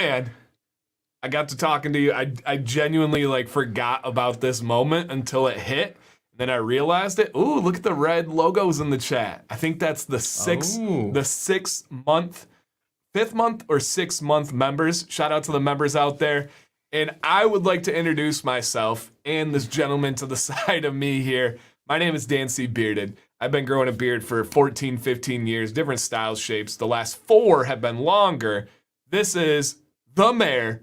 man, I got to talking to you. I genuinely forgot about this moment until it hit. Then I realized it. Ooh, look at the red logos in the chat. I think that's the 6 month, 5th month or 6th month members. Shout out to the members out there. And I would like to introduce myself and this gentleman to the side of me here. My name is Dan C. Bearded. I've been growing a beard for 14, 15 years, different styles, shapes. The last 4 have been longer. This is the Mayor.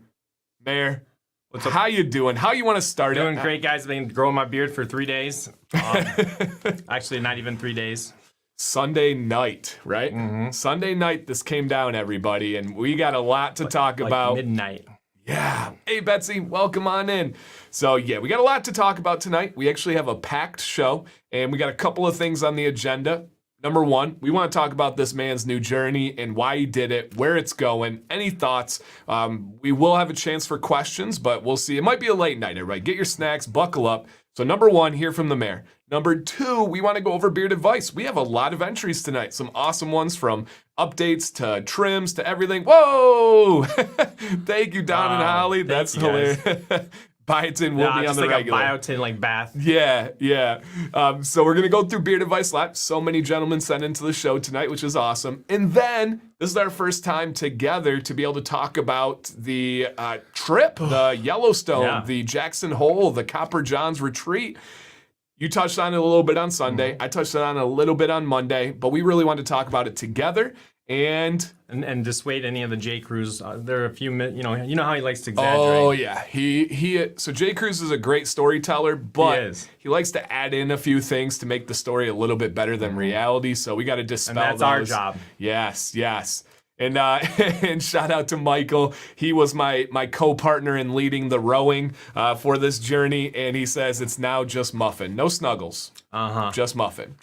Mayor, what's up? How you doing? How you want to start Doing great, guys. I've been growing my beard for 3 days. Actually, not even 3 days. Sunday night, right? Mm-hmm. Sunday night, this came down, everybody, and we got a lot to talk about. Midnight. Yeah. Hey, Betsy, welcome on in. So, yeah, we got a lot to talk about tonight. We actually have a packed show, and we got a couple of things on the agenda. Number 1, we want to talk about this man's new journey and why he did it, where it's going, any thoughts. We will have a chance for questions, but we'll see. It might be a late night, everybody. Get your snacks, buckle up. So number 1, hear from the Mayor. Number 2, we want to go over beard advice. We have a lot of entries tonight, some awesome ones from updates to trims to everything. Whoa! Thank you, Don and Holly. That's hilarious. Biotin will be on the regular. A biotin bath. Yeah. So we're going to go through Beard Advice Live. So many gentlemen sent into the show tonight, which is awesome. And then this is our first time together to be able to talk about the trip, the Yellowstone, the Jackson Hole, the Copper Johns Retreat. You touched on it a little bit on Sunday. I touched on it a little bit on Monday, but we really wanted to talk about it together. And dissuade any of the J. Crews. There are a few, you know how he likes to exaggerate. Oh yeah, so J. Crews is a great storyteller, but he likes to add in a few things to make the story a little bit better than reality. So we got to dispel those. And that's our job. Yes. And and shout out to Michael. He was my co-partner in leading the rowing for this journey, and he says it's now just Muffin, no Snuggles. Just Muffin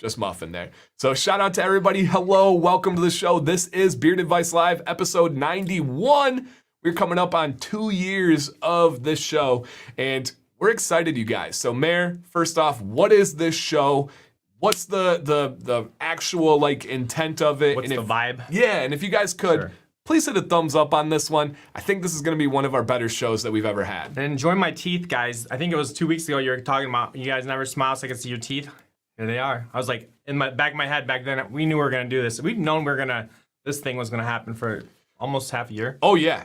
there. So shout out to everybody. Hello, welcome to the show. This is Beard Advice Live, episode 91. We're coming up on 2 years of this show, and we're excited, you guys. So Mayor, first off, what is this show? What's the actual intent of it? What's the vibe? Yeah, and if you guys could, please hit a thumbs up on this one. I think this is going to be one of our better shows that we've ever had. And enjoy my teeth, guys. I think it was 2 weeks ago you were talking about you guys never smile so I can see your teeth. Here they are. I was like, in my back of my head back then, we knew we were going to do this. We've known this thing was going to happen for almost half a year. Oh, yeah.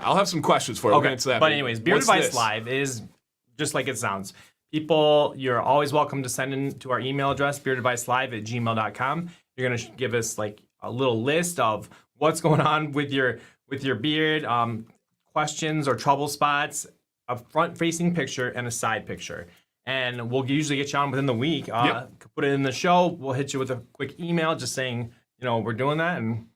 I'll have some questions for you. Okay. We'll get into that. But anyways, Beard Advice Live is just like it sounds. People, you're always welcome to send in to our email address, beardadvicelive@gmail.com. You're going to give us a little list of what's going on with your beard, questions or trouble spots, a front-facing picture, and a side picture. And we'll usually get you on within the week. Put it in the show. We'll hit you with a quick email just saying, we're doing that. And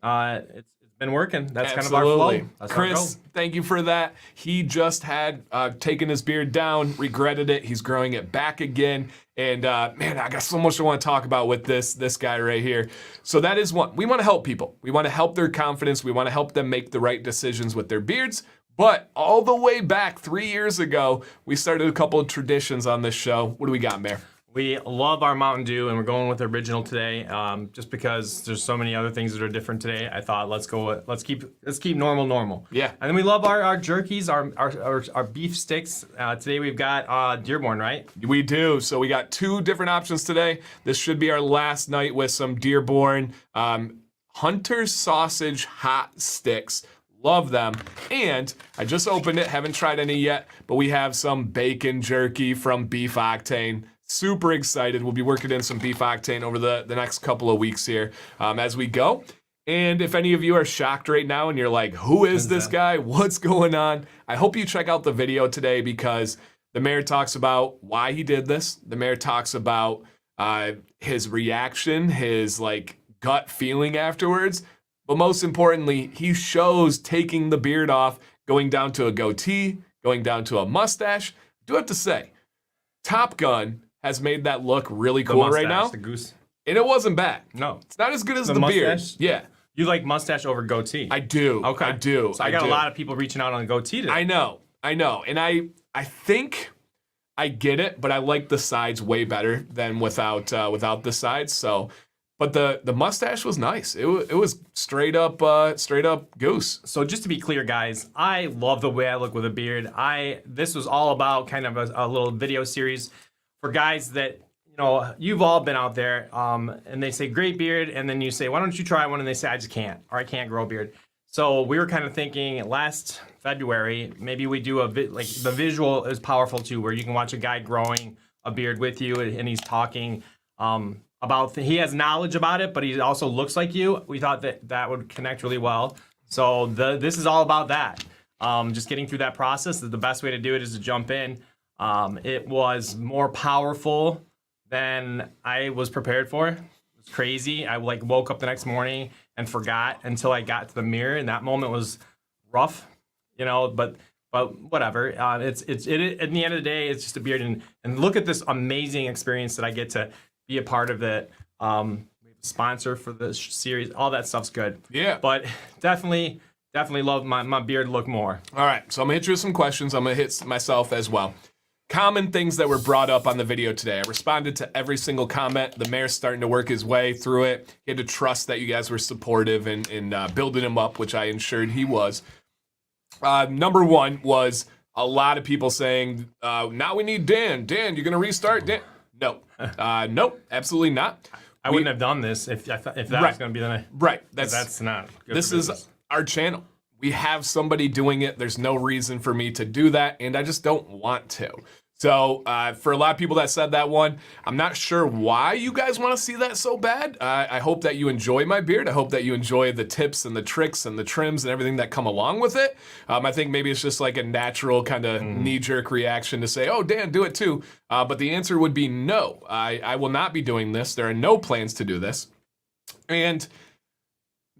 it's been working. That's kind of our flow. That's Chris, thank you for that. He just had taken his beard down, regretted it. He's growing it back again. And man, I got so much I want to talk about with this guy right here. So that is one. We want to help people. We want to help their confidence. We want to help them make the right decisions with their beards. But all the way back 3 years ago, we started a couple of traditions on this show. What do we got, Mayor? We love our Mountain Dew, and we're going with the original today. Just because there's so many other things that are different today, I thought let's keep normal. Yeah. And then we love our jerkies, our beef sticks. Today we've got Dearborn, right? We do. So we got 2 different options today. This should be our last night with some Dearborn Hunter sausage hot sticks. Love them. And I just opened it, haven't tried any yet, but we have some bacon jerky from Beef Octane. Super excited. We'll be working in some Beef Octane over the next couple of weeks here as we go. And if any of you are shocked right now and you're like, who is this guy? What's going on? I hope you check out the video today because the Mayor talks about why he did this. The Mayor talks about his reaction, his gut feeling afterwards. But most importantly, he shows taking the beard off, going down to a goatee, going down to a mustache. I do have to say, Top Gun has made that look really cool right now. The goose. And it wasn't bad. No. It's not as good as the beard. Yeah. You like mustache over goatee? I do. Okay. I do. So I got a lot of people reaching out on the goatee today. I know. And I think I get it, but I like the sides way better than without the sides. So But the mustache was nice. It was straight up goose. So just to be clear, guys, I love the way I look with a beard. This was all about kind of a little video series for guys that, you've all been out there, and they say great beard, and then you say, why don't you try one? And they say, I just can't, or I can't grow a beard. So we were kind of thinking last February, maybe we do like the visual is powerful too, where you can watch a guy growing a beard with you, and he's talking about he has knowledge about it, but he also looks like you. We thought that would connect really well. So this is all about that. Just getting through that process. The best way to do it is to jump in. It was more powerful than I was prepared for. It was crazy. I woke up the next morning and forgot until I got to the mirror, and that moment was rough, but whatever. It's at the end of the day, it's just a beard, and look at this amazing experience that I get to be a part of it. We have a sponsor for this series. All that stuff's good. Yeah. But definitely love my beard look more. All right, so I'm gonna hit you with some questions. I'm gonna hit myself as well. Common things that were brought up on the video today. I responded to every single comment. The mayor's starting to work his way through it. He had to trust that you guys were supportive in building him up, which I ensured he was. Number one was a lot of people saying, now we need Dan. Dan, you're gonna restart Dan? No. Nope, absolutely not. I wouldn't have done this if that was going to be the night. Right. That's not good. This is our channel. We have somebody doing it. There's no reason for me to do that, and I just don't want to. So for a lot of people that said that one, I'm not sure why you guys want to see that so bad. I hope that you enjoy my beard. I hope that you enjoy the tips and the tricks and the trims and everything that come along with it. I think maybe it's just like a natural kind of knee-jerk reaction to say, oh, Dan, do it too. But the answer would be no. I will not be doing this. There are no plans to do this. And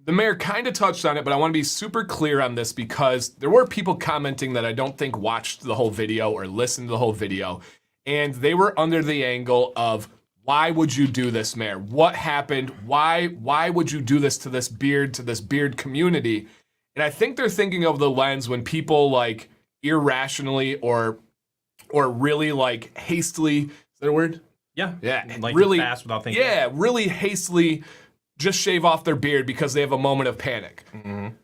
the mayor kind of touched on it, but I want to be super clear on this because there were people commenting that I don't think watched the whole video or listened to the whole video. And they were under the angle of, why would you do this, mayor? What happened? Why would you do this to this beard community? And I think they're thinking of the lens when people like irrationally or really like hastily, is that a word? Yeah. Like really fast without thinking. Yeah, really hastily just shave off their beard because they have a moment of panic. Mm-hmm.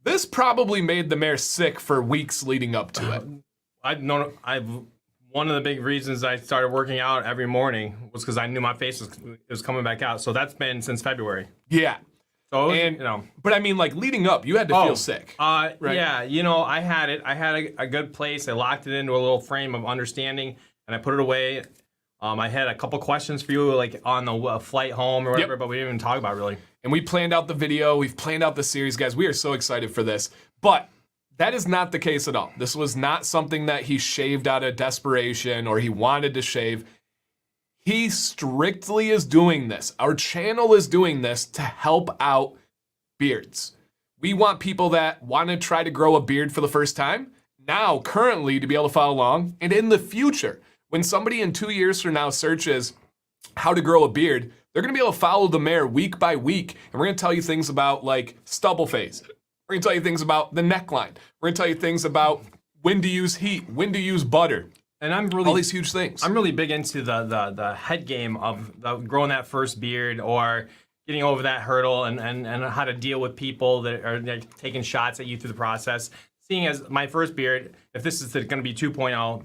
This probably made the mayor sick for weeks leading up to it. One of the big reasons I started working out every morning was because I knew my face was coming back out. So that's been since February. Yeah. So but I mean, like leading up, you had to feel sick. Right? Yeah, I had it. I had a good place. I locked it into a little frame of understanding, and I put it away. I had a couple questions for you, like on the flight home or whatever, but we didn't even talk about it really. And we planned out the video. We've planned out the series, guys. We are so excited for this. But that is not the case at all. This was not something that he shaved out of desperation or he wanted to shave. He strictly is doing this. Our channel is doing this to help out beards. We want people that want to try to grow a beard for the first time, now, currently, to be able to follow along, and in the future. When somebody in 2 years from now searches how to grow a beard, they're going to be able to follow the mayor week by week. And we're going to tell you things about like stubble phase. We're going to tell you things about the neckline. We're going to tell you things about when to use heat, when to use butter. And I'm really all these huge things. I'm really big into the head game of growing that first beard or getting over that hurdle and how to deal with people that are taking shots at you through the process. Seeing as my first beard, if this is going to be 2.0,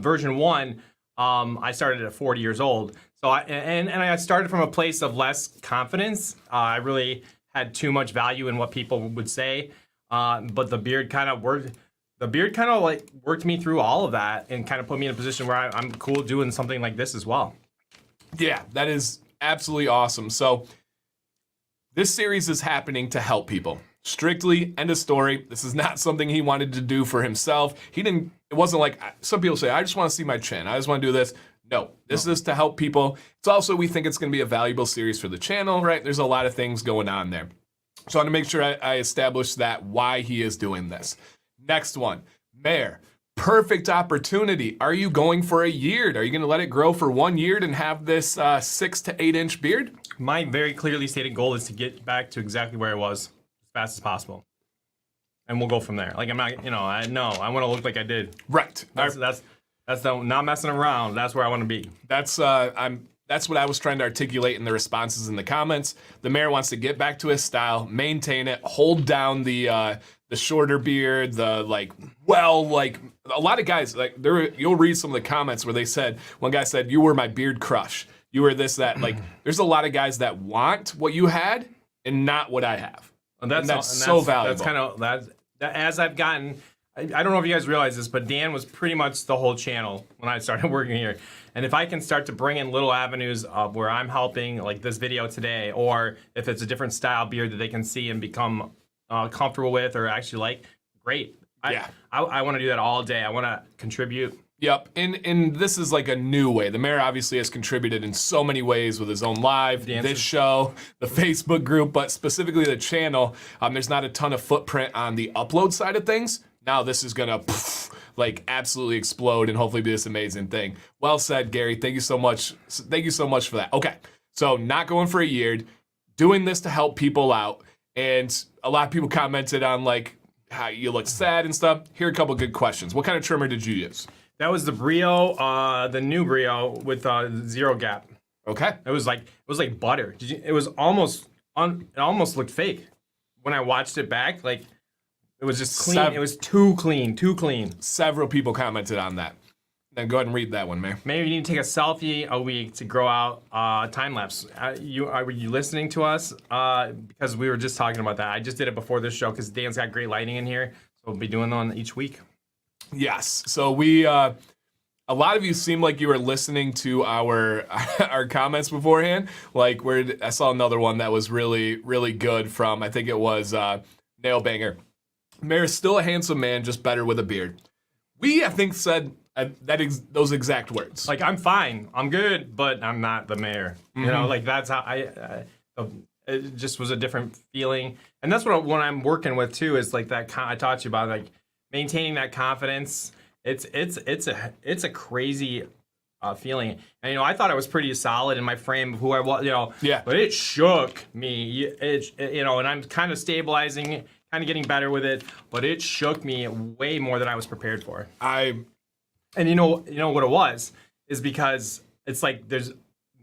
version 1, I started at 40 years old. So I started from a place of less confidence. I really had too much value in what people would say. But the beard kind of worked. The beard kind of like worked me through all of that and kind of put me in a position where I'm cool doing something like this as well. Yeah, that is absolutely awesome. So this series is happening to help people. Strictly, end of story. This is not something he wanted to do for himself. It wasn't like some people say, I just want to see my chin. I just want to do this. No, this is to help people. It's also, we think it's going to be a valuable series for the channel, right? There's a lot of things going on there. So I want to make sure I establish that why he is doing this. Next one, Mayor, perfect opportunity. Are you going for a year? Are you going to let it grow for 1 year and have this 6 to 8 inch beard? My very clearly stated goal is to get back to exactly where it was as fast as possible. And we'll go from there. Like, I'm not, I want to look like I did. Right. That's not messing around. That's where I want to be. That's, that's what I was trying to articulate in the responses in the comments. The mayor wants to get back to his style, maintain it, hold down the shorter beard, a lot of guys, you'll read some of the comments where they said, one guy said, "You were my beard crush. You were this, that." Like, there's a lot of guys that want what you had and not what I have. And that's so valuable. That's kind of, as I've gotten, I don't know if you guys realize this, but Dan was pretty much the whole channel when I started working here. And if I can start to bring in little avenues of where I'm helping, like this video today, or if it's a different style beard that they can see and become comfortable with or actually like, great. I want to do that all day. I want to contribute. Yep, and this is like a new way. The mayor obviously has contributed in so many ways with his own live, this show, the Facebook group, but specifically the channel. There's not a ton of footprint on the upload side of things. Now this is gonna absolutely explode and hopefully be this amazing thing. Well said, Gary. Thank you so much. Thank you so much for that. Okay, so not going for a year, doing this to help people out, and a lot of people commented on like how you look sad and stuff. Here are a couple good questions. What kind of trimmer did you use? That was the Brio, the new Brio with zero gap. Okay. It was like butter. It was almost it almost looked fake when I watched it back. Like it was just clean. It was too clean. Several people commented on that. Then go ahead and read that one, Mayor. Maybe you need to take a selfie a week to grow out time lapse. Were you listening to us? Because we were just talking about that. I just did it before this show because Dan's got great lighting in here, so we'll be doing one each week. Yes. So we, a lot of you seem like you were listening to our comments beforehand. Like I saw another one that was really, really good from, I think it was Nail Banger. Mayor's still a handsome man, just better with a beard. We, I think, said those exact words. Like, I'm fine, I'm good, but I'm not the mayor. Mm-hmm. You know, like that's how it just was a different feeling. And that's what I'm working with too, is like that I taught you about, like, maintaining that confidence. It's a crazy feeling. And, you know, I thought I was pretty solid in my frame of who I was, you know. Yeah. But it shook me. You know, and I'm kind of stabilizing, kind of getting better with it. But it shook me way more than I was prepared for. And you know what it was is because it's like there's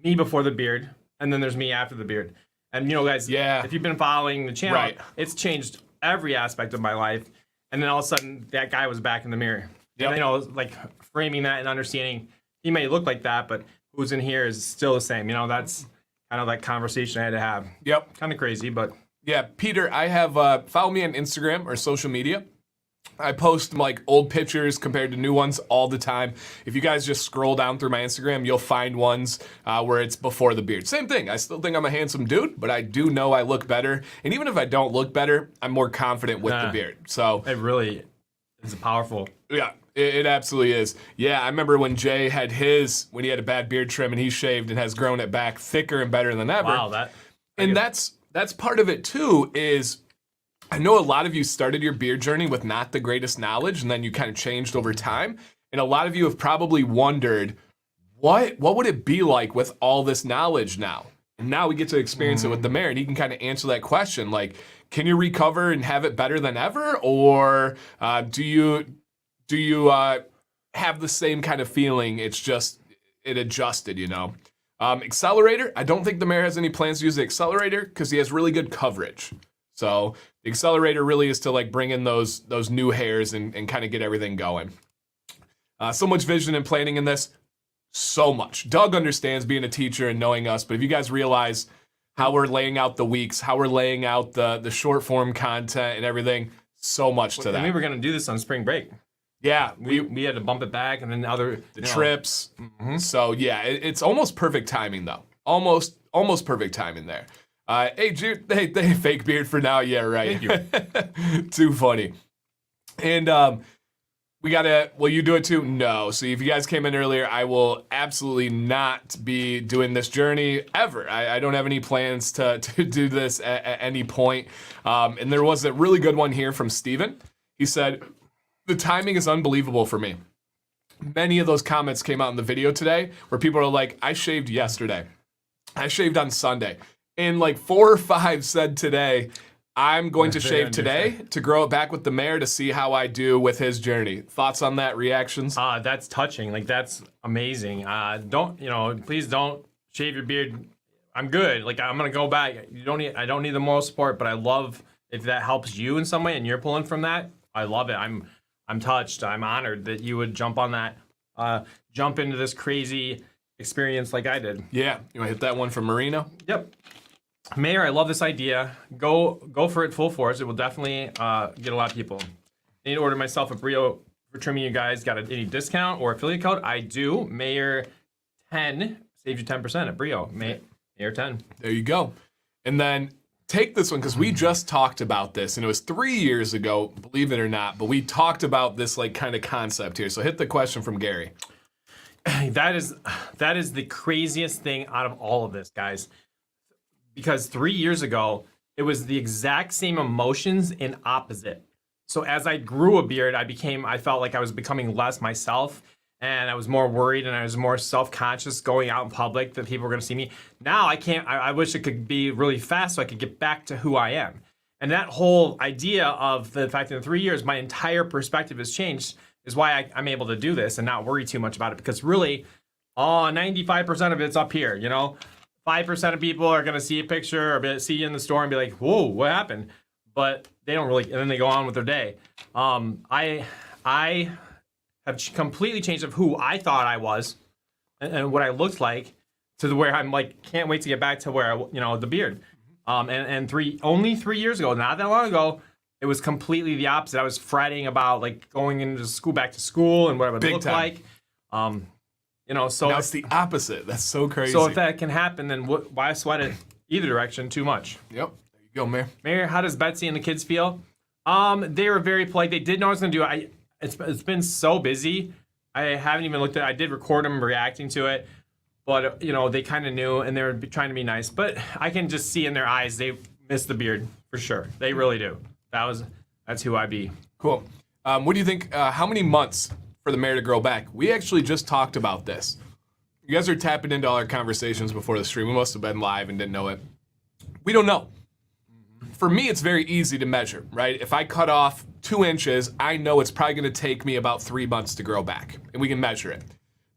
me before the beard, and then there's me after the beard. And, you know, guys, if you've been following the channel, right, it's changed every aspect of my life. And then all of a sudden, that guy was back in the mirror. Yep. And, you know, like framing that and understanding he may look like that, but who's in here is still the same. You know, that's kind of that conversation I had to have. Yep. Kind of crazy, but. Yeah, Peter, I have, follow me on Instagram or social media. I post like old pictures compared to new ones all the time. If you guys just scroll down through my Instagram, you'll find ones where it's before the beard. Same thing. I still think I'm a handsome dude, but I do know I look better. And even if I don't look better, I'm more confident with the beard. So it really is powerful. Yeah, it absolutely is. Yeah, I remember when Jay had when he had a bad beard trim and he shaved and has grown it back thicker and better than ever. Wow, that's part of it too, is I know a lot of you started your beard journey with not the greatest knowledge, and then you kind of changed over time. And a lot of you have probably wondered, what would it be like with all this knowledge now? And now we get to experience it with the mayor, and he can kind of answer that question. Like, can you recover and have it better than ever? Or do you have the same kind of feeling? It's just, it adjusted, you know? Accelerator, I don't think the mayor has any plans to use the accelerator because he has really good coverage. So the accelerator really is to like bring in those new hairs and kind of get everything going. So much vision and planning in this. So much. Doug understands being a teacher and knowing us, but if you guys realize how we're laying out the weeks, how we're laying out the short form content and everything, so much to that. And we were going to do this on spring break. Yeah. We had to bump it back, and then the trips. Mm-hmm. So yeah, it's almost perfect timing though. Almost perfect timing there. Hey, Jude, hey, fake beard for now. Yeah, right. Thank you. Too funny. And will you do it too? No. So if you guys came in earlier, I will absolutely not be doing this journey ever. I don't have any plans to do this at any point. And there was a really good one here from Steven. He said, the timing is unbelievable for me. Many of those comments came out in the video today where people are like, I shaved yesterday. I shaved on Sunday. And like 4 or 5 said today, I'm going to shave today to grow it back with the mayor to see how I do with his journey. Thoughts on that? Reactions? That's touching. Like, that's amazing. Please don't shave your beard, I'm good. Like, I'm gonna go back. I don't need the moral support, but I love if that helps you in some way and you're pulling from that. I love it. I'm touched. I'm honored that you would jump on that, jump into this crazy experience like I did. Yeah, you want to hit that one from Marino? Yep. Mayor, I love this idea. Go for it full force. It will definitely get a lot of people. I need to order myself a Brio for trimming. You guys got any discount or affiliate code? I do. Mayor 10 saves you 10% at Brio. Mayor 10. There you go. And then take this one because we just talked about this, and it was 3 years ago, believe it or not, but we talked about this like kind of concept here. So hit the question from Gary. That is the craziest thing out of all of this, guys. Because 3 years ago, it was the exact same emotions in opposite. So as I grew a beard, I felt like I was becoming less myself, and I was more worried, and I was more self-conscious going out in public that people were going to see me. Now I can't. I wish it could be really fast so I could get back to who I am. And that whole idea of the fact that in 3 years my entire perspective has changed is why I'm able to do this and not worry too much about it. Because really, 95% of it's up here, 5% of people are going to see a picture or see you in the store and be like, whoa, what happened? But they don't really, and then they go on with their day. I have completely changed of who I thought I was and what I looked like to the where I'm like, can't wait to get back to where, the beard. Only 3 years ago, not that long ago, it was completely the opposite. I was fretting about like going into school, back to school and what it would look like. So now it's the opposite. That's so crazy. So if that can happen, then why sweat it either direction too much? Yep. There you go, Mayor. Mayor, how does Betsy and the kids feel? They were very polite. They did know I was going to do it. It's been so busy. I haven't even looked at it. I did record them reacting to it. But, they kind of knew, and they were trying to be nice. But I can just see in their eyes they miss the beard, for sure. They really do. That's who I be. Cool. What do you think? How many months for the mayor to grow back? We actually just talked about this. You guys are tapping into all our conversations before the stream. We must have been live and didn't know it. We don't know. For me, it's very easy to measure, right? If I cut off 2 inches, I know it's probably going to take me about 3 months to grow back, and we can measure it.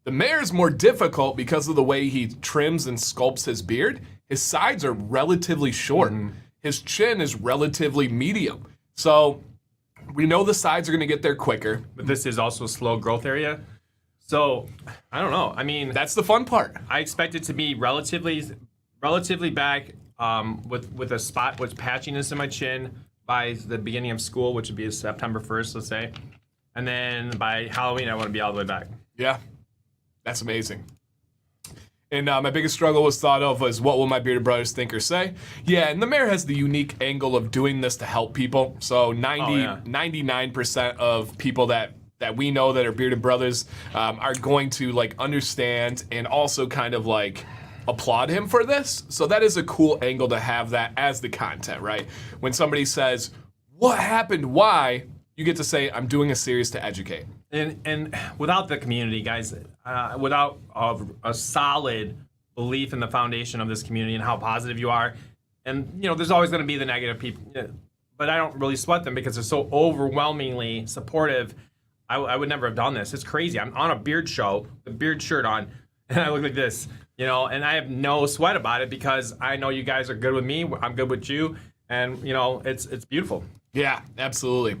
The mayor's more difficult because of the way he trims and sculpts his beard. His sides are relatively short. His chin is relatively medium. So we know the sides are going to get there quicker. But this is also a slow growth area. So I don't know. I mean, that's the fun part. I expect it to be relatively back with a spot with patchiness in my chin by the beginning of school, which would be September 1st, let's say. And then by Halloween, I want to be all the way back. Yeah. That's amazing. And my biggest struggle was thought of as what will my bearded brothers think or say? Yeah, and the mayor has the unique angle of doing this to help people. So 99% of people that we know that are bearded brothers are going to like understand and also kind of like applaud him for this. So that is a cool angle to have that as the content, right? When somebody says, what happened? Why? You get to say, I'm doing a series to educate. And without the community, guys, without a solid belief in the foundation of this community and how positive you are, and there's always going to be the negative people, but I don't really sweat them because they're so overwhelmingly supportive. I would never have done this. It's crazy. I'm on a beard show, the beard shirt on, and I look like this, and I have no sweat about it because I know you guys are good with me. I'm good with you, and it's beautiful. Yeah, absolutely.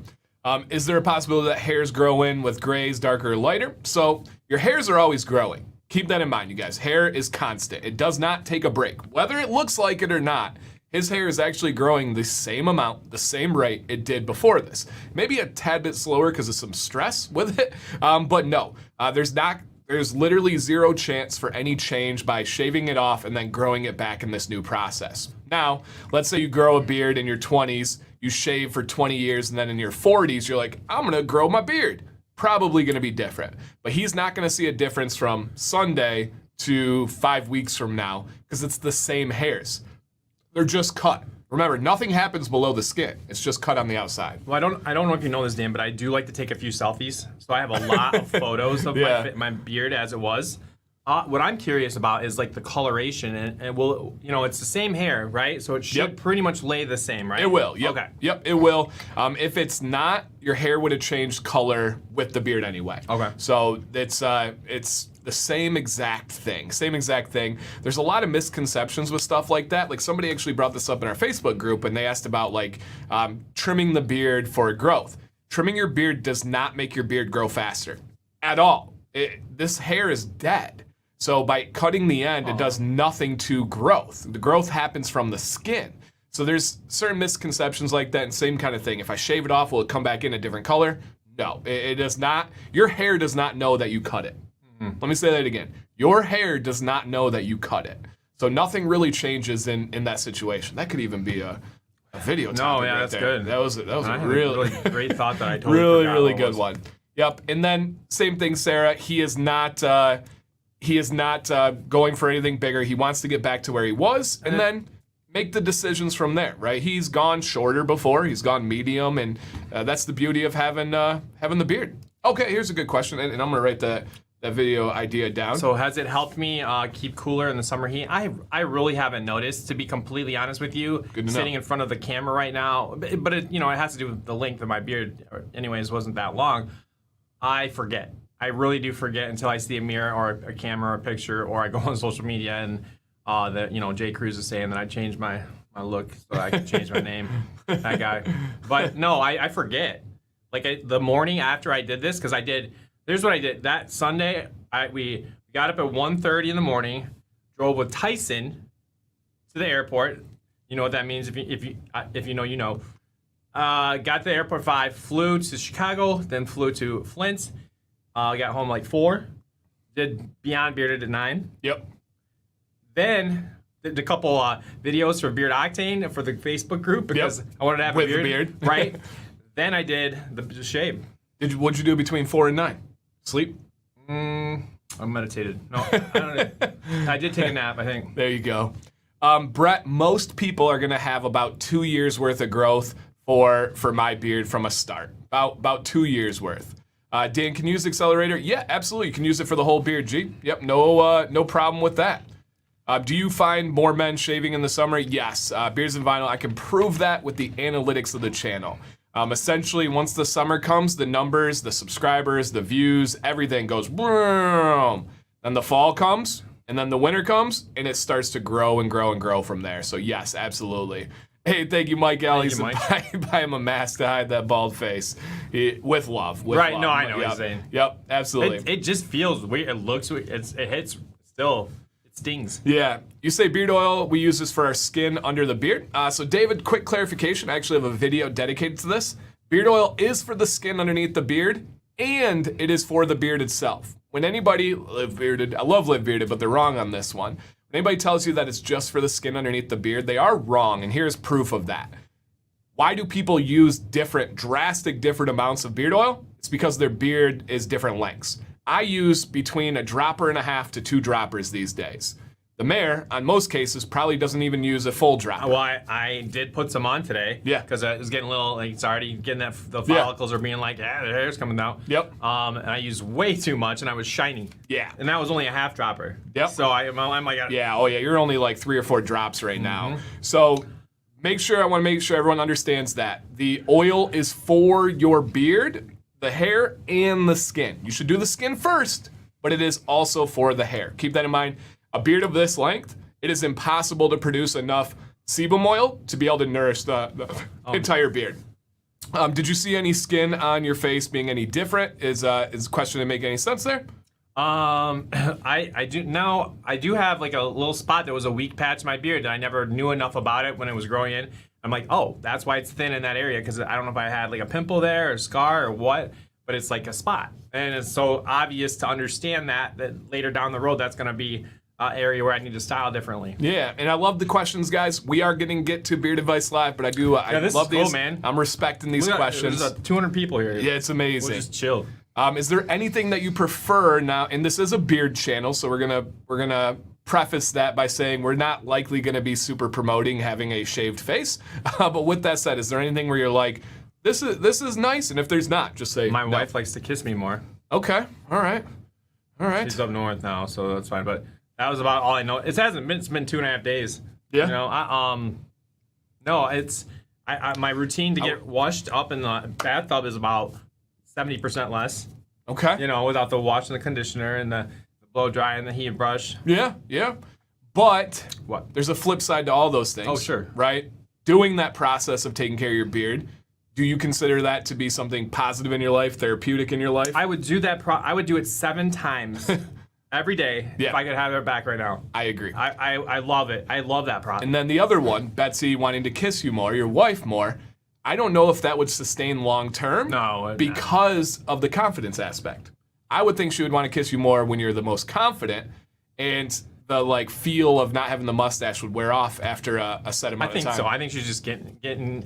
Is there a possibility that hairs grow in with grays, darker or lighter? So your hairs are always growing. Keep that in mind, you guys. Hair is constant. It does not take a break. Whether it looks like it or not, his hair is actually growing the same amount, the same rate it did before this. Maybe a tad bit slower because of some stress with it, but no. There's literally zero chance for any change by shaving it off and then growing it back in this new process. Now, let's say you grow a beard in your 20s, you shave for 20 years, and then in your 40s, you're like, I'm gonna grow my beard. Probably gonna be different. But he's not gonna see a difference from Sunday to 5 weeks from now because it's the same hairs. They're just cut. Remember, nothing happens below the skin. It's just cut on the outside. Well, I don't know if you know this, Dan, but I do like to take a few selfies. So I have a lot of photos of my beard as it was. What I'm curious about is like the coloration, and will it's the same hair, right? So it should pretty much lay the same, right? It will. Yep. Okay. Yep. It will. If it's not, your hair would have changed color with the beard anyway. Okay. So it's the same exact thing. Same exact thing. There's a lot of misconceptions with stuff like that. Like somebody actually brought this up in our Facebook group, and they asked about like trimming the beard for growth. Trimming your beard does not make your beard grow faster at all. This hair is dead. So by cutting the end, it does nothing to growth. The growth happens from the skin. So there's certain misconceptions like that, and same kind of thing. If I shave it off, will it come back in a different color? No, it does not. Your hair does not know that you cut it. Let me say that again. Your hair does not know that you cut it. So nothing really changes in that situation. That could even be a video topic. No, yeah, right that's there. good. That was a I had really great thought that I totally really forgot really what good was. one. Yep. And then same thing, Sarah. He is not going for anything bigger. He wants to get back to where he was, and then make the decisions from there. Right? He's gone shorter before. He's gone medium, and that's the beauty of having the beard. Okay, here's a good question, and I'm gonna write that video idea down. So has it helped me keep cooler in the summer heat? I really haven't noticed, to be completely honest with you. Good to know. Sitting in front of the camera right now, but it has to do with the length of my beard. Anyways, wasn't that long. I forget. I really do forget until I see a mirror or a camera or a picture, or I go on social media and that Jay Cruz is saying that I changed my look so I can change my name. That guy. But no, I forget. Like the morning after I did this, because I did. Here's what I did. That Sunday, we got up at 1:30 in the morning, drove with Tyson to the airport. You know what that means if you know, you know. Got to the airport 5, flew to Chicago, then flew to Flint. Got home like 4. Did Beyond Bearded at 9. Yep. Then did a couple videos for Beard Octane for the Facebook group because I wanted to have With a the beard. beard. Right. Then I did the shave. What'd you do between 4 and 9? Sleep? I meditated. No, I don't know. I did take a nap, I think. There you go. Brett, most people are going to have about 2 years worth of growth for my beard from a start. About 2 years worth. Dan, can you use Accelerator? Yeah, absolutely. You can use it for the whole beard, G. Yep, no problem with that. Do you find more men shaving in the summer? Yes. Beards and Vinyl, I can prove that with the analytics of the channel. Essentially, once the summer comes, the numbers, the subscribers, the views, everything goes boom. Then the fall comes, and then the winter comes, and it starts to grow and grow and grow from there. So yes, absolutely. Hey, thank you, Mike Alley. Buy him a mask to hide that bald face. With love. Right, love. no, I know what Yep. you're saying. Yep, absolutely. It just feels weird. It looks weird. It hits still. It stings. Yeah. You say beard oil, we use this for our skin under the beard. So David, quick clarification. I actually have a video dedicated to this. Beard oil is for the skin underneath the beard, and it is for the beard itself. When anybody live bearded, I love live bearded, but they're wrong on this one. When anybody tells you that it's just for the skin underneath the beard, they are wrong, and here's proof of that. Why do people use drastic different amounts of beard oil? It's because their beard is different lengths. I use between 1.5 droppers to 2 droppers these days. The mayor, on most cases, probably doesn't even use a full dropper. Well, I did put some on today. Yeah. Because it was getting a little, like, it's already getting that, the follicles are being like, yeah, the hair's coming out. Yep. And I used way too much, and I was shiny. Yeah. And that was only a 1/2 dropper. Yep. So I'm like, Yeah, oh yeah, you're only like 3 or 4 drops right now. So I want to make sure everyone understands that. The oil is for your beard, the hair, and the skin. You should do the skin first, but it is also for the hair. Keep that in mind. A beard of this length, it is impossible to produce enough sebum oil to be able to nourish the entire beard. Did you see any skin on your face being any different? Is the question to make any sense there? I do now. I do have like a little spot that was a weak patch in my beard that I never knew enough about it when it was growing in. I'm like, oh, that's why it's thin in that area, because I don't know if I had like a pimple there or a scar or what, but it's like a spot, and it's so obvious to understand that later down the road that's going to be an area where I need to style differently. Yeah, and I love the questions, guys. We are going to get to Beard Advice Live, but I this love is cool, these. man. I'm respecting these questions. There's 200 people here. Yeah, it's amazing. We'll just chill. Is there anything that you prefer now? And this is a beard channel, so we're gonna preface that by saying we're not likely gonna be super promoting having a shaved face. But with that said, is there anything where you're like, this is nice? And if there's not, just say My no. wife likes to kiss me more. Okay, all right. All right. She's up north now, so that's fine. But that was about all I know. It's been 2.5 days. Yeah. You know, no, it's my routine to get washed up in the bathtub is about 70% less. Okay. You know, without the wash and the conditioner and the blow dry and the heat brush. Yeah, yeah. But What? there's a flip side to all those things. Oh, sure. Right? Doing that process of taking care of your beard, do you consider that to be something positive in your life, therapeutic in your life? I would do that. I would do it 7 times every day Yeah. if I could have it back right now. I agree. I love it. I love that process. And then the other one, Betsy wanting to kiss you more, your wife more, I don't know if that would sustain long term. No, because of the confidence aspect. I would think she would want to kiss you more when you're the most confident, and the like feel of not having the mustache would wear off after a set I amount think of time. so. I think she's just getting getting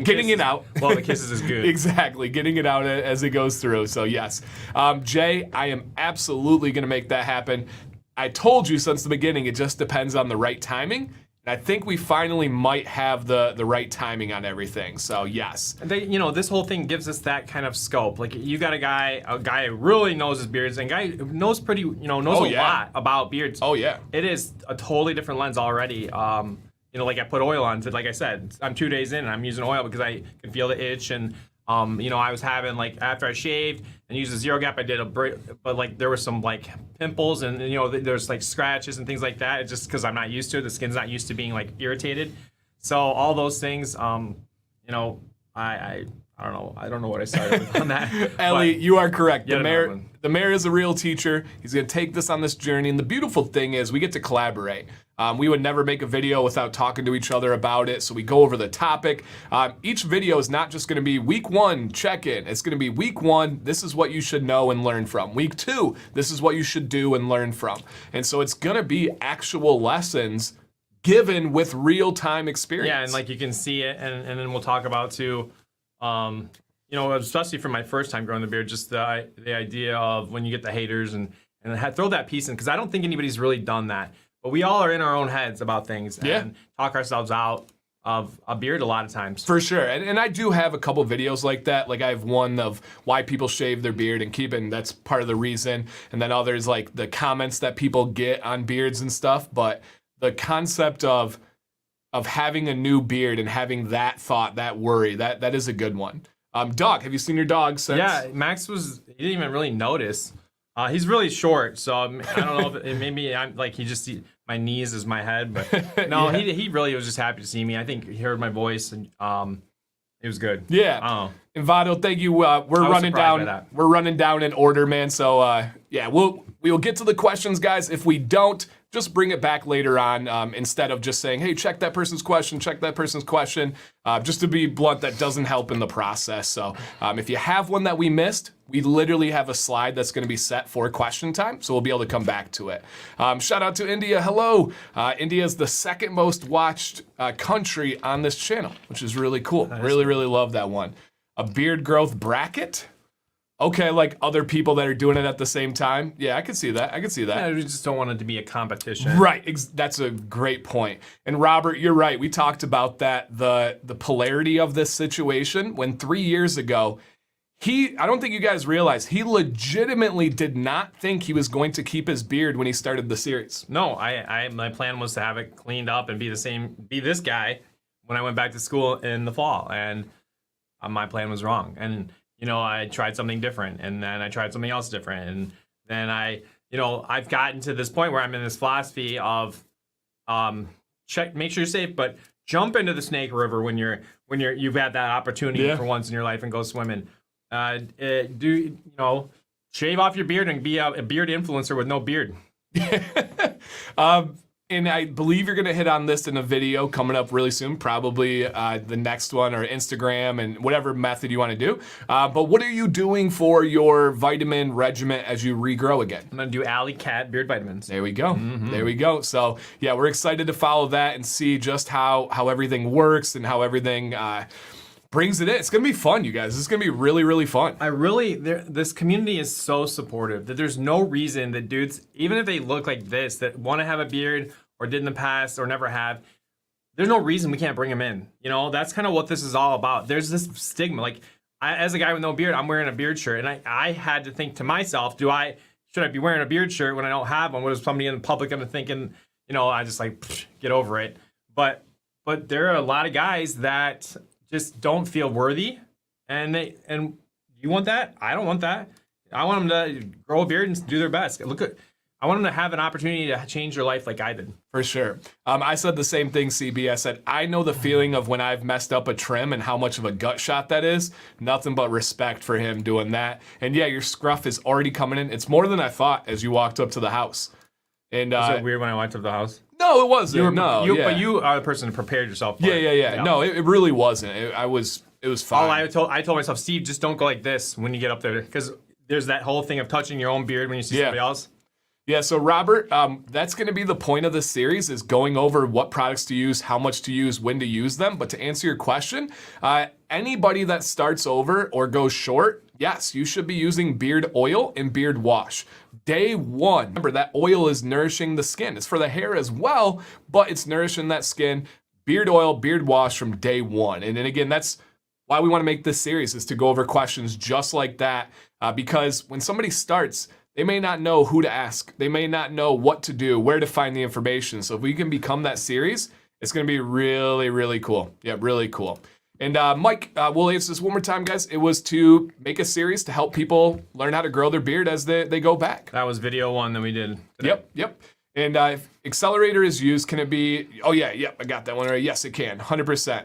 kisses. it out. Well, the kisses is good. Exactly, getting it out as it goes through. So yes, Jay, I am absolutely going to make that happen. I told you since the beginning, it just depends on the right timing. And I think we finally might have the right timing on everything. So yes. This whole thing gives us that kind of scope. Like you got a guy who really knows his beards, and a guy who knows knows a lot about beards. Oh yeah. It is a totally different lens already. Like I put oil on it. Like I said, I'm 2 days in and I'm using oil because I can feel the itch and. I was having like after I shaved and used a zero gap, I did a break, but like there were some like pimples and there's like scratches and things like that. It's just because I'm not used to it. The skin's not used to being like irritated. So all those things, I don't know. I don't know what I started with on that. Ellie, you are correct. Yet another one. The mayor is a real teacher. He's going to take this on this journey. And the beautiful thing is we get to collaborate. We would never make a video without talking to each other about it. So we go over the topic. Each video is not just going to be week 1, check-in. It's going to be week 1, this is what you should know and learn from. Week 2, this is what you should do and learn from. And so it's going to be actual lessons given with real-time experience. Yeah, and like you can see it, and then we'll talk about too, especially for my first time growing the beard, just the idea of when you get the haters and throw that piece in, because I don't think anybody's really done that. But we all are in our own heads about things and talk ourselves out of a beard a lot of times. For sure. And I do have a couple videos like that. Like I have one of why people shave their beard and keep it, and that's part of the reason. And then others like the comments that people get on beards and stuff. But the concept of having a new beard and having that thought, that worry, that is a good one. Doc, have you seen your dog since? Yeah, Max he didn't even really notice. He's really short, so I don't know if maybe I'm like my knees is my head, but no, Yeah. he really was just happy to see me. I think he heard my voice and it was good. Yeah. Oh. And Vado, thank you. We're running surprised by down. that. We're running down in order, man. So we will get to the questions, guys. If we don't, just bring it back later on instead of just saying, hey, check that person's question, check that person's question. Just to be blunt, that doesn't help in the process. So if you have one that we missed, we literally have a slide that's going to be set for question time, so we'll be able to come back to it. Shout out to India. Hello. India is the second most watched country on this channel, which is really cool. Really, really love that one. A beard growth bracket? Okay, like other people that are doing it at the same time. Yeah, I could see that. Yeah, we just don't want it to be a competition. Right, that's a great point. And Robert, you're right. We talked about that, the polarity of this situation when 3 years ago, I don't think you guys realize, he legitimately did not think he was going to keep his beard when he started the series. No, my plan was to have it cleaned up and be this guy when I went back to school in the fall, and my plan was wrong. And I tried something different, and then I tried something else different, and then I've gotten to this point where I'm in this philosophy of make sure you're safe, but jump into the Snake River when you've had that opportunity for once in your life and go swimming. Shave off your beard and be a beard influencer with no beard. And I believe you're going to hit on this in a video coming up really soon, probably the next one, or Instagram and whatever method you want to do. But what are you doing for your vitamin regimen as you regrow again? I'm going to do Alley Cat beard vitamins. There we go. Mm-hmm. There we go. So yeah, we're excited to follow that and see just how everything works and how everything brings it in. It's going to be fun, you guys. It's going to be really, really fun. This community is so supportive that there's no reason that dudes, even if they look like this, that want to have a beard or did in the past or never have, there's no reason we can't bring them in. That's kind of what this is all about. There's this stigma. Like, as a guy with no beard, I'm wearing a beard shirt, and I had to think to myself, should I be wearing a beard shirt when I don't have one? What is somebody in the public going to think? And, I just like, get over it. But there are a lot of guys that just don't feel worthy. And you want that? I don't want that. I want them to grow a beard and do their best. I want them to have an opportunity to change their life like I did. For sure. I said the same thing, CB. I said, I know the feeling of when I've messed up a trim and how much of a gut shot that is. Nothing but respect for him doing that. And yeah, your scruff is already coming in. It's more than I thought as you walked up to the house. And was it weird when I went to the house? No, it wasn't. But you are the person who prepared yourself for it. Yeah. No, it really wasn't. It was fine. I told myself, Steve, just don't go like this when you get up there. Because there's that whole thing of touching your own beard when you see somebody else. Yeah, so Robert, that's going to be the point of this series is going over what products to use, how much to use, when to use them. But to answer your question, anybody that starts over or goes short, yes, you should be using beard oil and beard wash. Day one, remember that oil is nourishing the skin. It's for the hair as well, but it's nourishing that skin. Beard oil, beard wash from day one. And then again, that's why we want to make this series is to go over questions just like that. Because when somebody starts, they may not know who to ask. They may not know what to do, where to find the information. So if we can become that series, it's going to be really, really cool. Yeah, really cool. And Mike, we'll answer this one more time, guys. It was to make a series to help people learn how to grow their beard as they go back. That was video 1 that we did today. Yep. And if accelerator is used, can it be, I got that one right. Yes, it can, 100%.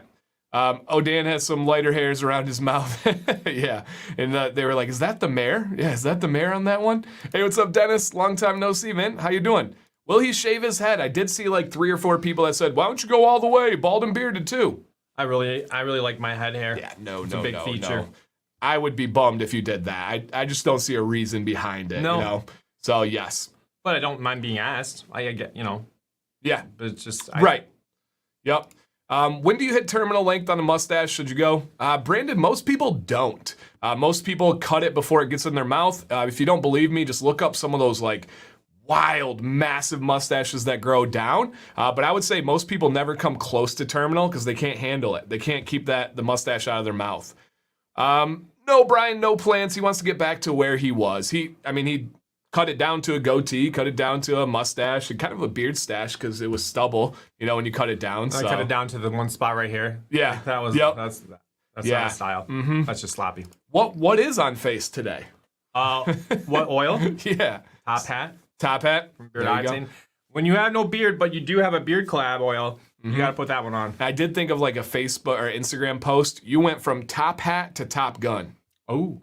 Dan has some lighter hairs around his mouth. Yeah. And they were like, is that the mayor? Yeah, is that the mayor on that one? Hey, what's up, Dennis? Long time no see, man. How you doing? Will he shave his head? I did see like 3 or 4 people that said, why don't you go all the way, bald and bearded too? I really like my head hair. Yeah, it's a big feature. No. I would be bummed if you did that. I just don't see a reason behind it, No. So, yes. But I don't mind being asked. I get, Yeah. But it's just... Right. Yep. When do you hit terminal length on a mustache? Should you go? Brandon, most people don't. Most people cut it before it gets in their mouth. If you don't believe me, just look up some of those like wild, massive mustaches that grow down. But I would say most people never come close to terminal because they can't handle it. They can't keep the mustache out of their mouth. No, Brian, no plans. He wants to get back to where he was. He cut it down to a goatee, cut it down to a mustache, and kind of a beard stash because it was stubble, when you cut it down. I cut it down to the one spot right here. Yeah. That was, that's not a style. Mm-hmm. That's just sloppy. What is on face today? What oil? Yeah. Top hat. From Beard Octane. When you have no beard, but you do have a beard collab oil, you got to put that one on. I did think of like a Facebook or Instagram post. You went from top hat to Top Gun. Oh.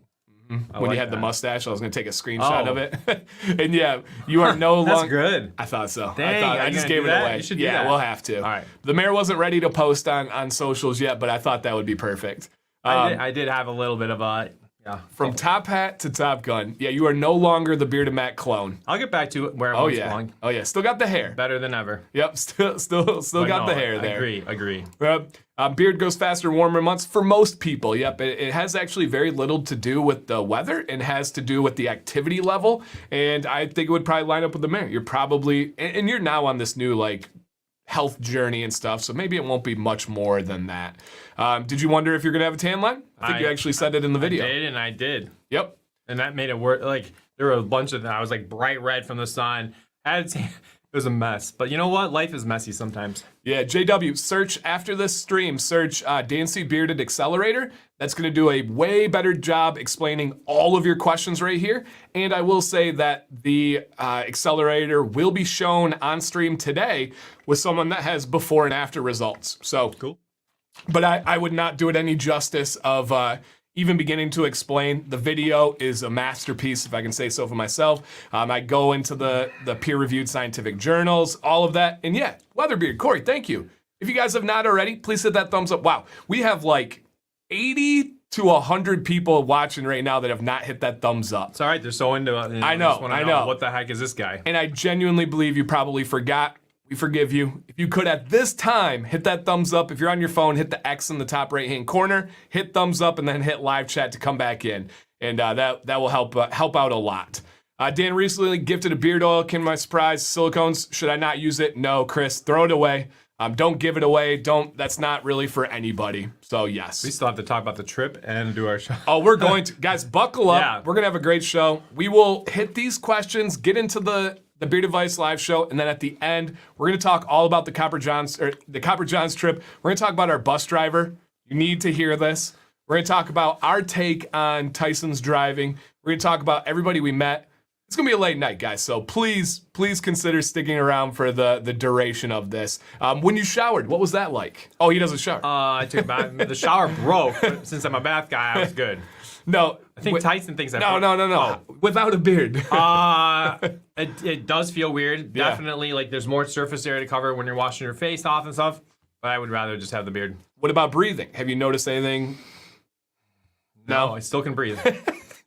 When you had the mustache, I was going to take a screenshot of it. And yeah, you are no longer. That's good. I thought so. Dang, I just gave it away. You should do that. We'll have to. All right. The mayor wasn't ready to post on socials yet, but I thought that would be perfect. I did have a little bit of a... Yeah. From Top Hat to Top Gun. Yeah, you are no longer the Bearded Mac clone. I'll get back to where it once belonged. Oh yeah, still got the hair. Better than ever. Yep, still got the hair there. Agree. Beard goes faster in warmer months for most people. Yep, it has actually very little to do with the weather and has to do with the activity level. And I think it would probably line up with the mayor. You're probably, and you're now on this new like health journey and stuff, so maybe it won't be much more than that. Did you wonder if you're gonna have a tan line? I think you actually said it in the video. I did. Yep. And that made it work. Like there were a bunch of them. I was like bright red from the sun. It was a mess. But you know what? Life is messy sometimes. Yeah, JW, search after this stream, search Dancy Bearded Accelerator. That's going to do a way better job explaining all of your questions right here. And I will say that the accelerator will be shown on stream today with someone that has before and after results. So cool. But I would not do it any justice of even beginning to explain. The video is a masterpiece, if I can say so for myself. I go into the peer-reviewed scientific journals, all of that. And yeah, Leatherbeard, Corey, thank you. If you guys have not already, please hit that thumbs up. Wow, we have like 80 to 100 people watching right now that have not hit that thumbs up. It's all right, they're so into it. I know. What the heck is this guy? And I genuinely believe you probably forgot. We forgive you. If you could at this time, hit that thumbs up. If you're on your phone, hit the X in the top right-hand corner, hit thumbs up, and then hit live chat to come back in. And that will help out a lot. Dan recently gifted a beard oil. Came to my surprise. Silicones, should I not use it? No, Chris, throw it away. Don't give it away. That's not really for anybody. So yes. We still have to talk about the trip and do our show. Oh, we're going to. Guys, buckle up. Yeah. We're going to have a great show. We will hit these questions, get into the Bearded Vice live show, and then at the end, we're going to talk all about the Copper Johns trip. We're going to talk about our bus driver. You need to hear this. We're going to talk about our take on Tyson's driving. We're going to talk about everybody we met. It's going to be a late night, guys, so please consider sticking around for the duration of this. When you showered, what was that like? Oh, he doesn't shower. I took a bath. The shower broke, but since I'm a bath guy, I was good. No. I think Tyson thinks that. No. Oh. Without a beard. It does feel weird. Yeah. Definitely, like there's more surface area to cover when you're washing your face off and stuff. But I would rather just have the beard. What about breathing? Have you noticed anything? No, I still can breathe.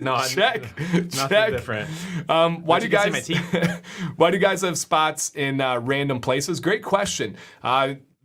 No, Check. nothing different. Why do you can guys? see my teeth. Why do guys have spots in random places? Great question.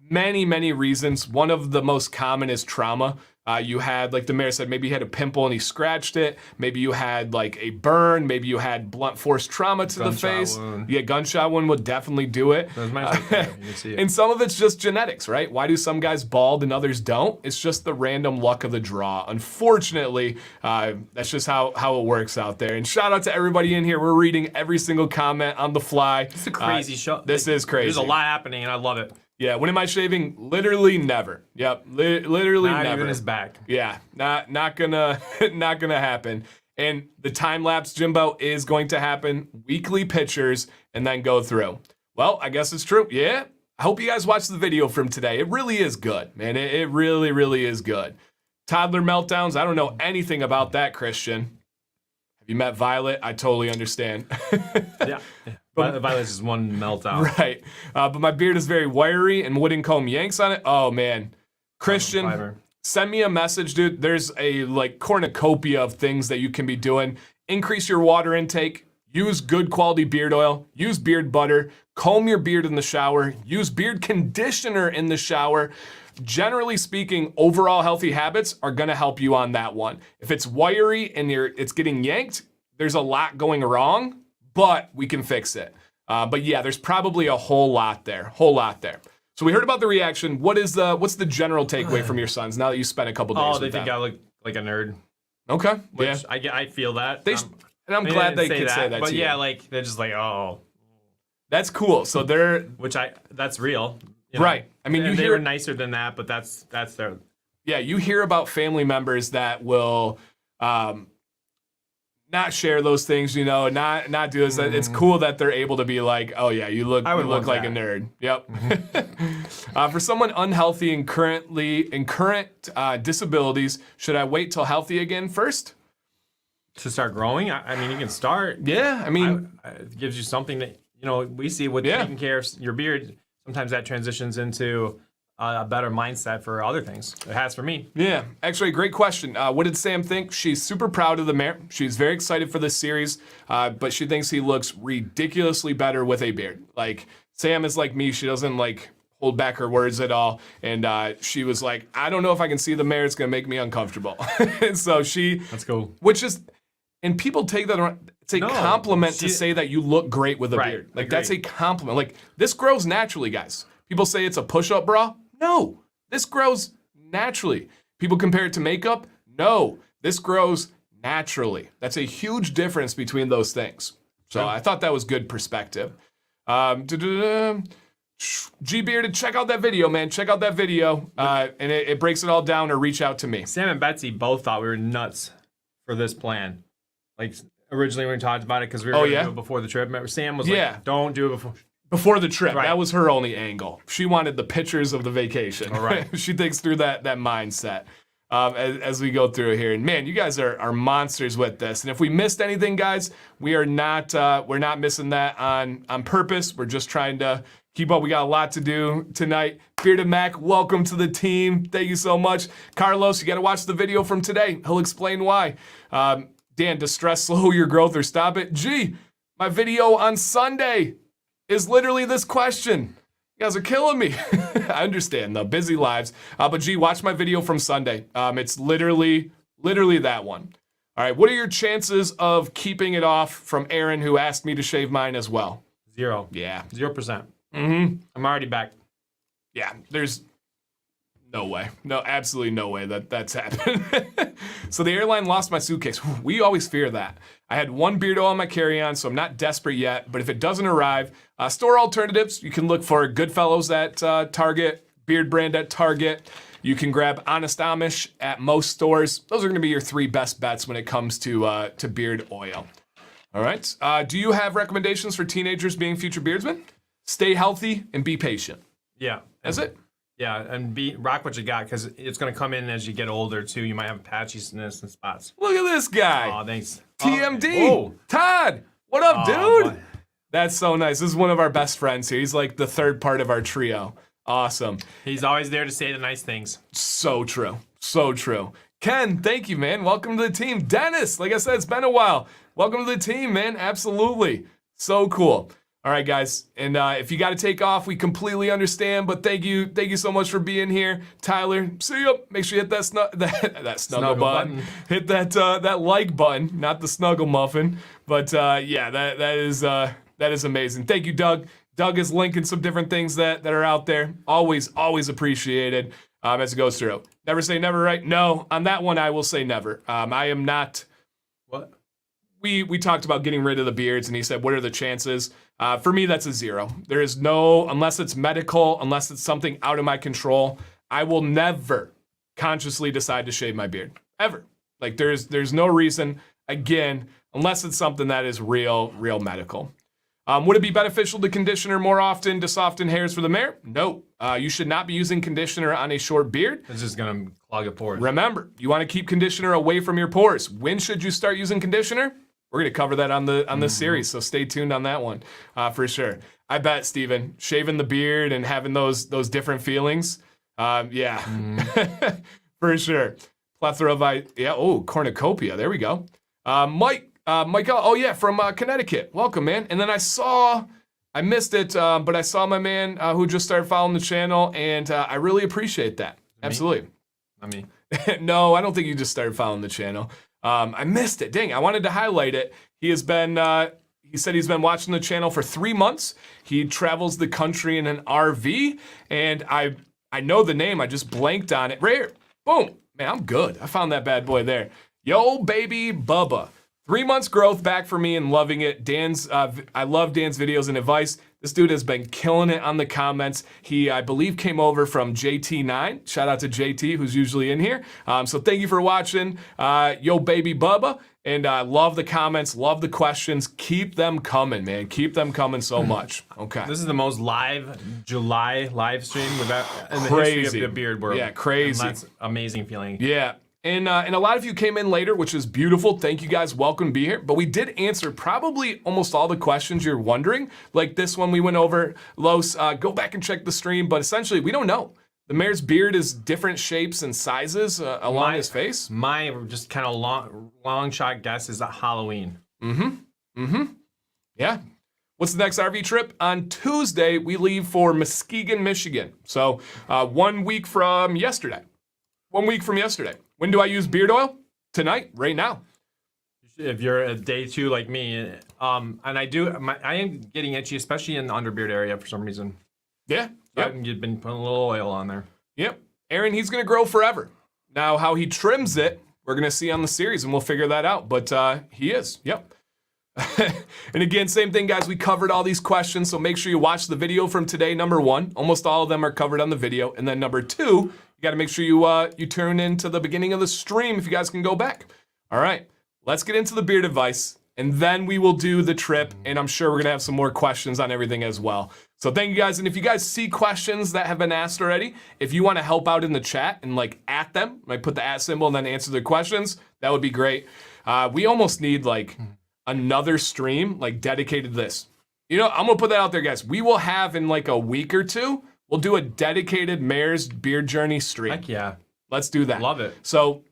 Many reasons. One of the most common is trauma. You had, like the mayor said, maybe you had a pimple and he scratched it. Maybe you had like a burn. Maybe you had blunt force trauma to the face. Wound. Yeah, gunshot wound would definitely do it. There's my right there. You can see it. And some of it's just genetics, right? Why do some guys bald and others don't? It's just the random luck of the draw. Unfortunately, that's just how it works out there. And shout out to everybody in here. We're reading every single comment on the fly. It's a crazy show. This is crazy. There's a lot happening, and I love it. Yeah, when am I shaving? Literally never. Yep, literally Not never. even his back. Yeah, not gonna happen. And the time lapse Jimbo is going to happen. Weekly pictures and then go through. Well, I guess it's true. Yeah. I hope you guys watched the video from today. It really is good, man. It really is good. Toddler meltdowns. I don't know anything about that, Christian. Have you met Violet? I totally understand. Yeah. Violet's is one meltdown. Right. But my beard is very wiry and wooden comb yanks on it. Oh, man. Christian, Fiber. send me a message, dude. There's a cornucopia of things that you can be doing. Increase your water intake. Use good quality beard oil. Use beard butter. Comb your beard in the shower. Use beard conditioner in the shower. Generally speaking, overall healthy habits are going to help you on that one. If it's wiry and it's getting yanked, there's a lot going wrong, but we can fix it. But yeah, there's probably a whole lot there. So we heard about the reaction. What's the general takeaway from your sons now that you spent a couple days Oh, with they them? think I look like a nerd. Okay. Which Yeah. I feel that. And I'm glad they could say that But to yeah, you. like they're just like, oh, That's cool. So they're that's real. You know? right. I mean, And you they hear were nicer than that, but that's their. Yeah, you hear about family members that will not share those things, not do this. It's cool that they're able to be like, oh yeah, you look like a nerd. Yep. For someone unhealthy and current disabilities, should I wait till healthy again first? To start growing, I mean, you can start. Yeah, I mean, It gives you something that we see with taking care of your beard. Sometimes that transitions into a better mindset for other things. It has for me. yeah. Actually, great question. What did Sam think? She's super proud of the mayor. She's very excited for this series, but she thinks he looks ridiculously better with a beard. Like, Sam is like me. She doesn't hold back her words at all. And she was like, I don't know if I can see the mayor. It's going to make me uncomfortable. And so That's cool. Which is, and people take that around. It's a compliment to say that you look great with a beard. That's a compliment. This grows naturally, guys. People say it's a push-up bra. No, this grows naturally. People compare it to makeup. No, this grows naturally. That's a huge difference between those things. So I thought that was good perspective. G-Bearded, check out that video, man. Check out that video. And it breaks it all down, or reach out to me. Sam and Betsy both thought we were nuts for this plan. Originally when we talked about it, because we were going to do it before the trip. Remember, Sam was like, don't do it before the trip. Right. That was her only angle. She wanted the pictures of the vacation. All right. She thinks through that mindset as we go through here. And man, you guys are monsters with this. And if we missed anything, guys, we're not missing that on purpose. We're just trying to keep up. We got a lot to do tonight. Bearded Mac, welcome to the team. Thank you so much. Carlos, you got to watch the video from today. He'll explain why. Dan, does stress slow your growth or stop it? Gee, my video on Sunday is literally this question. You guys are killing me. I understand, though. Busy lives. But gee, watch my video from Sunday. It's literally that one. All right, what are your chances of keeping it off from Aaron, who asked me to shave mine as well? 0. Yeah. 0%. Mm-hmm. I'm already back. Yeah, there's no way. No, absolutely no way that's happened. So the airline lost my suitcase. We always fear that. I had one beard oil on my carry-on, so I'm not desperate yet. But if it doesn't arrive, store alternatives. You can look for Goodfellows at Target, Beard Brand at Target. You can grab Honest Amish at most stores. Those are going to be your 3 best bets when it comes to beard oil. All right. Do you have recommendations for teenagers being future beardsmen? Stay healthy and be patient. Yeah. That's it. Yeah, and rock what you got, because it's going to come in as you get older, too. You might have patchiness and spots. Look at this guy. Oh, thanks. TMD. Oh. Todd. What up, dude? Boy. That's so nice. This is one of our best friends here. He's like the third part of our trio. Awesome. He's always there to say the nice things. So true. So true. Ken, thank you, man. Welcome to the team. Dennis, like I said, it's been a while. Welcome to the team, man. Absolutely. So cool. All right, guys. And if you got to take off, we completely understand. But thank you so much for being here, Tyler. See you. Make sure you hit that snuggle button. Hit that like button, not the snuggle muffin. But yeah, that is amazing. Thank you, Doug. Doug is linking some different things that are out there. Always appreciated as it goes through. Never say never, right? No, on that one I will say never. I am not. What? We talked about getting rid of the beards, and he said, what are the chances? For me, that's a 0. There is no, unless it's medical, unless it's something out of my control, I will never consciously decide to shave my beard. Ever. Like, there's no reason, again, unless it's something that is real medical. Would it be beneficial to conditioner more often to soften hairs for the mare? No. You should not be using conditioner on a short beard. It's just going to clog your pores. Remember, you want to keep conditioner away from your pores. When should you start using conditioner? We're going to cover that on this series, so stay tuned on that one for sure. I bet, Steven, shaving the beard and having those different feelings, yeah, for sure. Plethora of cornucopia, there we go. Mike, oh yeah, from Connecticut. Welcome, man. And then I missed it, but I saw my man who just started following the channel, and I really appreciate that. Absolutely. I mean, no, I don't think you just started following the channel. I missed it. Dang, I wanted to highlight it. He said he's been watching the channel for 3 months. He travels the country in an RV, and I know the name. I just blanked on it. Right here. Boom. Man, I'm good. I found that bad boy there. Yo, baby Bubba. 3 months growth back for me and loving it. I love Dan's videos and advice. This dude has been killing it on the comments. He, I believe, came over from JT9. Shout out to JT, who's usually in here. So thank you for watching, Yo Baby Bubba. And I love the comments, love the questions. Keep them coming, man. Keep them coming so much. Okay. This is the most live July live stream in the Crazy. history of the beard world. Yeah, crazy. And that's amazing feeling. Yeah. And a lot of you came in later, which is beautiful. Thank you guys. Welcome to be here. But we did answer probably almost all the questions you're wondering. Like this one we went over. Los, go back and check the stream. But essentially, we don't know. The mare's beard is different shapes and sizes along his face. My just kind of long shot guess is Halloween. Yeah. What's the next RV trip? On Tuesday, we leave for Muskegon, Michigan. So 1 week from yesterday. 1 week from yesterday. When do I use beard oil? Tonight, right now. If you're a day 2 like me, and I am getting itchy, especially in the underbeard area for some reason. Yeah. Yep. You've been putting a little oil on there. Yep. Aaron, he's going to grow forever. Now, how he trims it, we're going to see on the series, and we'll figure that out. But he is. Yep. And again, same thing, guys. We covered all these questions, so make sure you watch the video from today, number 1. Almost all of them are covered on the video. And then number 2, you got to make sure you tune into the beginning of the stream if you guys can go back. All right. Let's get into the beard advice, and then we will do the trip, and I'm sure we're going to have some more questions on everything as well. So thank you guys, and if you guys see questions that have been asked already, if you want to help out in the chat and like at them, like put the at symbol and then answer their questions, that would be great. We almost need like another stream like dedicated to this. You know, I'm going to put that out there, guys. We will have in like a week or 2, we'll do a dedicated Mare's Beard Journey stream. Heck yeah. Let's do that. Love it. So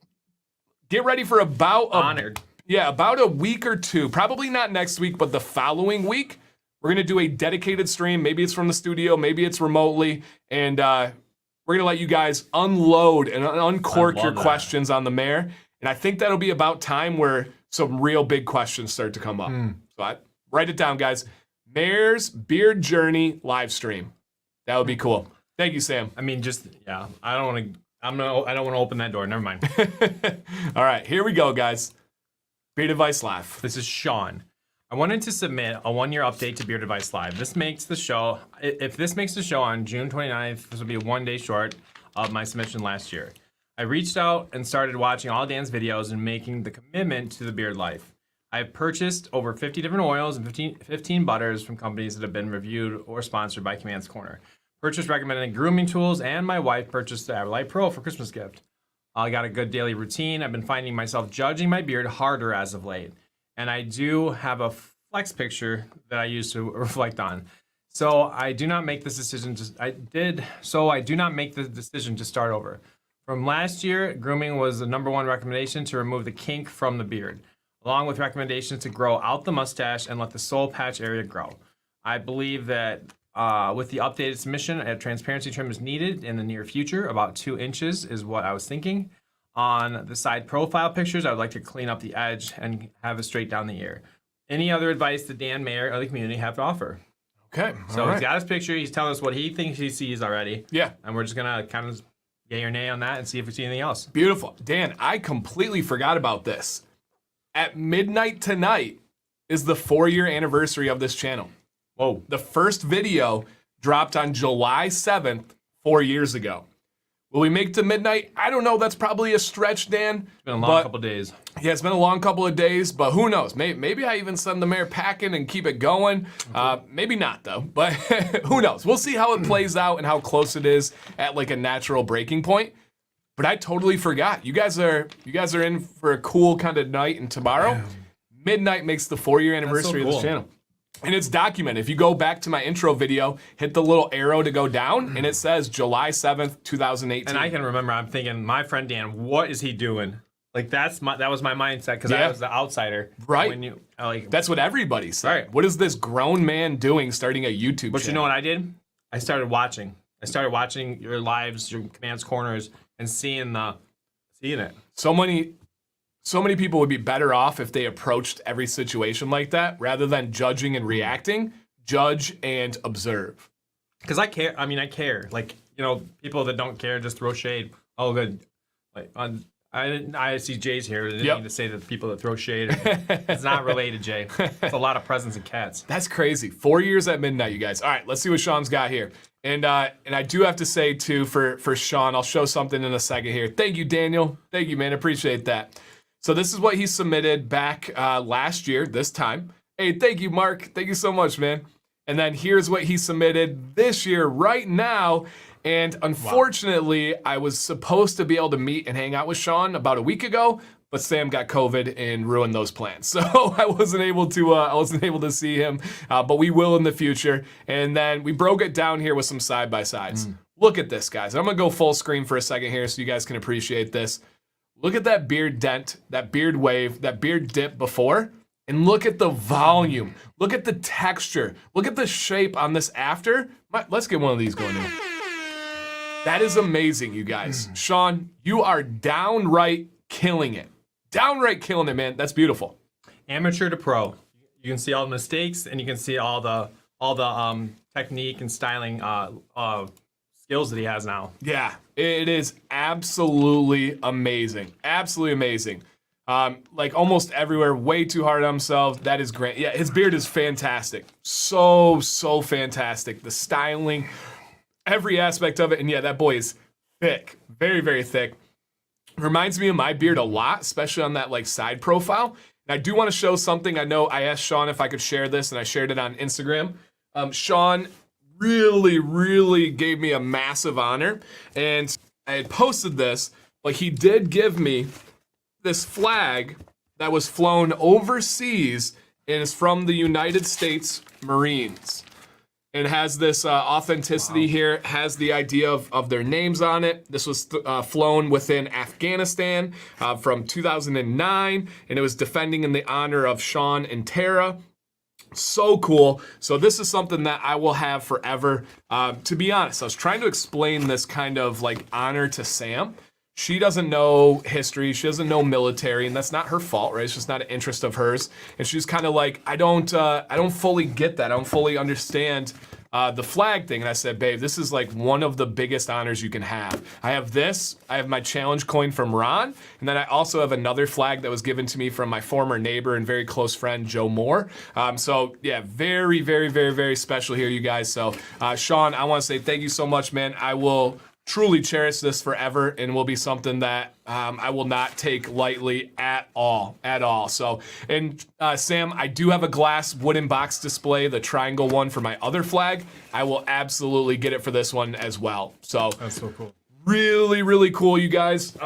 get ready for about Honored. about a week or 2, probably not next week, but the following week, we're going to do a dedicated stream. Maybe it's from the studio, maybe it's remotely, and we're going to let you guys unload and uncork your questions on the mare. And I think that'll be about time where some real big questions start to come up. So write it down, guys. Mare's Beard Journey live stream. That would be cool. Thank you, Sam. I mean, just yeah. I don't want to. I don't want to open that door. Never mind. All right, here we go, guys. Beard Advice Live. This is Sean. I wanted to submit a 1-year update to Beard Advice Live. This makes the show. If this makes the show on June 29th, this will be 1 day short of my submission last year. I reached out and started watching all Dan's videos and making the commitment to the beard life. I've purchased over 50 different oils and 15 butters from companies that have been reviewed or sponsored by Command's Corner. Purchased recommended grooming tools, and my wife purchased the Light Pro for Christmas gift. I got a good daily routine. I've been finding myself judging my beard harder as of late. And I do have a flex picture that I use to reflect on. So I do not make this decision I do not make the decision to start over. From last year, grooming was the #1 recommendation to remove the kink from the beard, along with recommendations to grow out the mustache and let the soul patch area grow. I believe that with the updated submission, a transparency trim is needed in the near future. About 2 inches is what I was thinking. On the side profile pictures, I would like to clean up the edge and have it straight down the ear. Any other advice that Dan, Mayer, or the community have to offer? Okay. So he's got his picture. He's telling us what he thinks he sees already. Yeah. And we're just going to kind of yay or nay on that and see if we see anything else. Beautiful. Dan, I completely forgot about this. At midnight tonight is the 4-year anniversary of this channel. Whoa. The first video dropped on July 7th, 4 years ago. Will we make it to midnight? I don't know. That's probably a stretch, Dan. It's been a long couple days. Yeah, it's been a long couple of days, but who knows? Maybe I even send the mayor packing and keep it going. Maybe not, though, but who knows? We'll see how it plays out and how close it is at like a natural breaking point. But I totally forgot. You guys are in for a cool kind of night, and tomorrow, midnight makes the 4-year anniversary of this channel. And it's documented. If you go back to my intro video, hit the little arrow to go down, and it says July 7th, 2018. And I can remember, I'm thinking, my friend Dan, what is he doing? Like, that was my mindset, because I was the outsider. Right. When you, That's what everybody said. Right. What is this grown man doing starting a YouTube channel? But you know what I did? I started watching. Your lives, your Command's Corners, and seeing it. So many people would be better off if they approached every situation like that rather than judging and reacting. Judge and observe. Because I care. I mean, I care. Like, people that don't care just throw shade. Oh, good. Like, I see Jay's here. I didn't mean to say that people that throw shade. It's not related, Jay. It's a lot of presents and cats. That's crazy. 4 years at midnight, you guys. All right, let's see what Sean's got here. And I do have to say, too, for Sean, I'll show something in a second here. Thank you, Daniel. Thank you, man. Appreciate that. So this is what he submitted back last year, this time. Hey, thank you, Mark. Thank you so much, man. And then here's what he submitted this year right now. And unfortunately, I was supposed to be able to meet and hang out with Sean about a week ago, but Sam got COVID and ruined those plans. So I wasn't able to see him, but we will in the future. And then we broke it down here with some side-by-sides. Look at this, guys. I'm going to go full screen for a second here so you guys can appreciate this. Look at that beard dent, that beard wave, that beard dip before, and look at the volume. Look at the texture. Look at the shape on this after. Let's get one of these going in. That is amazing, you guys. Sean, you are downright killing it. Downright killing it, man. That's beautiful. Amateur to pro. You can see all the mistakes, and you can see all the technique and styling skills that he has now. Yeah, it is absolutely amazing. Absolutely amazing. Like almost everywhere, way too hard on himself. That is great. Yeah, his beard is fantastic. So fantastic. The styling, every aspect of it. And yeah, that boy is thick. Very, very thick. Reminds me of my beard a lot, especially on that like side profile. And I do want to show something. I know I asked Sean if I could share this, and I shared it on Instagram. Sean really gave me a massive honor, and I had posted this, but he did give me this flag that was flown overseas and is from the United States Marines. It has this authenticity here, has the idea of their names on it. This was flown within Afghanistan from 2009, and it was defending in the honor of Sean and Tara. So cool. So this is something that I will have forever. To be honest, I was trying to explain this kind of like honor to Sam. She doesn't know history. She doesn't know military, and that's not her fault, right? It's just not an interest of hers. And she's kind of like, I don't fully get that. I don't fully understand the flag thing, and I said, babe, this is like one of the biggest honors you can have. I have this, I have my challenge coin from Ron, and then I also have another flag that was given to me from my former neighbor and very close friend, Joe Moore. So yeah, very, very, very, very special here, you guys. So Sean, I want to say thank you so much, man. I will truly cherish this forever, and will be something that I will not take lightly at all. So, and Sam, I do have a glass wooden box display, the triangle one for my other flag. I will absolutely get it for this one as well. So That's so cool. really, really cool, you guys.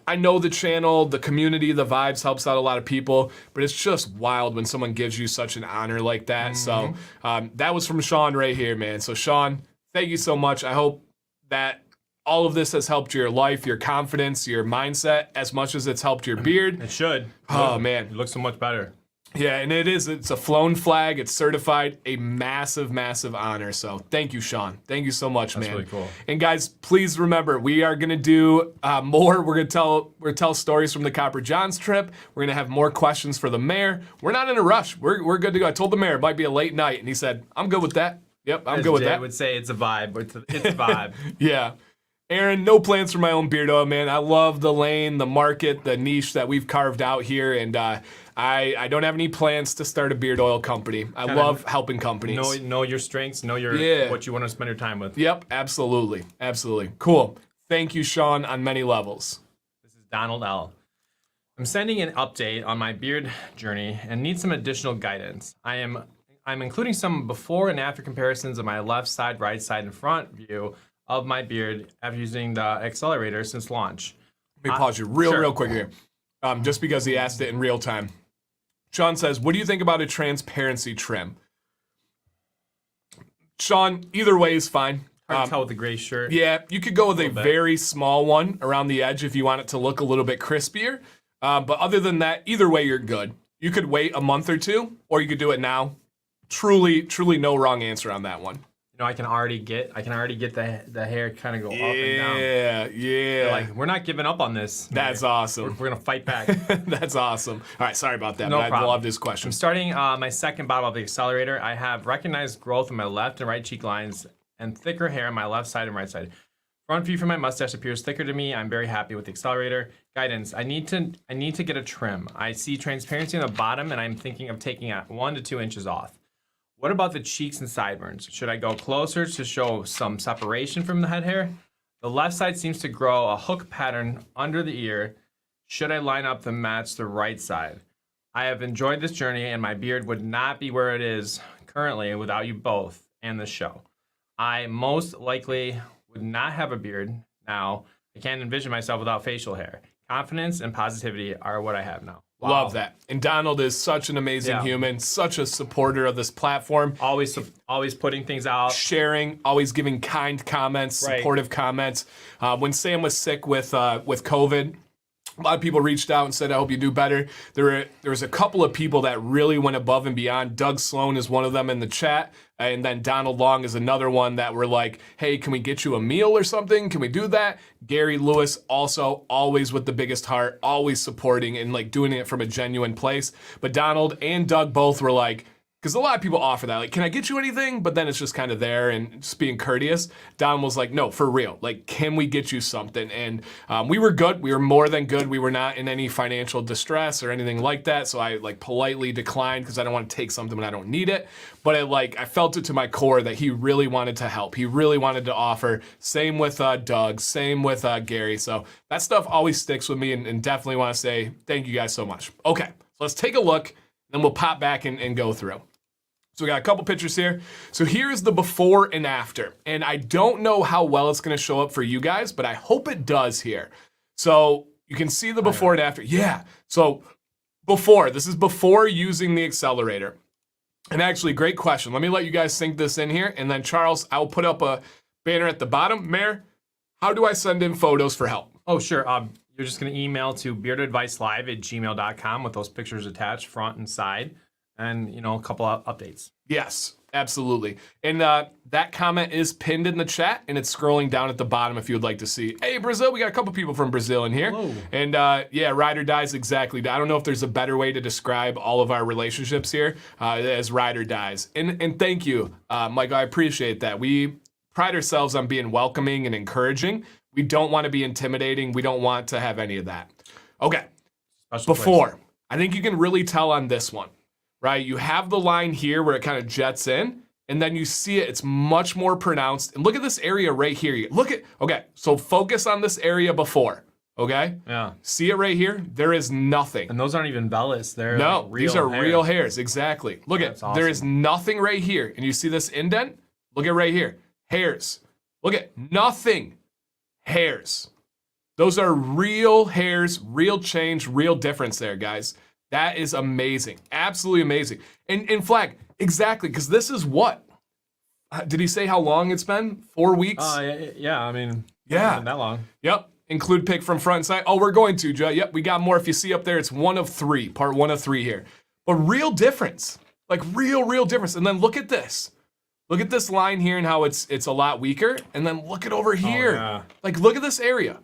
I know the channel, the community, the vibes helps out a lot of people, but it's just wild when someone gives you such an honor like that. So that was from Sean right here, man. So Sean, thank you so much. I hope that all of this has helped your life, your confidence, your mindset, as much as it's helped your beard. It should. Oh, man. It looks so much better. Yeah, and it's a flown flag. It's certified, a massive, massive honor. So thank you, Sean. Thank you so much, man. That's really cool. And guys, please remember, we are gonna do more. We're gonna tell stories from the Copper Johns trip. We're gonna have more questions for the mayor. We're not in a rush. We're good to go. I told the mayor it might be a late night, and he said, I'm good with that. Yep, I'm good with that. I would say it's a vibe. It's a vibe. Yeah. Aaron, no plans for my own beard oil, man. I love the lane, the market, the niche that we've carved out here, and I don't have any plans to start a beard oil company. I love helping companies. Know your strengths, know what you want to spend your time with. Yep, absolutely. Cool. Thank you, Sean, on many levels. This is Donald L. I'm sending an update on my beard journey and need some additional guidance. I'm including some before and after comparisons of my left side, right side, and front view of my beard after using the accelerator since launch. Let me pause you real quick here. Just because he asked it in real time. Sean says, what do you think about a transparency trim? Sean, either way is fine. Hard to tell with the gray shirt. Yeah, you could go with a very small one around the edge if you want it to look a little bit crispier. But other than that, either way, you're good. You could wait a month or two, or you could do it now. Truly no wrong answer on that one. You know, I can already get the hair kind of go up and down. Yeah. Like, we're not giving up on this. That's awesome. We're gonna fight back. That's awesome. All right, sorry about that. No but problem. I love this question. I'm starting my second bottle of the accelerator. I have recognized growth in my left and right cheek lines and thicker hair on my left side and right side. Front view from my mustache appears thicker to me. I'm very happy with the accelerator. Guidance. I need to get a trim. I see transparency on the bottom, and I'm thinking of taking 1 to 2 inches off. What about the cheeks and sideburns? Should I go closer to show some separation from the head hair? The left side seems to grow a hook pattern under the ear. Should I line up to match the right side? I have enjoyed this journey, and my beard would not be where it is currently without you both and the show. I most likely would not have a beard now. I can't envision myself without facial hair. Confidence and positivity are what I have now. Wow. Love that. And Donald is such an amazing human, such a supporter of this platform. Always putting things out. Sharing, always giving kind comments, supportive comments. When Sam was sick with COVID, a lot of people reached out and said, I hope you do better. There was a couple of people that really went above and beyond. Doug Sloan is one of them in the chat. And then Donald Long is another one that were like, hey, can we get you a meal or something? Can we do that? Gary Lewis also always with the biggest heart, always supporting and like doing it from a genuine place. But Donald and Doug both were like, because a lot of people offer that, like, can I get you anything? But then it's just kind of there and just being courteous. Don was like, no, for real. Like, can we get you something? And we were good. We were more than good. We were not in any financial distress or anything like that. So I like politely declined because I don't want to take something when I don't need it. But I felt it to my core that he really wanted to help. He really wanted to offer. Same with Doug. Same with Gary. So that stuff always sticks with me and definitely want to say thank you guys so much. Okay, so let's take a look. Then we'll pop back and go through. So we got a couple pictures here. So here's the before and after. And I don't know how well it's gonna show up for you guys, but I hope it does here. So you can see the before and after. Yeah, so this is before using the accelerator. And actually, great question. Let me let you guys sink this in here. And then Charles, I'll put up a banner at the bottom. Mayor, how do I send in photos for help? Oh, sure. You're just gonna email to beardadvicelive@gmail.com with those pictures attached, front and side. and a couple of updates. Yes, absolutely. And that comment is pinned in the chat, and it's scrolling down at the bottom if you would like to see. Hey, Brazil, we got a couple people from Brazil in here. Hello. And yeah, Ride or Dies, exactly. I don't know if there's a better way to describe all of our relationships here as Ride or Dies. And thank you, Michael. I appreciate that. We pride ourselves on being welcoming and encouraging. We don't want to be intimidating. We don't want to have any of that. Okay. Before, I think you can really tell on this one. Right, you have the line here where it kind of jets in, and then you see it, it's much more pronounced. And look at this area right here. Okay, so focus on this area before, okay? Yeah. See it right here? There is nothing. And those aren't even vellus. They're No, like these are hairs. real hairs, exactly. Look at, That's awesome. there is nothing right here. And you see this indent? Look at right here, hairs. Look at, nothing, hairs. Those are real hairs, real change, real difference there, guys. That is amazing. Absolutely amazing. And Flag, exactly, because this is what? Did he say how long it's been? 4 weeks? Yeah, I mean, Yeah. not that long. Yep. Include pick from front and side. Oh, we're going to, Joe. Yep, we got more. If you see up there, it's 1 of 3, part 1 of 3 here. But real difference. Like real difference. And then look at this. Look at this line here and how it's a lot weaker. And then look at over here. yeah. Like, look at this area.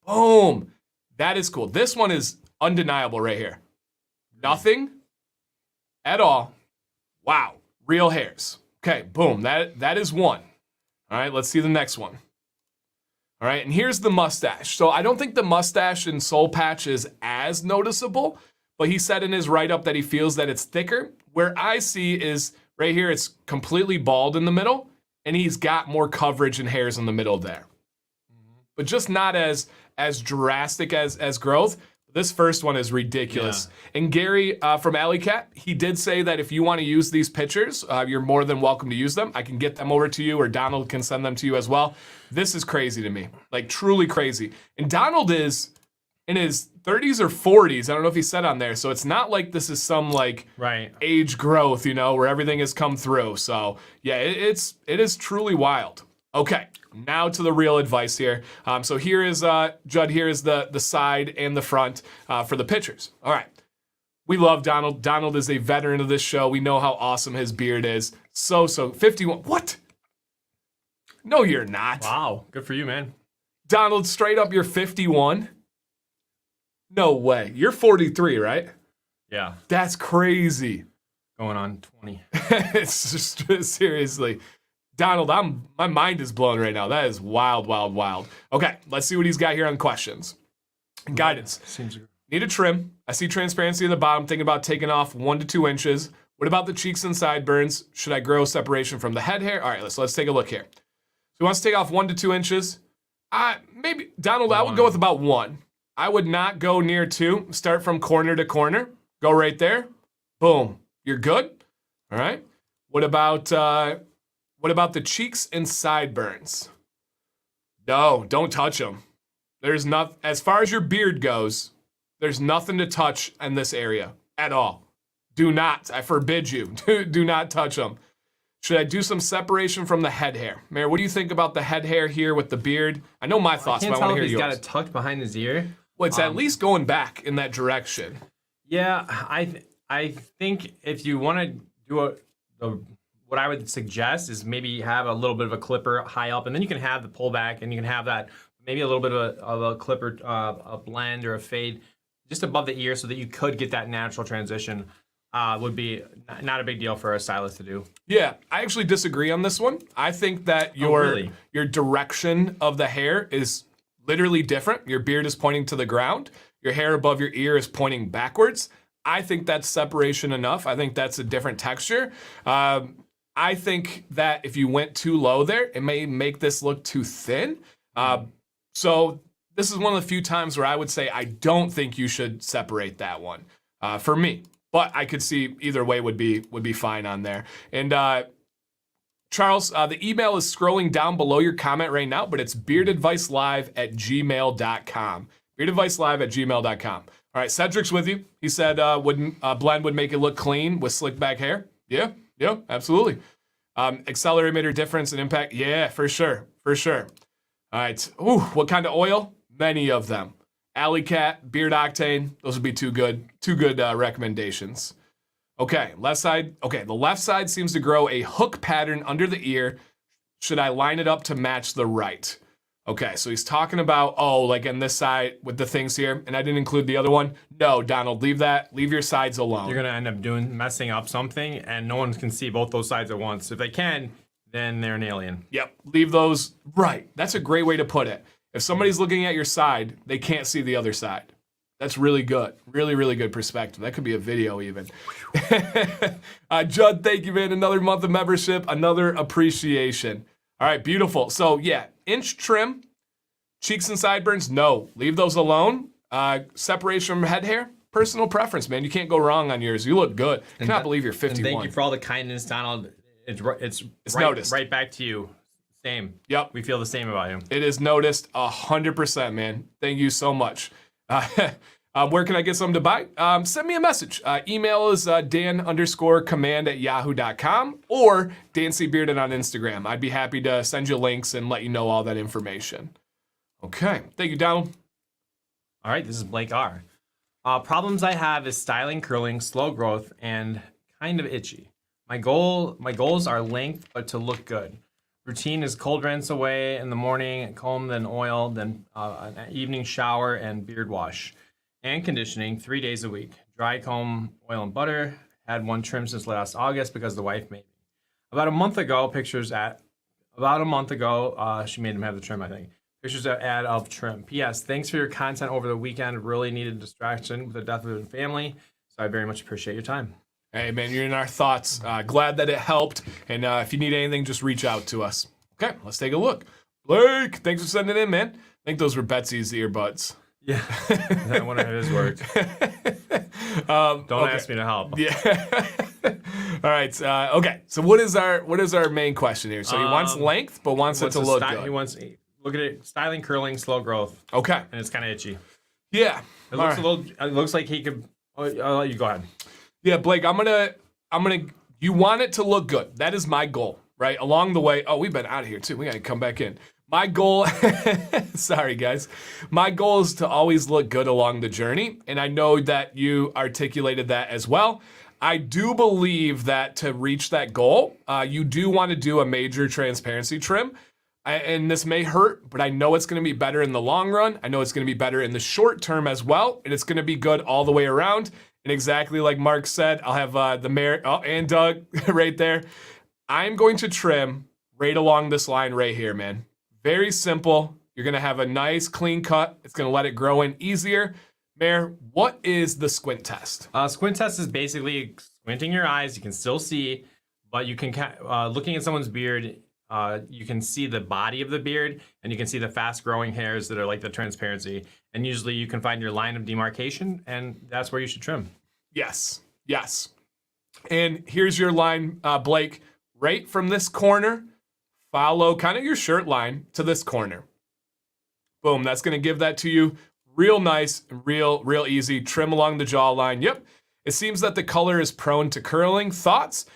Boom. That is cool. This one is undeniable right here. Nothing at all. Wow. Real hairs. Okay, boom. That is one. All right, let's see the next one. All right, and here's the mustache. So I don't think the mustache and soul patch is as noticeable, but he said in his write-up that he feels that it's thicker. Where I see is right here, it's completely bald in the middle, and he's got more coverage and hairs in the middle there. But just not as drastic as growth. This first one is ridiculous. Yeah. And Gary from Alley Cat, he did say that if you want to use these pictures, you're more than welcome to use them. I can get them over to you, or Donald can send them to you as well. This is crazy to me, like truly crazy. And Donald is in his 30s or 40s. I don't know if he said on there. So it's not like this is some like age growth, where everything has come through. So yeah, it is truly wild. Okay. Now to the real advice here. So here is, Judd, here is the side and the front for the pictures. All right. We love Donald. Donald is a veteran of this show. We know how awesome his beard is. So, 51. What? No, you're not. Wow. Good for you, man. Donald, straight up, you're 51? No way. You're 43, right? Yeah. That's crazy. Going on 20. It's just, seriously. Donald, my mind is blown right now. That is wild. Okay, let's see what he's got here on questions. Guidance. Need a trim. I see transparency in the bottom. Thinking about taking off 1 to 2 inches. What about the cheeks and sideburns? Should I grow separation from the head hair? All right, let's take a look here. So he wants to take off 1 to 2 inches. Maybe, Donald, I would go with about 1. I would not go near 2. Start from corner to corner. Go right there. Boom. You're good. All right. What about the cheeks and sideburns? No, don't touch them. There's not, as far as your beard goes, there's nothing to touch in this area at all. Do not, I forbid you, do not touch them. Should I do some separation from the head hair? Mayor, what do you think about the head hair here with the beard? I know my thoughts, but I want to hear yours. He's got it tucked behind his ear. Well, it's at least going back in that direction. Yeah, I think if you want to do what I would suggest is maybe have a little bit of a clipper high up, and then you can have the pullback, and you can have that maybe a little bit of a clipper, a blend or a fade just above the ear, so that you could get that natural transition. Would be not a big deal for a stylist to do. Yeah, I actually disagree on this one. I think that your direction of the hair is literally different. Your beard is pointing to the ground. Your hair above your ear is pointing backwards. I think that's separation enough. I think that's a different texture. I think that if you went too low there, it may make this look too thin. So this is one of the few times where I would say I don't think you should separate that one for me. But I could see either way would be fine on there. And Charles, the email is scrolling down below your comment right now, but it's beardadvicelive@gmail.com. Beardadvicelive@gmail.com. All right, Cedric's with you. He said blend would make it look clean with slick back hair. Yeah, absolutely. Accelerator difference and impact. Yeah, for sure. All right. Ooh, what kind of oil? Many of them. Alley Cat, Beard Octane. Those would be two good recommendations. Okay, left side. Okay, the left side seems to grow a hook pattern under the ear. Should I line it up to match the right? Okay, so he's talking about, like on this side with the things here, and I didn't include the other one. No, Donald, leave that. Leave your sides alone. You're gonna end up messing up something, and no one can see both those sides at once. If they can, then they're an alien. Yep, leave those. Right, that's a great way to put it. If somebody's looking at your side, they can't see the other side. That's really good. Really, really good perspective. That could be a video even. Judd, thank you, man. Another month of membership, another appreciation. All right, beautiful. So yeah, inch trim, cheeks and sideburns, no. Leave those alone. Separation from head hair, personal preference, man. You can't go wrong on yours. You look good. I cannot believe you're 51. And thank you for all the kindness, Donald. It's right, noticed. Right back to you. Same. Yep. We feel the same about you. It is noticed 100%, man. Thank you so much. Where can I get something to buy? Send me a message. Email is dan_command@yahoo.com or Dan C. Bearden on Instagram. I'd be happy to send you links and let you know all that information. Okay. Thank you, Donald. All right. This is Blake R. Problems I have is styling, curling, slow growth, and kind of itchy. My goals are length, but to look good. Routine is cold rinse away in the morning, comb, then oil, then an evening shower and beard wash. And conditioning 3 days a week. Dry comb, oil and butter. Had one trim since last August because the wife made me. About a month ago, she made him have the trim, I think. Pictures of trim. P.S. Thanks for your content over the weekend. Really needed distraction with the death of a family. So I very much appreciate your time. Hey, man, you're in our thoughts. Glad that it helped. And if you need anything, just reach out to us. Okay, let's take a look. Blake, thanks for sending it in, man. I think those were Betsy's earbuds. Yeah, that one of his worked. Don't ask me to help. Yeah. All right. Okay. So what is our main question here? So he wants length, but wants it to look good. He wants look at it: styling, curling, slow growth. Okay. And it's kind of itchy. Yeah. It looks a little. It looks like he could. I'll let you go ahead. Yeah, Blake. I'm gonna. You want it to look good. That is my goal. Right along the way. Oh, we've been out of here too. We gotta come back in. My goal, sorry guys, my goal is to always look good along the journey, and I know that you articulated that as well. I do believe that to reach that goal, you do want to do a major transparency trim, and this may hurt, but I know it's going to be better in the long run. I know it's going to be better in the short term as well, and it's going to be good all the way around. And exactly like Mark said, I'll have the mayor and Doug right there. I'm going to trim right along this line right here, man. Very simple. You're going to have a nice clean cut. It's going to let it grow in easier. Mayor, what is the squint test? Squint test is basically squinting your eyes. You can still see, but you can, looking at someone's beard, you can see the body of the beard, and you can see the fast growing hairs that are like the transparency. And usually you can find your line of demarcation, and that's where you should trim. Yes. Yes. And here's your line, Blake, right from this corner. Follow kind of your shirt line to this corner. Boom, that's going to give that to you real nice, real easy. Trim along the jawline. Yep. It seems that the color is prone to curling. Thoughts?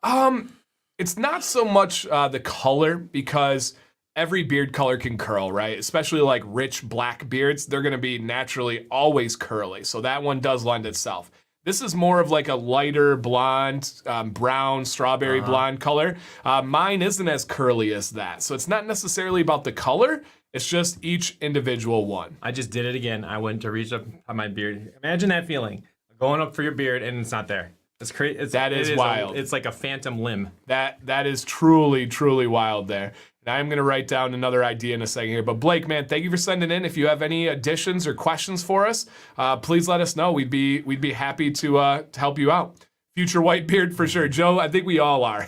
It's not so much the color because every beard color can curl, right? Especially like rich black beards, they're going to be naturally always curly. So that one does lend itself. This is more of like a lighter blonde, brown, strawberry blonde color. Mine isn't as curly as that. So it's not necessarily about the color. It's just each individual one. I just did it again. I went to reach up on my beard. Imagine that feeling. Going up for your beard and it's not there. It's crazy. That is wild. It's like a phantom limb. That is truly wild there. And I'm going to write down another idea in a second here. But Blake, man, thank you for sending in. If you have any additions or questions for us, please let us know. We'd be happy to help you out. Future white beard for sure. Joe, I think we all are,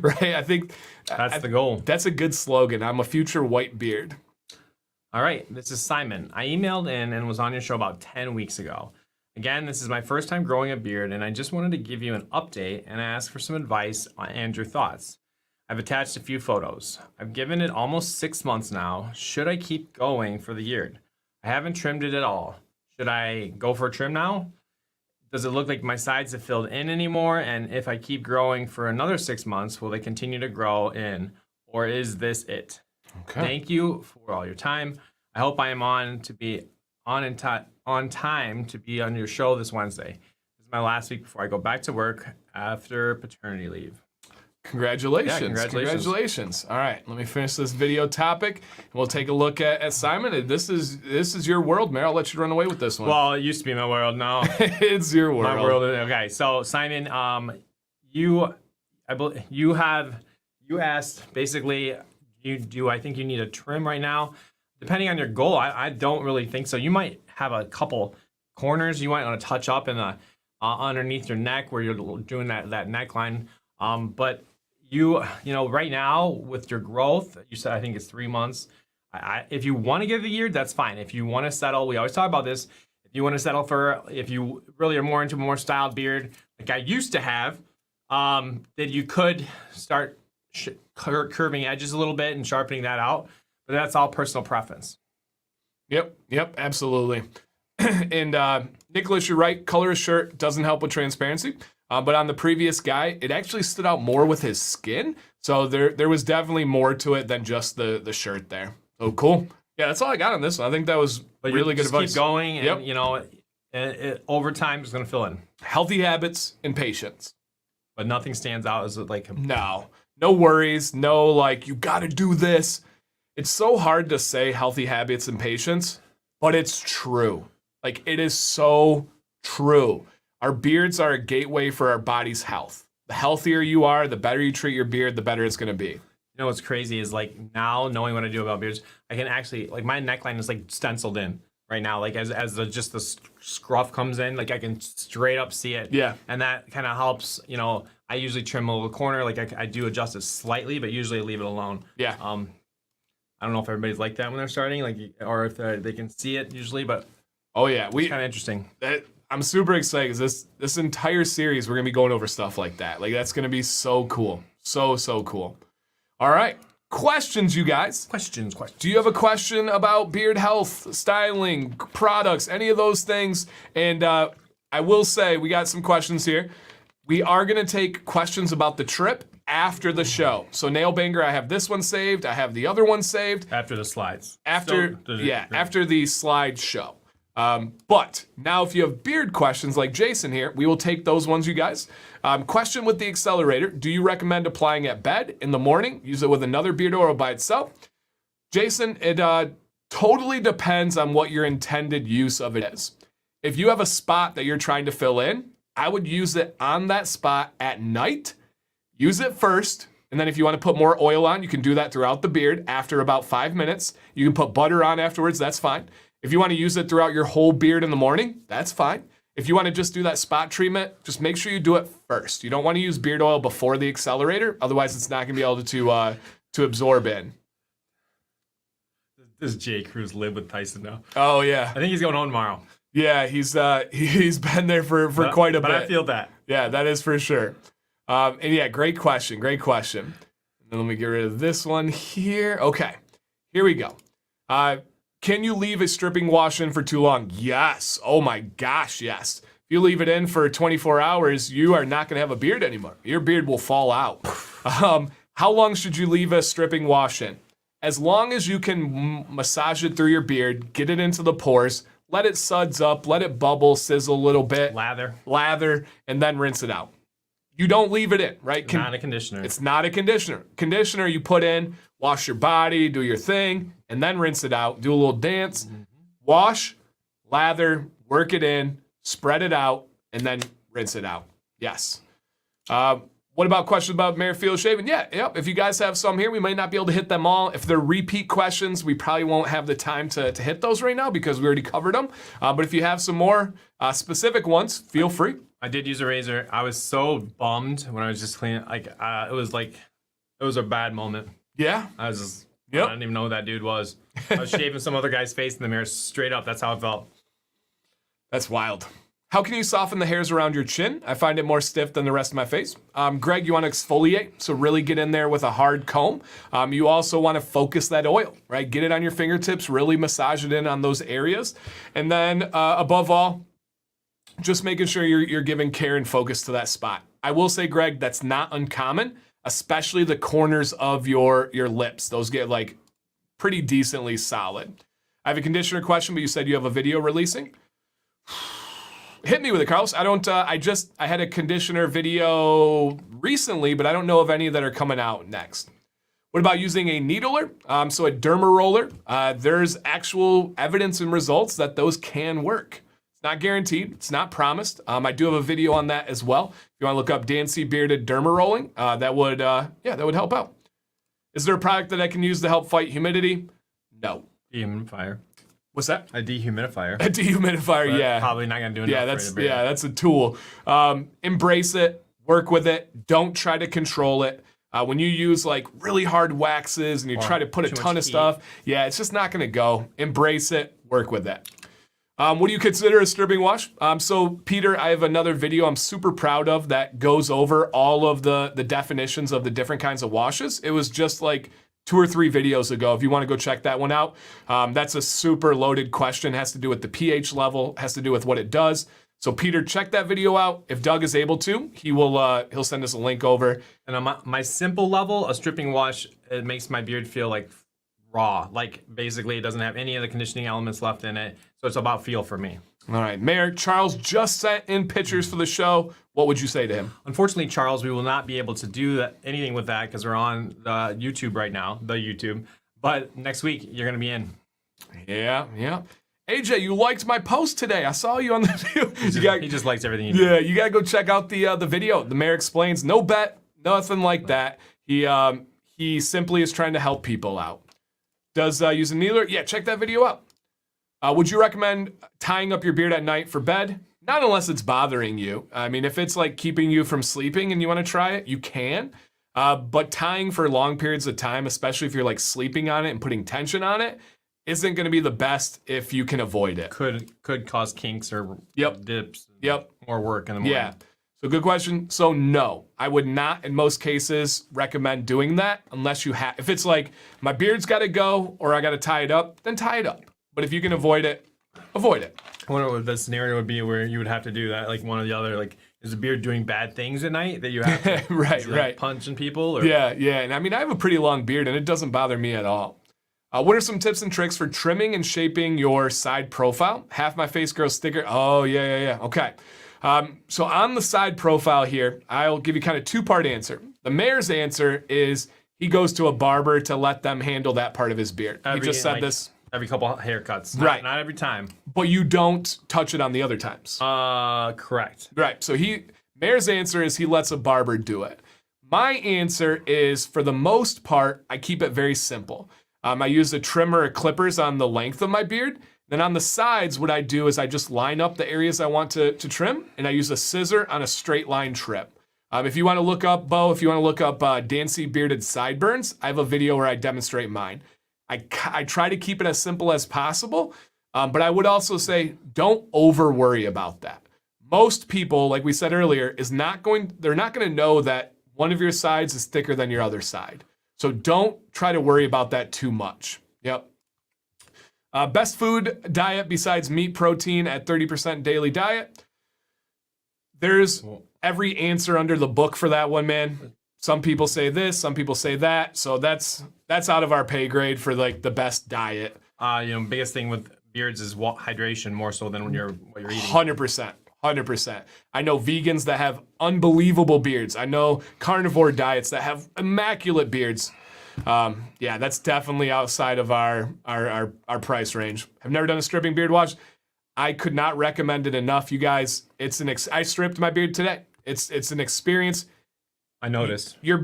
right? I think that's the goal. That's a good slogan. I'm a future white beard. All right, this is Simon. I emailed in and was on your show about 10 weeks ago. Again, this is my first time growing a beard, and I just wanted to give you an update and ask for some advice and your thoughts. I've attached a few photos. I've given it almost 6 months now. Should I keep going for the year? I haven't trimmed it at all. Should I go for a trim now? Does it look like my sides have filled in anymore? And if I keep growing for another 6 months, will they continue to grow in? Or is this it? Okay. Thank you for all your time. I hope I am on time to be on your show this Wednesday. This is my last week before I go back to work after paternity leave. Congratulations. Yeah, congratulations. All right, let me finish this video topic, and we'll take a look at Simon. And this is your world, Mayor. I'll let you run away with this one. Well, it used to be my world. Now it's your world. my world. Okay, so Simon, you asked basically, I think you need a trim right now. Depending on your goal, I don't really think so. You might have a couple corners you might want to touch up in the underneath your neck where you're doing that neckline. But you know, right now with your growth, you said I think it's 3 months. If you want to give it a year, that's fine. If you want to settle, we always talk about this. If you want to settle for, if you really are more into a more styled beard, like I used to have, that you could start curving edges a little bit and sharpening that out. But that's all personal preference. Yep, absolutely. And Nicholas, you're right. Color of shirt doesn't help with transparency. But on the previous guy, it actually stood out more with his skin. So there was definitely more to it than just the shirt there. So cool. Yeah, that's all I got on this one. I think that was really good advice. Keep going, and you know, over time is going to fill in. Healthy habits and patience. But nothing stands out as like no worries. No, like you got to do this. It's so hard to say healthy habits and patience, but it's true. Like it is so true. Our beards are a gateway for our body's health. The healthier you are, the better you treat your beard, the better it's going to be. You know what's crazy is like now knowing what I do about beards, I can actually like my neckline is like stenciled in right now. Like as just the scruff comes in, like I can straight up see it. Yeah. And that kind of helps. You know, I usually trim a little corner. Like I do adjust it slightly, but usually I leave it alone. Yeah. I don't know if everybody's like that when they're starting, like, or if they can see it usually, but oh yeah, it's kind of interesting. I'm super excited because this entire series we're gonna be going over stuff like that. Like that's gonna be so cool, so cool. All right, questions, you guys. Questions. Do you have a question about beard health, styling, products, any of those things? And I will say we got some questions here. We are gonna take questions about the trip after the show. So Nailbanger, I have this one saved. I have the other one saved. After the slides. After the slide show. But now if you have beard questions like Jason here, we will take those ones, you guys. Question with the accelerator. Do you recommend applying at bed in the morning? Use it with another beard oil by itself? Jason, it totally depends on what your intended use of it is. If you have a spot that you're trying to fill in, I would use it on that spot at night. Use it first, and then if you want to put more oil on, you can do that throughout the beard after about 5 minutes. You can put butter on afterwards, that's fine. If you want to use it throughout your whole beard in the morning, that's fine. If you want to just do that spot treatment, just make sure you do it first. You don't want to use beard oil before the accelerator, otherwise it's not going to be able to absorb in. Does Jay Cruz live with Tyson now? Oh yeah. I think he's going home tomorrow. Yeah, he's been there for quite a bit. But I feel that. Yeah, that is for sure. And yeah, great question. And then let me get rid of this one here. Okay, here we go. Can you leave a stripping wash in for too long? Yes. Oh my gosh, yes. If you leave it in for 24 hours, you are not going to have a beard anymore. Your beard will fall out. How long should you leave a stripping wash in? As long as you can massage it through your beard, get it into the pores, let it suds up, let it bubble, sizzle a little bit. Lather, and then rinse it out. You don't leave it in, right? Not a conditioner. It's not a conditioner. Conditioner you put in, wash your body, do your thing, and then rinse it out. Do a little dance. Mm-hmm. Wash, lather, work it in, spread it out, and then rinse it out. Yes. What about questions about Mayor Field shaving? Yeah, yep. If you guys have some here, we might not be able to hit them all. If they're repeat questions, we probably won't have the time to hit those right now because we already covered them. But if you have some more specific ones, feel free. I did use a razor. I was so bummed when I was just cleaning. Like it was a bad moment. Yeah. I didn't even know who that dude was. I was shaving some other guy's face in the mirror straight up. That's how it felt. That's wild. How can you soften the hairs around your chin? I find it more stiff than the rest of my face. Greg, you want to exfoliate, so really get in there with a hard comb. You also want to focus that oil, right? Get it on your fingertips, really massage it in on those areas. And then above all, just making sure you're giving care and focus to that spot. I will say, Greg, that's not uncommon, especially the corners of your lips. Those get like pretty decently solid. I have a conditioner question, but you said you have a video releasing. Hit me with it, Carlos. I don't. I had a conditioner video recently, but I don't know of any that are coming out next. What about using a needler? So a derma roller. There's actual evidence and results that those can work. It's not guaranteed. It's not promised. I do have a video on that as well. If you want to look up Dancy Bearded Derma Rolling, that would help out. Is there a product that I can use to help fight humidity? No. Dehumidifier. What's that? A dehumidifier. A dehumidifier, But yeah. Probably not gonna do enough. That's a tool. Embrace it. Work with it. Don't try to control it. When you use like really hard waxes and you try to put a ton of stuff, it's just not gonna go. Embrace it. Work with it. What do you consider a stripping wash? So Peter, I have another video I'm super proud of that goes over all of the definitions of the different kinds of washes. It was just like 2 or 3 videos ago. If you want to go check that one out, that's a super loaded question. It has to do with the pH level, has to do with what it does. So Peter, check that video out. If Doug is able to, he'll send us a link over. And on my simple level, a stripping wash, it makes my beard feel like raw. Like basically it doesn't have any of the conditioning elements left in it. So it's about feel for me. All right, Mayor Charles just sent in pictures for the show. What would you say to him? Unfortunately, Charles, we will not be able to do anything with that because we're on the YouTube right now, But next week, you're going to be in. Yeah. AJ, you liked my post today. I saw you on the video. He just likes everything you do. Yeah, you got to go check out the video. The Mayor explains. No bet, nothing like that. He simply is trying to help people out. Does use a needler? Yeah, check that video out. Would you recommend tying up your beard at night for bed? Not unless it's bothering you. I mean, if it's like keeping you from sleeping and you want to try it, you can. But tying for long periods of time, especially if you're like sleeping on it and putting tension on it, isn't going to be the best if you can avoid it. Could cause kinks or dips. More work in the morning. Yeah. So good question. So no, I would not in most cases recommend doing that unless you have, if it's like my beard's got to go or I got to tie it up, then tie it up. But if you can avoid it, avoid it. I wonder what the scenario would be where you would have to do that, like one or the other. Like, is the beard doing bad things at night that you have to right. punching people? Or? Yeah. And I mean, I have a pretty long beard and it doesn't bother me at all. What are some tips and tricks for trimming and shaping your side profile? Half my face grows thicker. Oh, yeah. Okay. So on the side profile here, I'll give you kind of 2-part answer. The mayor's answer is he goes to a barber to let them handle that part of his beard. He just said this. Every couple haircuts. Right. Not every time. But you don't touch it on the other times. Correct. Right. So Mayor's answer is he lets a barber do it. My answer is, for the most part, I keep it very simple. I use a trimmer or clippers on the length of my beard. Then on the sides, what I do is I just line up the areas I want to trim, and I use a scissor on a straight line trim. If you want to look up, Dancy Bearded Sideburns, I have a video where I demonstrate mine. I try to keep it as simple as possible, but I would also say don't over worry about that. Most people, like we said earlier, they're not going to know that one of your sides is thicker than your other side. So don't try to worry about that too much. Yep. Best food diet besides meat protein at 30% daily diet. There's every answer under the book for that one, man. Some people say this, some people say that. So that's out of our pay grade for like the best diet. Biggest thing with beards is hydration more so than what you're eating. 100%. I know vegans that have unbelievable beards. I know carnivore diets that have immaculate beards. That's definitely outside of our price range. I've never done a stripping beard wash. I could not recommend it enough, you guys. I stripped my beard today. It's an experience. I noticed. Your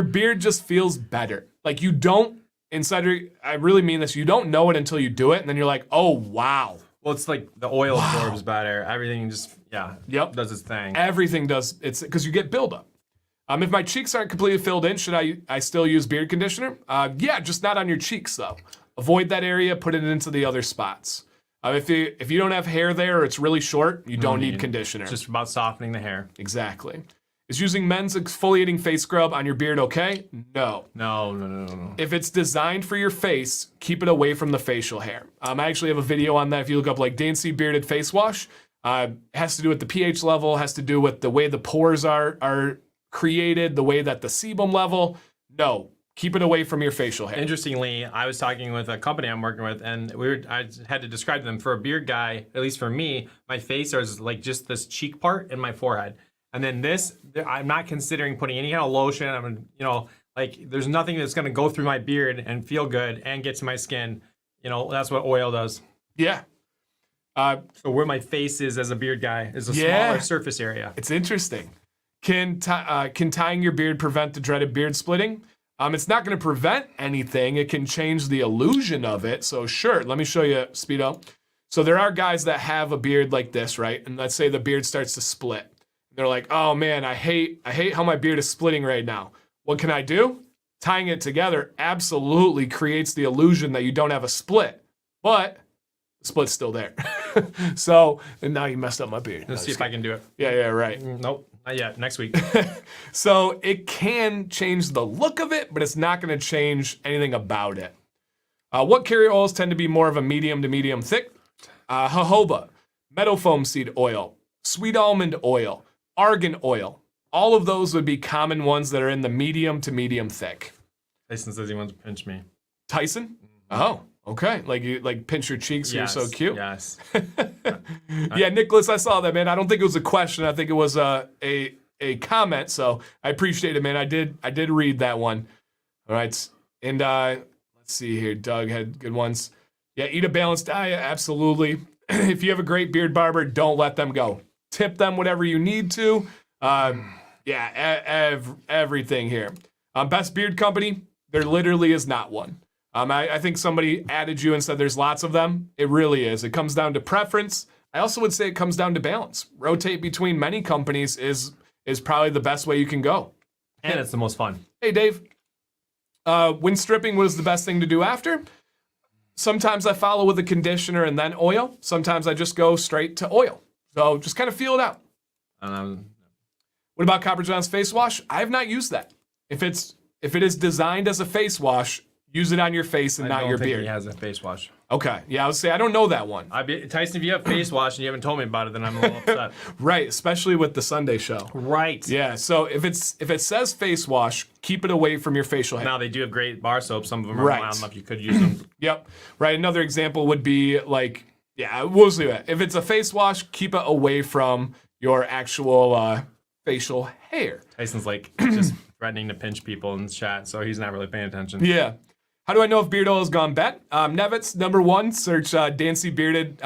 beard just feels better. Like you don't, I really mean this, you don't know it until you do it, and then you're like, oh, wow. Well, it's like the oil absorbs better. Everything just, does its thing. Everything does. It's because you get buildup. If my cheeks aren't completely filled in, should I still use beard conditioner? Just not on your cheeks, though. Avoid that area, put it into the other spots. If you don't have hair there or it's really short, you don't need conditioner. It's just about softening the hair. Exactly. Is using men's exfoliating face scrub on your beard okay? No. No. If it's designed for your face, keep it away from the facial hair. I actually have a video on that. If you look up like Dancy Bearded Face Wash, it has to do with the pH level, has to do with the way the pores are created, the way that the sebum level. No, keep it away from your facial hair. Interestingly, I was talking with a company I'm working with, and I had to describe them. For a beard guy, at least for me, my face is like just this cheek part and my forehead. And then I'm not considering putting any kind of lotion. Like there's nothing that's going to go through my beard and feel good and get to my skin. That's what oil does. Yeah. So where my face is as a beard guy is a smaller surface area. It's interesting. Can tying your beard prevent the dreaded beard splitting? It's not going to prevent anything. It can change the illusion of it. So sure, let me show you, Speedo. So there are guys that have a beard like this, right? And let's say the beard starts to split. They're like, oh man, I hate how my beard is splitting right now. What can I do? Tying it together absolutely creates the illusion that you don't have a split, but the split's still there. So, and now you messed up my beard. Let's see if I can do it. Yeah, right. Nope, not yet. Next week. So it can change the look of it, but it's not going to change anything about it. What carrier oils tend to be more of a medium to medium thick? Jojoba, meadow foam seed oil, sweet almond oil, argan oil. All of those would be common ones that are in the medium to medium thick. Tyson says he wants to pinch me. Tyson? Oh, okay. Like you pinch your cheeks. Yes, you're so cute. Yes. Yeah, Nicholas, I saw that, man. I don't think it was a question. I think it was a comment. So I appreciate it, man. I did read that one. All right. And let's see here. Doug had good ones. Yeah, eat a balanced diet. Absolutely. If you have a great beard barber, don't let them go. Tip them whatever you need to. Everything here. Best beard company, there literally is not one. I think somebody added you and said there's lots of them. It really is. It comes down to preference. I also would say it comes down to balance. Rotate between many companies is probably the best way you can go. And it's the most fun. Hey, Dave. When stripping, what is the best thing to do after? Sometimes I follow with a conditioner and then oil. Sometimes I just go straight to oil. So just kind of feel it out. What about Copper John's face wash? I have not used that. If it is designed as a face wash, use it on your face and not your beard. He has a face wash. Okay. Yeah, I would say I don't know that one. Tyson, if you have face wash and you haven't told me about it, then I'm a little upset. Right, especially with the Sunday show. Right. Yeah. So if it says face wash, keep it away from your facial hair. Now they do have great bar soaps. Some of them are mild enough you could use them. Yep. Right. Another example would be we'll do it. If it's a face wash, keep it away from your actual facial hair. Tyson's just threatening to pinch people in chat, so he's not really paying attention. Yeah. How do I know if beard oil has gone bad? Nevitz, number one, search Dancy Bearded.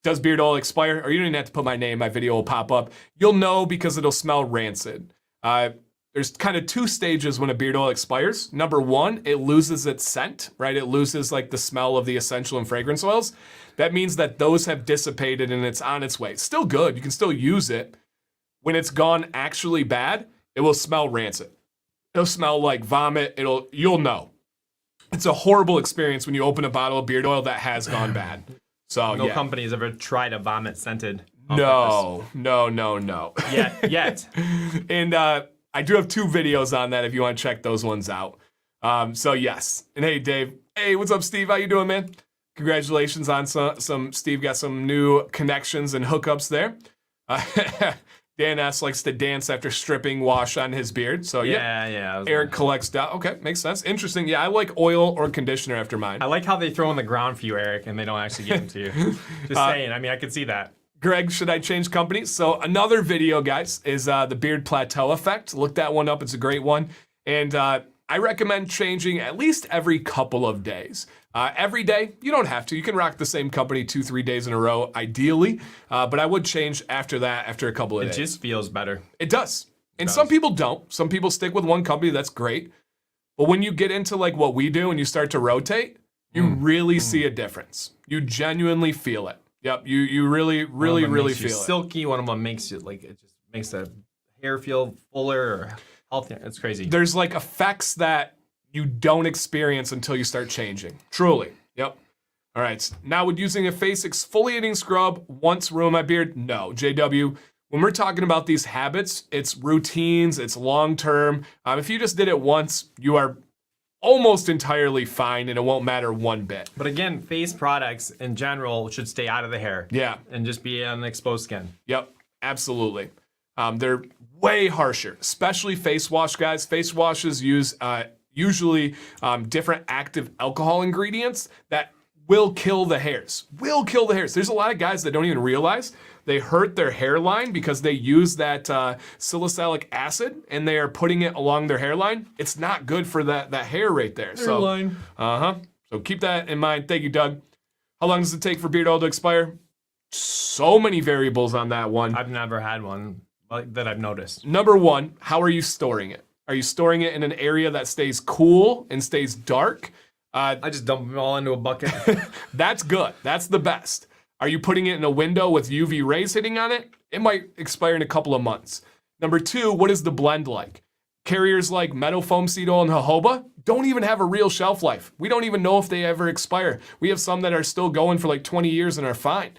Does beard oil expire? Or you don't even have to put my name. My video will pop up. You'll know because it'll smell rancid. There's kind of two stages when a beard oil expires. Number one, it loses its scent, right? It loses the smell of the essential and fragrance oils. That means that those have dissipated and it's on its way. It's still good. You can still use it. When it's gone actually bad, it will smell rancid. It'll smell like vomit. You'll know. It's a horrible experience when you open a bottle of beard oil that has gone bad. So no company's ever tried a vomit scented. No. Yet. And I do have 2 videos on that if you want to check those ones out. So yes. And hey, Dave. Hey, what's up, Steve? How you doing, man? Congratulations on some Steve got some new connections and hookups there. Dan S likes to dance after stripping wash on his beard. So yeah. Eric collects down. Okay, makes sense. Interesting. Yeah, I like oil or conditioner after mine. I like how they throw on the ground for you, Eric, and they don't actually give them to you. Just saying. I mean, I could see that. Greg, should I change companies? So another video, guys, is the beard plateau effect. Look that one up. It's a great one. And I recommend changing at least every couple of days. Every day, you don't have to. You can rock the same company 2-3 days in a row, ideally. But I would change after that, after a couple of days. It just feels better. It does. And some people don't. Some people stick with one company. That's great. But when you get into what we do and you start to rotate, you really see a difference. You genuinely feel it. Yep. You really feel it. Silky. One of them makes you it just makes the hair feel fuller or healthier. It's crazy. There's effects that you don't experience until you start changing. Truly. Yep. All right. Now, would using a face exfoliating scrub once ruin my beard? No. JW, when we're talking about these habits, it's routines, it's long-term. If you just did it once, you are almost entirely fine and it won't matter one bit. But again, face products in general should stay out of the hair. Yeah. And just be on exposed skin. Yep. Absolutely. They're way harsher, especially face wash, guys. Face washes use usually different active alcohol ingredients that will kill the hairs. Will kill the hairs. There's a lot of guys that don't even realize they hurt their hairline because they use that salicylic acid and they are putting it along their hairline. It's not good for that hair right there. Hairline. So keep that in mind. Thank you, Doug. How long does it take for beard oil to expire? So many variables on that one. I've never had one that I've noticed. Number one, how are you storing it? Are you storing it in an area that stays cool and stays dark? I just dump them all into a bucket. That's good. That's the best. Are you putting it in a window with UV rays hitting on it? It might expire in a couple of months. Number two, what is the blend like? Carriers like meadow foam seed oil and jojoba don't even have a real shelf life. We don't even know if they ever expire. We have some that are still going for like 20 years and are fine.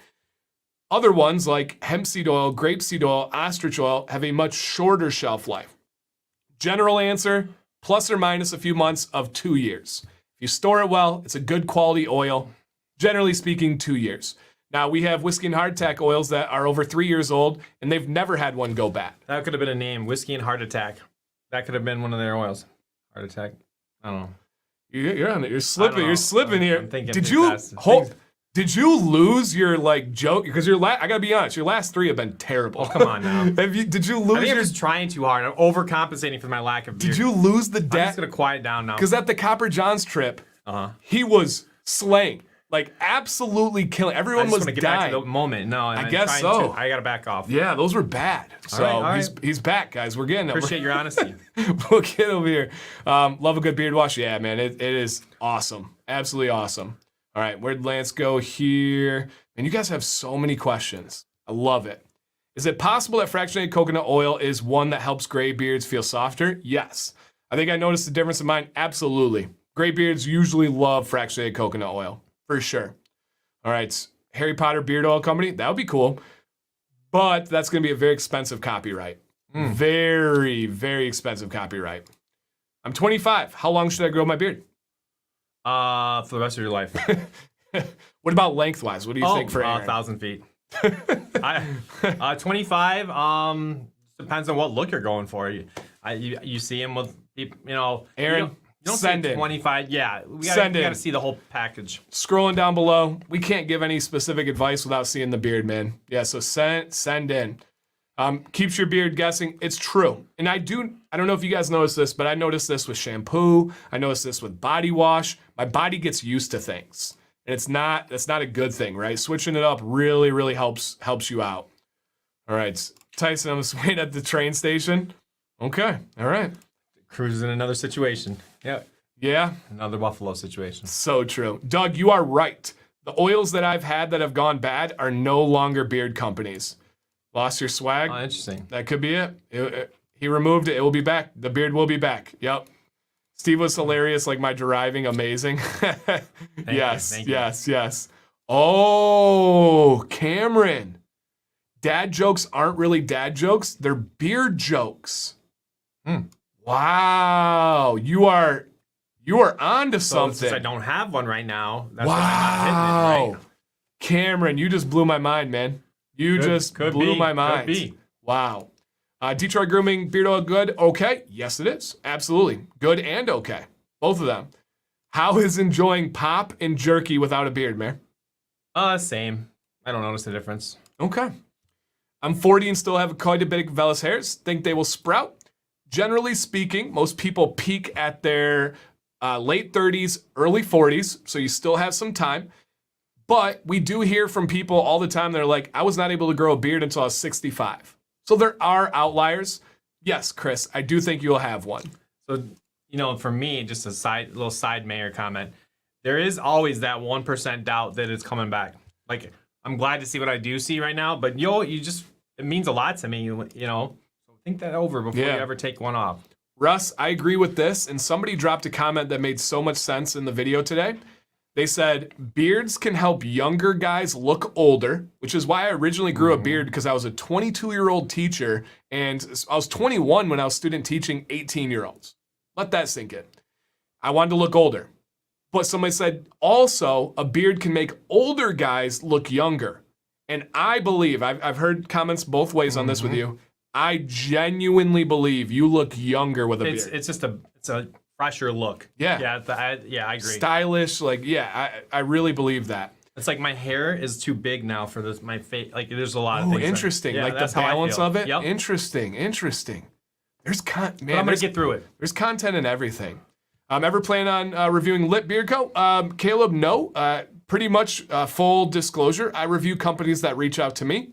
Other ones like hemp seed oil, grape seed oil, ostrich oil have a much shorter shelf life. General answer, plus or minus a few months of 2 years. If you store it well, it's a good quality oil. Generally speaking, 2 years. Now, we have whiskey and hardtack oils that are over 3 years old, and they've never had one go bad. That could have been a name, Whiskey and Heart Attack. That could have been one of their oils. Heart Attack. I don't know. You're on it. You're slipping. You're slipping here. I'm thinking Did too you fast. Did you lose your joke? Because I gotta be honest, your last three have been terrible. Oh, come on now. Did you lose I think I'm just trying too hard. I'm overcompensating for my lack of beer. Did you lose the I'm debt? just gonna quiet down now. Because at the Copper Johns trip, he was slaying, like absolutely killing. Everyone was gonna get dying. back to the moment. No, I guess so. I gotta back off. Yeah, those were bad. So all right. he's back, guys. We're getting it. Appreciate your honesty. We'll get over here. Love a good beard wash. Yeah, man, it is awesome. Absolutely awesome. All right, where'd Lance go here? And you guys have so many questions. I love it. Is it possible that fractionated coconut oil is one that helps gray beards feel softer? Yes. I think I noticed the difference in mine. Absolutely. Gray beards usually love fractionated coconut oil, for sure. All right, Harry Potter Beard Oil Company. That would be cool. But that's going to be a very expensive copyright. Very, very expensive copyright. I'm 25. How long should I grow my beard? For the rest of your life. What about lengthwise? What do you think for Aaron? 1,000 feet. 25. Depends on what look you're going for. You see him with people, Aaron, you don't send say in. 25. Yeah, we Send got in. to see the whole package. Scrolling down below, we can't give any specific advice without seeing the beard, man. Yeah, so send in. Keeps your beard guessing. It's true. And I don't know if you guys noticed this, but I noticed this with shampoo. I noticed this with body wash. My body gets used to things. And that's not a good thing, right? Switching it up really, really helps you out. All right, Tyson, I'm just waiting at the train station. Okay, all right. Cruz is in another situation. Yeah, Another Buffalo situation. so true. Doug, you are right. The oils that I've had that have gone bad are no longer beard companies. Lost your swag? Oh, interesting. That could be it. He removed it. It will be back. The beard will be back. Yep. Steve was hilarious, like my driving, amazing. Yes. Oh, Cameron. Dad jokes aren't really dad jokes. They're beard jokes. Wow. You are onto something. Since I don't have one right now, that's why I'm not hitting it, right? Cameron, you just blew my mind, man. You blew my mind. Could be. Wow. Detroit Grooming, beard oil, good? Okay. Yes, it is. Absolutely. Good and okay. Both of them. How is enjoying pop and jerky without a beard, man? Same. I don't notice the difference. Okay. I'm 40 and still have quite a bit of vellus hairs. Think they will sprout? Generally speaking, most people peak at their late 30s, early 40s, so you still have some time. But we do hear from people all the time that are like, I was not able to grow a beard until I was 65. So there are outliers. Yes, Chris, I do think you'll have one. So, for me, just a little side mayor comment, there is always that 1% doubt that it's coming back. Like, I'm glad to see what I do see right now, but it means a lot to me, So think that over before you ever take one off. Russ, I agree with this, and somebody dropped a comment that made so much sense in the video today. They said, beards can help younger guys look older, which is why I originally grew a beard, because I was a 22-year-old teacher, and I was 21 when I was student teaching 18-year-olds. Let that sink in. I wanted to look older. But somebody said, also, a beard can make older guys look younger. And I believe, I've heard comments both ways on this with you, I genuinely believe you look younger with a beard. It's a fresher look. Yeah. Yeah, I agree. Stylish, like, yeah, I really believe that. It's like my hair is too big now for this. My face, like there's a lot of Oh, things. interesting. Yeah, Like the that's how I balance feel. of it. Yep. Interesting. There's man, But I'm gonna get through it. There's content in everything. Ever plan on reviewing Lit Beard Co? Caleb, no. Pretty much full disclosure. I review companies that reach out to me.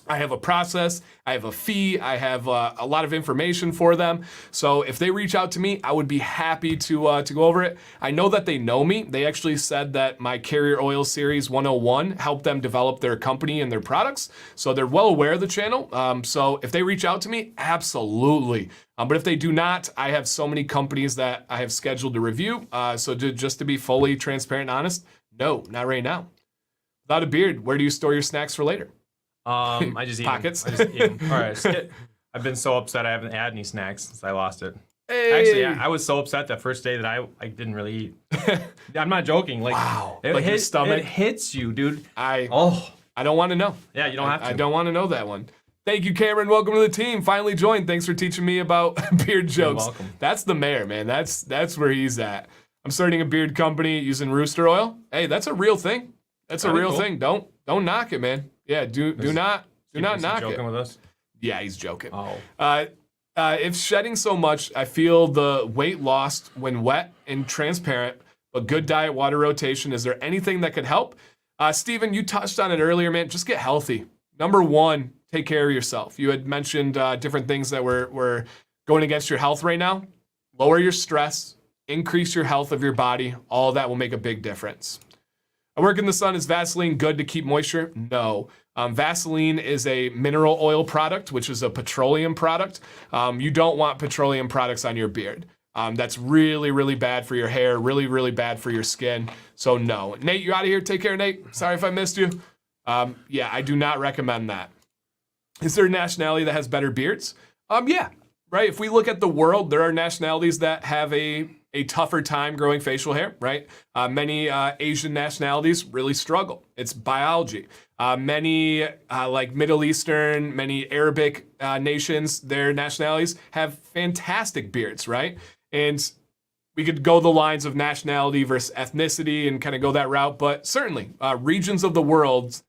I have a process, I have a fee, I have a lot of information for them. So if they reach out to me, I would be happy to go over it. I know that they know me. They actually said that my Carrier Oil Series 101 helped them develop their company and their products. So they're well aware of the channel. So if they reach out to me, absolutely. But if they do not, I have so many companies that I have scheduled to review. So just to be fully transparent and honest, no, not right now. Without a beard, where do you store your snacks for later? I just eat Pockets. Them. I just eat them. All right. I've been so upset I haven't had any snacks since I lost it. Hey. Actually, I was so upset that first day that I didn't really eat. I'm not joking. Like, wow. Like your stomach? It hits you, dude. I don't want to know. Yeah, you don't have to. I don't want to know that one. Thank you, Cameron. Welcome to the team. Finally joined. Thanks for teaching me about beard jokes. You're welcome. That's the mayor, man. That's where he's at. I'm starting a beard company using rooster oil. Hey, that's a real thing. That's a real thing. Don't knock it, man. Yeah, do not knock it. Joking with us? Yeah, he's joking. Oh. If shedding so much, I feel the weight lost when wet and transparent, but good diet, water rotation. Is there anything that could help? Steven, you touched on it earlier, man. Just get healthy. Number one, take care of yourself. You had mentioned different things that were going against your health right now. Lower your stress, increase your health of your body. All of that will make a big difference. I work in the sun. Is Vaseline good to keep moisture? No. Vaseline is a mineral oil product, which is a petroleum product. You don't want petroleum products on your beard. That's really, really bad for your hair, really, really bad for your skin. So no. Nate, you out of here? Take care, Nate. Sorry if I missed you. Yeah, I do not recommend that. Is there a nationality that has better beards? Yeah, right. If we look at the world, there are nationalities that have a tougher time growing facial hair, right? Many Asian nationalities really struggle. It's biology. Many like Middle Eastern, many Arabic nations, their nationalities have fantastic beards, right? And we could go the lines of nationality versus ethnicity and kind of go that route, but certainly regions of the world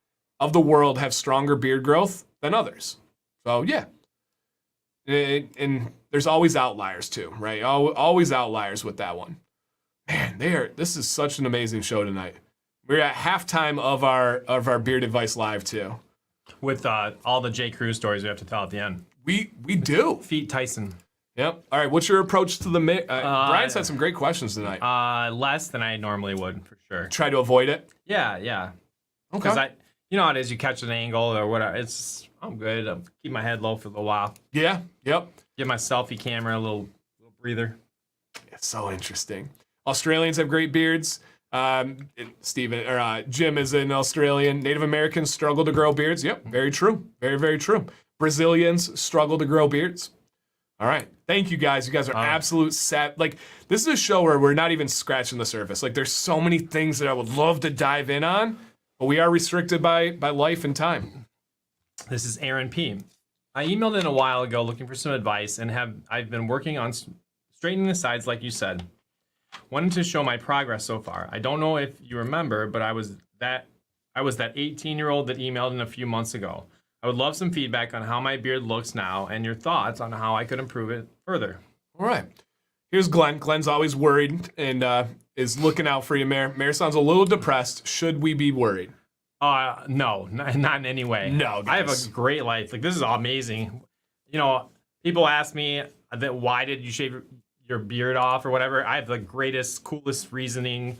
have stronger beard growth than others. So yeah. And there's always outliers too, right? Always outliers with that one. Man, this is such an amazing show tonight. We're at halftime of our Beard Advice Live too. With all the J. Crew stories we have to tell at the end. We do. Feet Tyson. Yep. All right. What's your approach to the Brian's had some great questions tonight. Less than I normally would, for sure. Try to avoid it. Yeah. Okay. Because you know how it is. You catch an angle or whatever. I'm good. I'll keep my head low for a little while. Yeah. Yep. Give my selfie camera a little breather. It's so interesting. Australians have great beards. Jim is an Australian. Native Americans struggle to grow beards. Yep. Very true. Very, very true. Brazilians struggle to grow beards. All right. Thank you guys. You guys are absolute set. Like, this is a show where we're not even scratching the surface. Like, there's so many things that I would love to dive in on, but we are restricted by life and time. This is Aaron P. I emailed in a while ago looking for some advice, and I've been working on straightening the sides, like you said. Wanted to show my progress so far. I don't know if you remember, but I was that 18-year-old that emailed in a few months ago. I would love some feedback on how my beard looks now and your thoughts on how I could improve it further. All right. Here's Glenn. Glenn's always worried and is looking out for you, Mayor. Mayor sounds a little depressed. Should we be worried? No, not in any way. No, I have a great life. Like, this is amazing. You know, people ask me that why did you shave your beard off or whatever. I have the greatest, coolest reasoning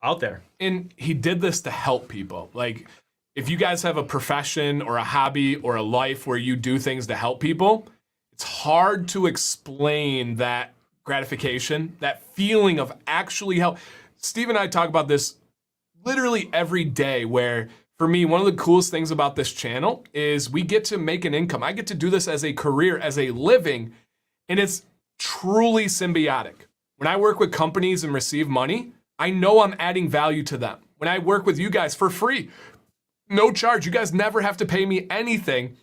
out there. And he did this to help people. Like, if you guys have a profession or a hobby or a life where you do things to help people, it's hard to explain that gratification, that feeling of actually help. Steve and I talk about this literally every day, where for me, one of the coolest things about this channel is we get to make an income. I get to do this as a career, as a living, and it's truly symbiotic. When I work with companies and receive money, I know I'm adding value to them. When I work with you guys for free, no charge, you guys never have to pay me anything,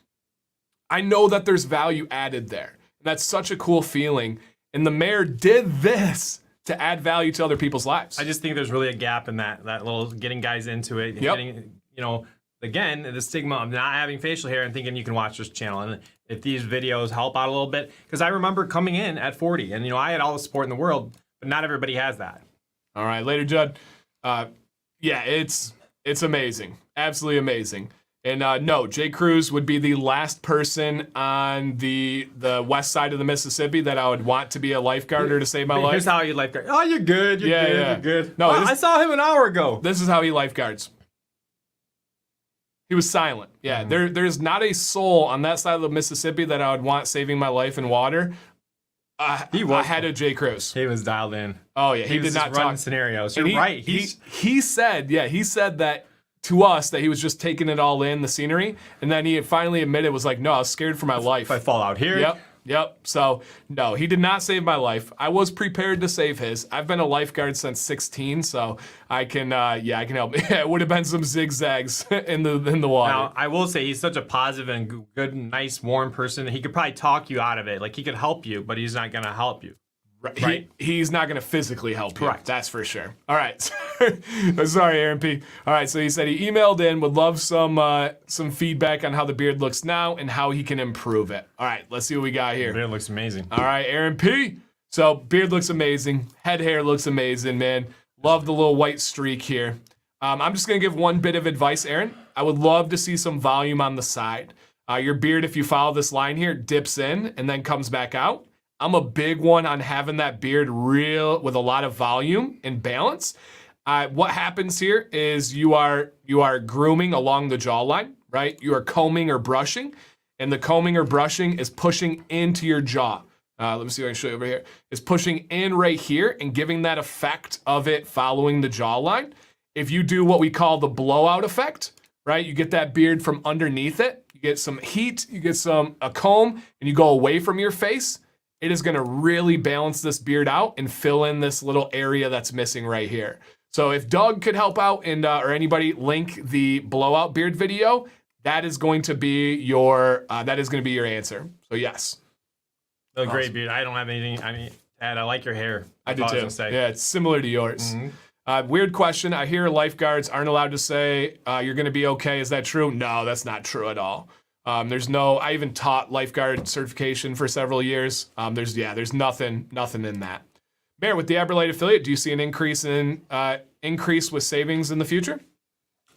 I know that there's value added there. And that's such a cool feeling. And the mayor did this to add value to other people's lives. I just think there's really a gap in that little getting guys into it. Yep. Getting, again, the stigma of not having facial hair and thinking you can watch this channel. And if these videos help out a little bit, because I remember coming in at 40 and, I had all the support in the world, but not everybody has that. All right, later, Judd. Yeah, it's amazing. Absolutely amazing. And no, Jay Cruz would be the last person on the west side of the Mississippi that I would want to be a lifeguard or to save my life. Here's how you lifeguard. Oh, you're good. You're good. No, I saw him an hour ago. This is how he lifeguards. He was silent. Yeah, there's not a soul on that side of the Mississippi that I would want saving my life in water. I had a Jay Cruz. He was dialed in. Oh yeah, he did not run talk scenarios. And You're right. He said that to us that he was just taking it all in, the scenery, and then he finally admitted, was like, no, I was scared for my life. If I fall out here. Yep. So no, he did not save my life. I was prepared to save his. I've been a lifeguard since 16, so I can I can help. Yeah, it would have been some zigzags in the water. Now, I will say he's such a positive and good, nice, warm person. He could probably talk you out of it. Like, he could help you, but he's not going to help you. Right. He's not going to physically help you. Correct. That's for sure. All right. Sorry, Aaron P. All right. So he said he emailed in, would love some feedback on how the beard looks now and how he can improve it. All right. Let's see what we got here. Beard looks amazing. All right, Aaron P. So beard looks amazing. Head hair looks amazing, man. Love the little white streak here. I'm just going to give one bit of advice, Aaron. I would love to see some volume on the side. Your beard, if you follow this line here, dips in and then comes back out. I'm a big one on having that beard real with a lot of volume and balance. What happens here is you are grooming along the jawline, right? You are combing or brushing, and the combing or brushing is pushing into your jaw. Let me see if I can show you over here. It's pushing in right here and giving that effect of it following the jawline. If you do what we call the blowout effect, right? You get that beard from underneath it. You get some heat, you get a comb, and you go away from your face. It is going to really balance this beard out and fill in this little area that's missing right here. So if Doug could help out and or anybody link the blowout beard video, that is going to be your answer. So yes. A great beard. I don't have anything. I like your hair. I do too. Yeah, it's similar to yours. Weird question. I hear lifeguards aren't allowed to say you're going to be okay. Is that true? No, that's not true at all. I even taught lifeguard certification for several years. There's nothing in that. Mayor, with the AberLight affiliate, do you see an increase with savings in the future?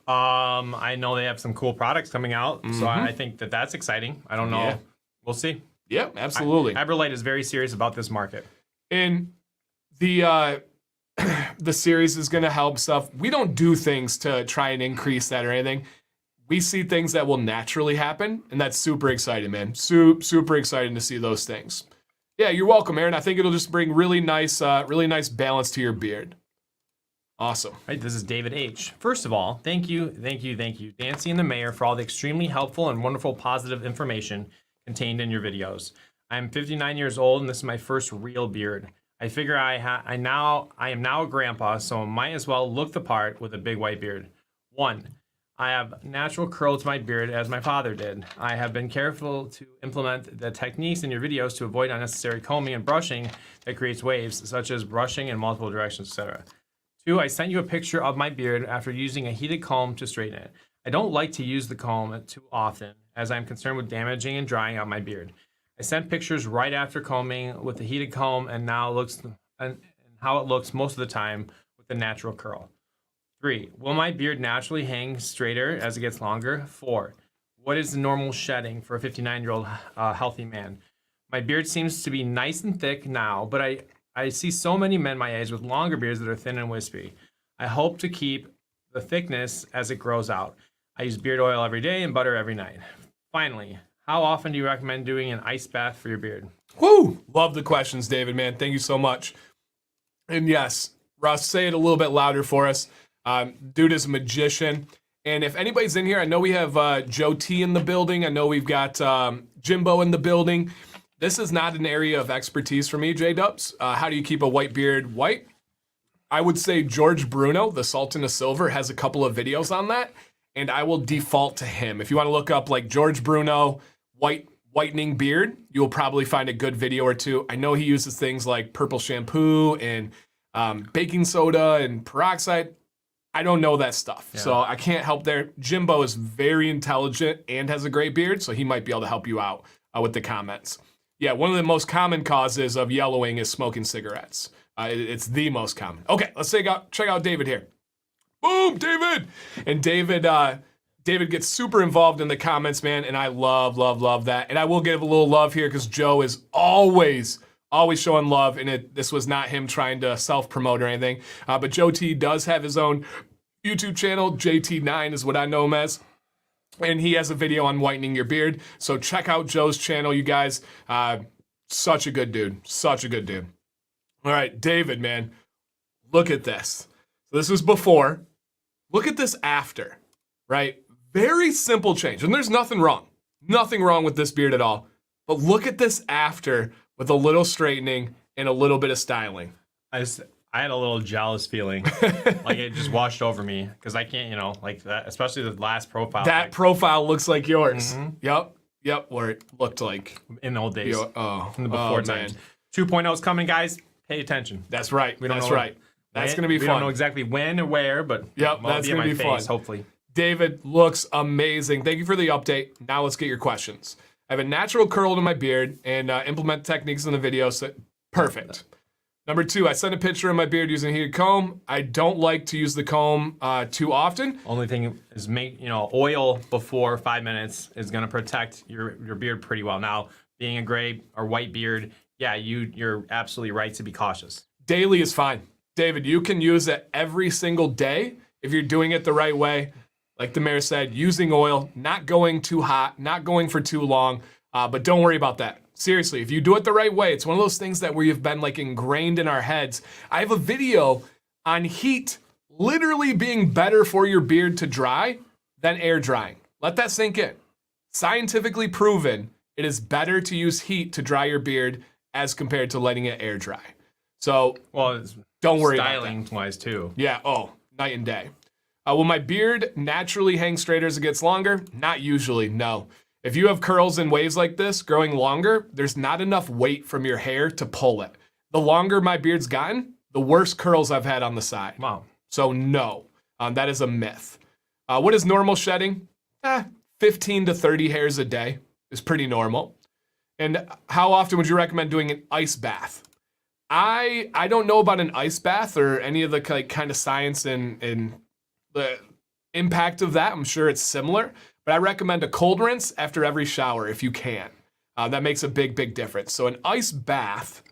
I know they have some cool products coming out, so I think that's exciting. I don't know. Yeah. We'll see. Yeah, absolutely. AberLight is very serious about this market. And the series is going to help stuff. We don't do things to try and increase that or anything. We see things that will naturally happen, and that's super exciting, man. Super exciting to see those things. Yeah, you're welcome, Aaron. I think it'll just bring really nice balance to your beard. Awesome. Right, this is David H. First of all, thank you, Nancy and the mayor, for all the extremely helpful and wonderful positive information contained in your videos. I'm 59 years old, and this is my first real beard. I figure I am now a grandpa, so might as well look the part with a big white beard. 1. I have natural curl to my beard as my father did. I have been careful to implement the techniques in your videos to avoid unnecessary combing and brushing that creates waves, such as brushing in multiple directions, etc. 2, I sent you a picture of my beard after using a heated comb to straighten it. I don't like to use the comb too often, as I'm concerned with damaging and drying out my beard. I sent pictures right after combing with the heated comb and how it looks most of the time with the natural curl. 3, will my beard naturally hang straighter as it gets longer? 4, what is the normal shedding for a 59-year-old healthy man? My beard seems to be nice and thick now, but I see so many men my age with longer beards that are thin and wispy. I hope to keep the thickness as it grows out. I use beard oil every day and butter every night. Finally, how often do you recommend doing an ice bath for your beard? Woo! Love the questions, David, man. Thank you so much. And yes, Russ, say it a little bit louder for us. Dude is a magician. And if anybody's in here, I know we have Joe T in the building. I know we've got Jimbo in the building. This is not an area of expertise for me, J-Dubs. How do you keep a white beard white? I would say George Bruno, the Sultan of Silver, has a couple of videos on that, and I will default to him. If you want to look up like George Bruno, white whitening beard, you'll probably find a good video or two. I know he uses things like purple shampoo and baking soda and peroxide. I don't know that stuff, so I can't help there. Jimbo is very intelligent and has a great beard, so he might be able to help you out with the comments. Yeah, one of the most common causes of yellowing is smoking cigarettes. It's the most common. Okay, let's check out David here. Boom, David! And David gets super involved in the comments, man, and I love that. And I will give a little love here because Joe is always showing love, and this was not him trying to self-promote or anything. But Joe T does have his own YouTube channel. JT9 is what I know him as. And he has a video on whitening your beard. So check out Joe's channel, you guys. Such a good dude. Such a good dude. All right, David, man. Look at this. So this was before. Look at this after, right? Very simple change. And there's nothing wrong. Nothing wrong with this beard at all. But look at this after with a little straightening and a little bit of styling. I had a little jealous feeling, like it just washed over me because I can't, like that, especially the last profile. That profile looks like yours. Mm-hmm. Yep, where it looked like in the old days. In the before times. 2.0 is coming, guys. Pay attention. That's right. That's right. That's going to be fun. We don't know exactly when or where, but that's going to be fun. Hopefully. David looks amazing. Thank you for the update. Now let's get your questions. I have a natural curl to my beard and implement techniques in the video. So perfect. Number 2, I sent a picture of my beard using a heated comb. I don't like to use the comb too often. Only thing is oil before 5 minutes is going to protect your beard pretty well. Now, being a gray or white beard, yeah, you're absolutely right to be cautious. Daily is fine. David, you can use it every single day if you're doing it the right way. Like the mayor said, using oil, not going too hot, not going for too long, but don't worry about that. Seriously, if you do it the right way, it's one of those things that we've been like ingrained in our heads. I have a video on heat literally being better for your beard to dry than air drying. Let that sink in. Scientifically proven, it is better to use heat to dry your beard as compared to letting it air dry. So don't worry about that. Styling-wise too. Yeah, night and day. Will my beard naturally hang straighter as it gets longer? Not usually, no. If you have curls and waves like this growing longer, there's not enough weight from your hair to pull it. The longer my beard's gotten, the worse curls I've had on the side. Wow. So no, that is a myth. What is normal shedding? 15 to 30 hairs a day is pretty normal. And how often would you recommend doing an ice bath? I don't know about an ice bath or any of the kind of science and the impact of that. I'm sure it's similar, but I recommend a cold rinse after every shower if you can. That makes a big difference. So an ice bath,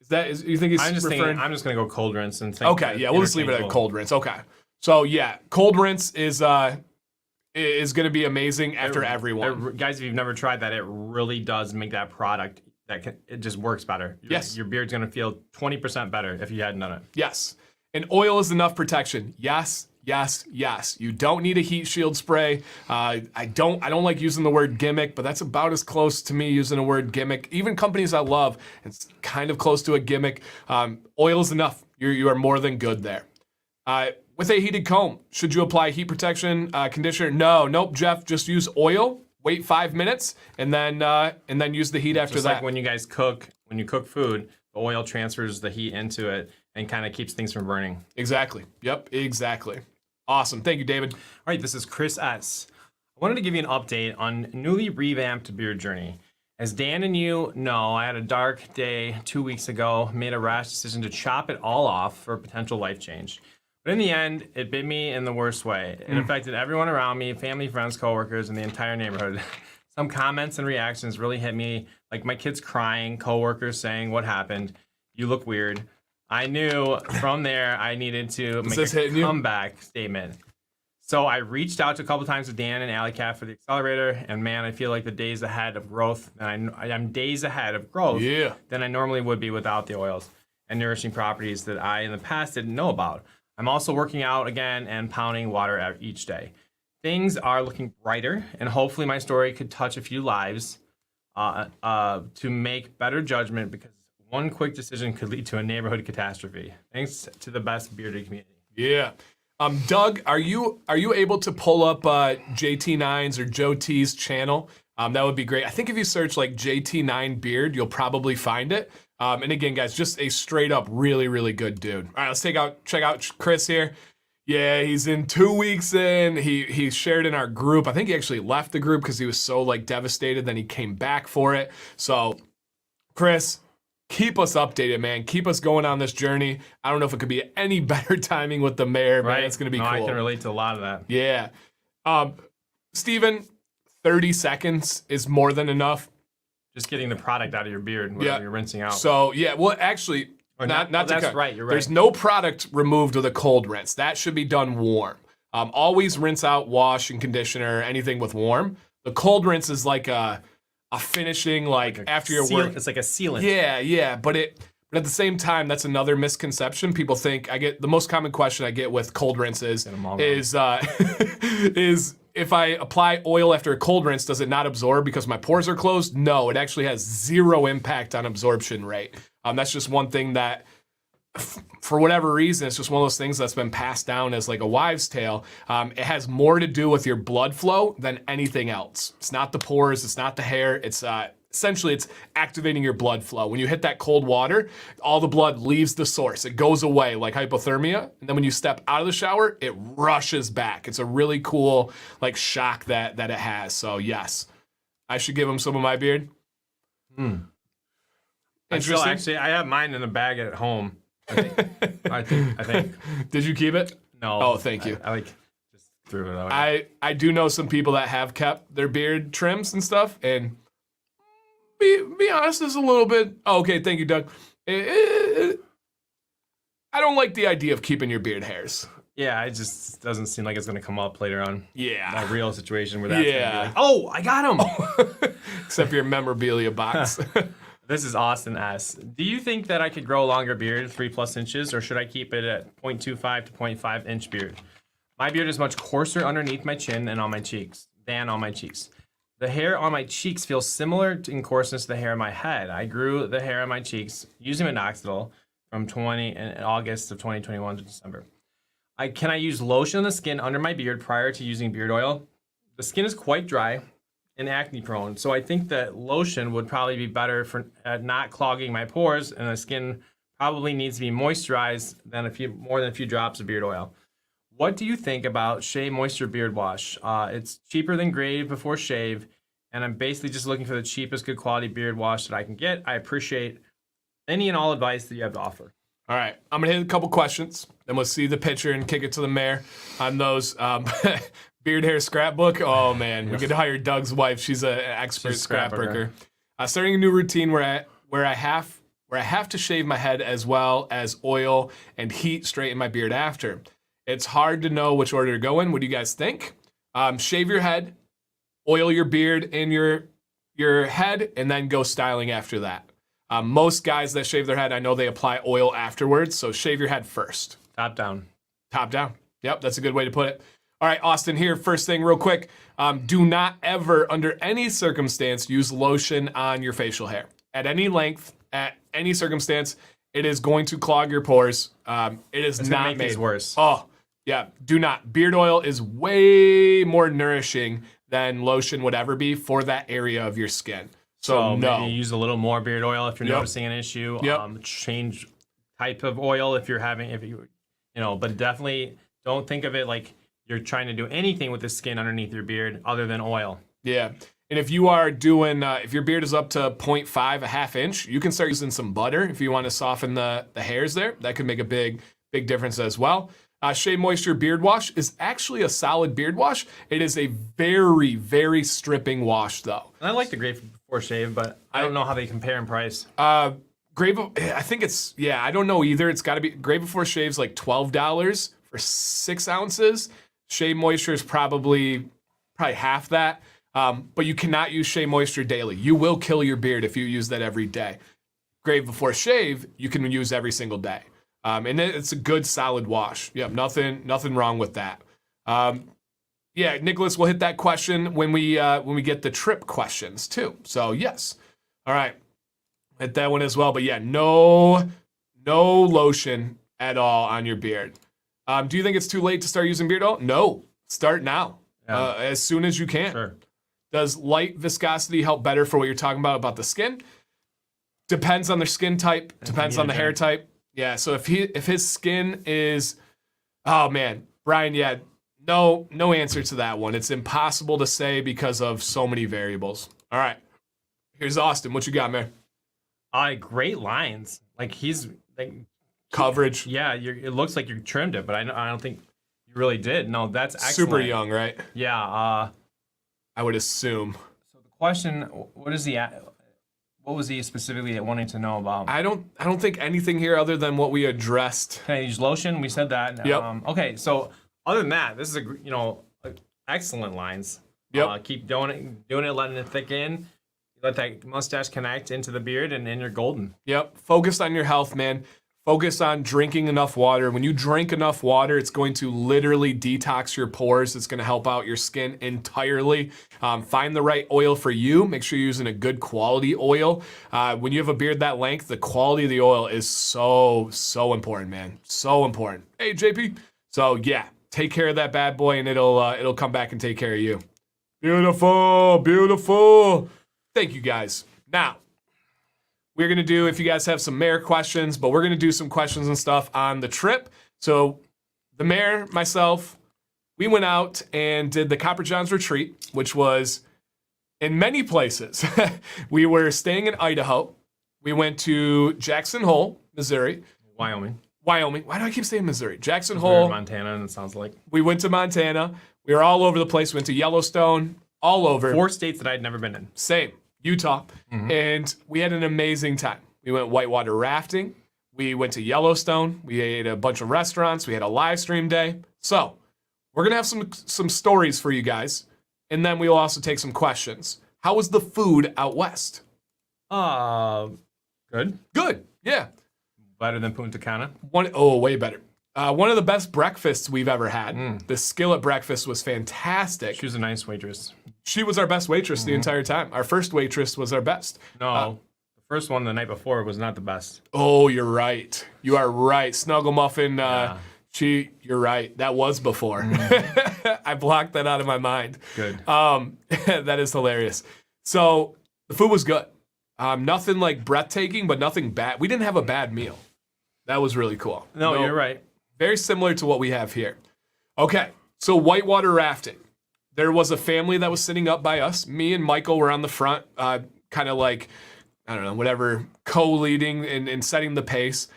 you think he's referring? I'm just gonna go cold rinse and think. Okay, yeah, we'll just leave it at cold rinse. Okay, so yeah, cold rinse is gonna be amazing after everyone. Guys, if you've never tried that, it really does make that product it just works better. Yes, your beard's gonna feel 20% better if you hadn't done it. Yes, and oil is enough protection. Yes. You don't need a heat shield spray. I don't like using the word gimmick, but that's about as close to me using a word gimmick. Even companies I love, it's kind of close to a gimmick. Oil is enough. You are more than good there. With a heated comb, should you apply heat protection conditioner? Nope, Jeff. Just use oil. Wait 5 minutes, and then use the heat after just that. Like when you cook food, the oil transfers the heat into it and kind of keeps things from burning. Exactly. Yep. Exactly. Awesome. Thank you, David. All right, this is Chris S. I wanted to give you an update on newly revamped beard journey. As Dan and you know, I had a dark day 2 weeks ago, made a rash decision to chop it all off for a potential life change. But in the end, it bit me in the worst way. It affected everyone around me, family, friends, coworkers, and the entire neighborhood. Some comments and reactions really hit me, like my kids crying, coworkers saying, "What happened? You look weird." I knew from there I needed to make a comeback statement. So I reached out to a couple times with Dan and AlleyCat for the accelerator, and man, I feel like the days ahead of growth, and I'm days ahead of growth than I normally would be without the oils and nourishing properties that I in the past didn't know about. I'm also working out again and pounding water each day. Things are looking brighter, and hopefully my story could touch a few lives to make better judgment, because one quick decision could lead to a neighborhood catastrophe. Thanks to the best bearded community. Yeah. Doug, are you able to pull up JT9's or Joe T's channel That would be great. I think if you search like JT9 beard, you'll probably find it. And again, guys, just a straight up really, really good dude. All right, let's check out Chris here. Yeah, he's in 2 weeks in. He shared in our group. I think he actually left the group because he was so like devastated. Then he came back for it. So, Chris, keep us updated, man. Keep us going on this journey. I don't know if it could be any better timing with the mare, man. It's gonna be cool. I can relate to a lot of that. Yeah. Steven, 30 seconds is more than enough. Just getting the product out of your beard, whatever you're rinsing out. So, yeah, well, actually, not to that's cut. right, you're right. There's no product removed with a cold rinse. That should be done warm. Always rinse out, wash, and conditioner, anything with warm. The cold rinse is like a finishing, like after your work. It's like a sealant. Yeah, but at the same time, that's another misconception. People think the most common question I get with cold rinses is if I apply oil after a cold rinse, does it not absorb because my pores are closed? No, it actually has zero impact on absorption rate. That's just one thing that, for whatever reason, it's just one of those things that's been passed down as like a wives' tale. It has more to do with your blood flow than anything else. It's not the pores, it's not the hair, it's essentially it's activating your blood flow. When you hit that cold water, all the blood leaves the source. It goes away like hypothermia, and then when you step out of the shower, it rushes back. It's a really cool like shock that it has. So yes, I should give him some of my beard. Interesting. Actually, I have mine in a bag at home. I think. Did you keep it? No. Oh, thank you. I just threw it away. I do know some people that have kept their beard trims and stuff, and be honest, it's a little bit. Oh, okay, thank you, Doug. I don't like the idea of keeping your beard hairs. Yeah, it just doesn't seem like it's going to come up later on. Yeah. That real situation where that's going to be like, oh, I got him. Except for your memorabilia box. This is Austin S. Do you think that I could grow a longer beard, 3+ inches, or should I keep it at 0.25 to 0.5 inch beard? My beard is much coarser underneath my chin and on my cheeks than on my cheeks. The hair on my cheeks feels similar in coarseness to the hair on my head. I grew the hair on my cheeks using minoxidil from in August of 2021 to December. Can I use lotion on the skin under my beard prior to using beard oil? The skin is quite dry and acne prone, so I think that lotion would probably be better for not clogging my pores, and the skin probably needs to be moisturized more than a few drops of beard oil. What do you think about Shea Moisture Beard Wash? It's cheaper than Grave Before Shave, and I'm basically just looking for the cheapest good quality beard wash that I can get. I appreciate any and all advice that you have to offer. All right, I'm gonna hit a couple questions, then we'll see the picture and kick it to the mayor on those. Beard hair scrapbook. Oh man, we could hire Doug's wife. She's an expert scrapbooker. Starting a new routine where I have to shave my head as well as oil and heat straighten my beard after. It's hard to know which order to go in. What do you guys think? Shave your head, oil your beard and your head, and then go styling after that. Most guys that shave their head, I know they apply oil afterwards. So shave your head first. Top down. Top down. Yep, that's a good way to put it. All right, Austin, here, first thing real quick. Do not ever, under any circumstance, use lotion on your facial hair. At any length, at any circumstance, it is going to clog your pores. It is it's not make made things worse. Oh, yeah, do not. Beard oil is way more nourishing than lotion would ever be for that area of your skin. So no. Maybe use a little more beard oil if you're noticing an issue. Change type of oil if but definitely don't think of it like you're trying to do anything with the skin underneath your beard other than oil. Yeah. And if you are doing, if your beard is up to 0.5, a half inch, you can start using some butter if you want to soften the hairs there. That could make a big difference as well. Shea Moisture Beard Wash is actually a solid beard wash. It is a very, very stripping wash, though. I like the Grave Before Shave, but I don't know how they compare in price. I think it's, I don't know either. It's got to be, Grave Before Shave's like $12 for 6 ounces. Shea Moisture is probably half that. But you cannot use Shea Moisture daily. You will kill your beard if you use that every day. Grave Before Shave, you can use every single day. And it's a good solid wash. Yep, nothing wrong with that. Nicholas, we'll hit that question when we get the trip questions too. So yes. All right. Hit that one as well. But yeah, no lotion at all on your beard. Do you think it's too late to start using beard oil? No. Start now. As soon as you can. Sure. Does light viscosity help better for what you're talking about the skin? Depends on their skin type. Depends on the hair type. Yeah. So if his skin is, oh man, Brian, yeah, no answer to that one. It's impossible to say because of so many variables. All right. Here's Austin. What you got, man? Great lines. Like he's like coverage. Yeah, it looks like you trimmed it, but I don't think you really did. No, that's excellent. Super young, right? Yeah. I would assume. So the question, what was he specifically wanting to know about? I don't think anything here other than what we addressed. Can I use lotion? We said that. Yep. Okay, so other than that, this is excellent lines. Yep. Keep doing it, letting it thicken. Let that mustache connect into the beard, and then you're golden. Yep. Focus on your health, man. Focus on drinking enough water. When you drink enough water, it's going to literally detox your pores. It's going to help out your skin entirely. Find the right oil for you. Make sure you're using a good quality oil. When you have a beard that length, the quality of the oil is so important, man. So important. Hey, JP. So yeah, take care of that bad boy, and it'll come back and take care of you. Beautiful, beautiful. Thank you, guys. Now, we're going to do, if you guys have some mayor questions, but we're going to do some questions and stuff on the trip. So the mayor, myself, we went out and did the Copper Johns retreat, which was in many places. We were staying in Idaho. We went to Jackson Hole, Missouri. Wyoming. Why do I keep saying Missouri? Jackson Missouri, Hole. Montana, and it sounds like. We went to Montana. We were all over the place. We went to Yellowstone, all over. 4 states that I'd never been in. Same. Utah. And we had an amazing time. We went whitewater rafting. We went to Yellowstone. We ate a bunch of restaurants. We had a live stream day. So we're going to have some stories for you guys. And then we'll also take some questions. How was the food out west? Good. Good. Yeah. Better than Punta Cana? Way better. One of the best breakfasts we've ever had. The skillet breakfast was fantastic. She was a nice waitress. She was our best waitress the entire time. Our first waitress was our best. No, the first one the night before was not the best. Oh, you're right. You are right. Snuggle Muffin, you're right. That was before. I blocked that out of my mind. Good. That is hilarious. So the food was good. Nothing like breathtaking, but nothing bad. We didn't have a bad meal. That was really cool. No, you're right. Very similar to what we have here. Okay, so whitewater rafting. There was a family that was sitting up by us. Me and Michael were on the front, kind of like, I don't know, whatever, co-leading and setting the pace.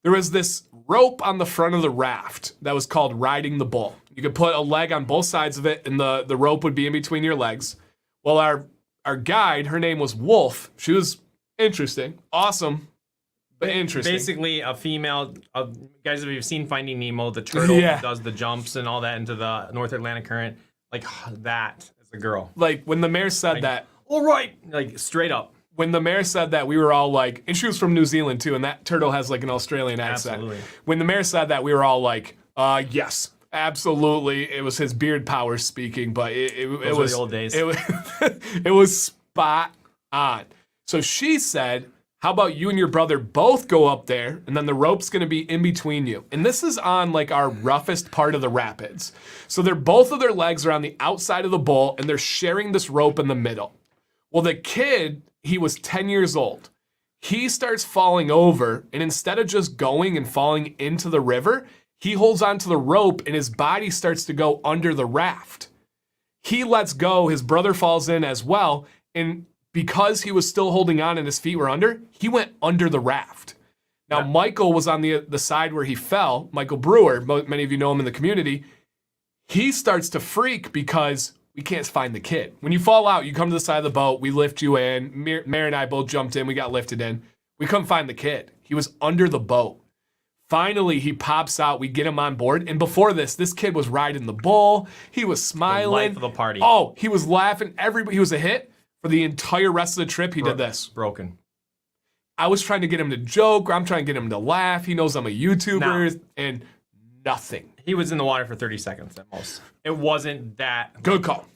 There was this rope on the front of the raft that was called riding the bull. You could put a leg on both sides of it, and the rope would be in between your legs. Well, our guide, her name was Wolf. She was interesting, awesome, but interesting. Basically, a female. Guys, if you've seen Finding Nemo, the turtle does the jumps and all that into the North Atlantic Current, like that is a girl. Like when the mayor said that. All right, like straight up. When the mayor said that, we were all like, and she was from New Zealand too, and that turtle has like an Australian accent. Absolutely. When the mayor said that, we were all like, yes, absolutely. It was his beard powers speaking, but it was the old days. It was spot on. So she said, how about you and your brother both go up there, and then the rope's gonna be in between you. And this is on like our roughest part of the rapids. So both of their legs are on the outside of the bowl, and they're sharing this rope in the middle. Well, the kid, he was 10 years old. He starts falling over, and instead of just going and falling into the river, he holds onto the rope, and his body starts to go under the raft. He lets go, his brother falls in as well, and because he was still holding on and his feet were under, he went under the raft. Now, Michael was on the side where he fell. Michael Brewer, many of you know him in the community. He starts to freak because we can't find the kid. When you fall out, you come to the side of the boat, we lift you in. Mary and I both jumped in, we got lifted in. We couldn't find the kid. He was under the boat. Finally, he pops out, we get him on board. And before this kid was riding the bull. He was smiling. The life of the party. Oh, he was laughing. He was a hit. For the entire rest of the trip, he did this. Broken. I was trying to get him to joke, or I'm trying to get him to laugh. He knows I'm a YouTuber, and nothing. He was in the water for 30 seconds at most. It wasn't that. Good call.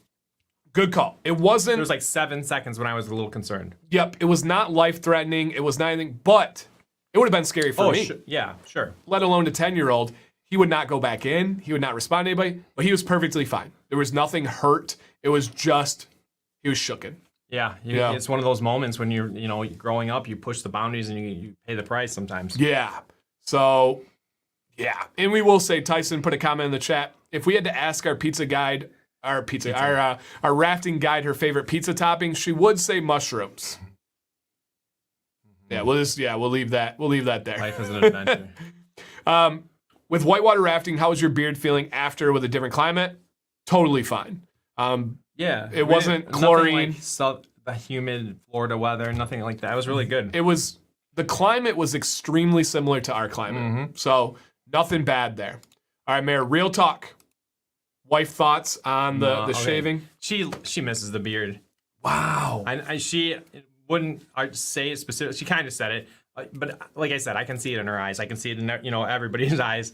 Good call. It wasn't. There was like 7 seconds when I was a little concerned. Yep. It was not life-threatening. It was not anything, but it would have been scary for me. Yeah, sure. Let alone a 10-year-old. He would not go back in. He would not respond to anybody, but he was perfectly fine. There was nothing hurt It was just, he was shooken. Yeah, it's one of those moments when you're, growing up, you push the boundaries and you pay the price sometimes. Yeah. So, yeah. And we will say, Tyson put a comment in the chat. If we had to ask our our rafting guide her favorite pizza topping, she would say mushrooms. Yeah, we'll leave that. We'll leave that there. Life is an adventure. With whitewater rafting, how was your beard feeling after with a different climate? Totally fine. Yeah. It wasn't chlorine. Like the humid Florida weather, nothing like that. It was really good. The climate was extremely similar to our climate. So nothing bad there. All right, Mayor, real talk. Wife thoughts on the shaving? She misses the beard. Wow. She wouldn't say it specifically. She kind of said it. But like I said, I can see it in her eyes. I can see it in everybody's eyes.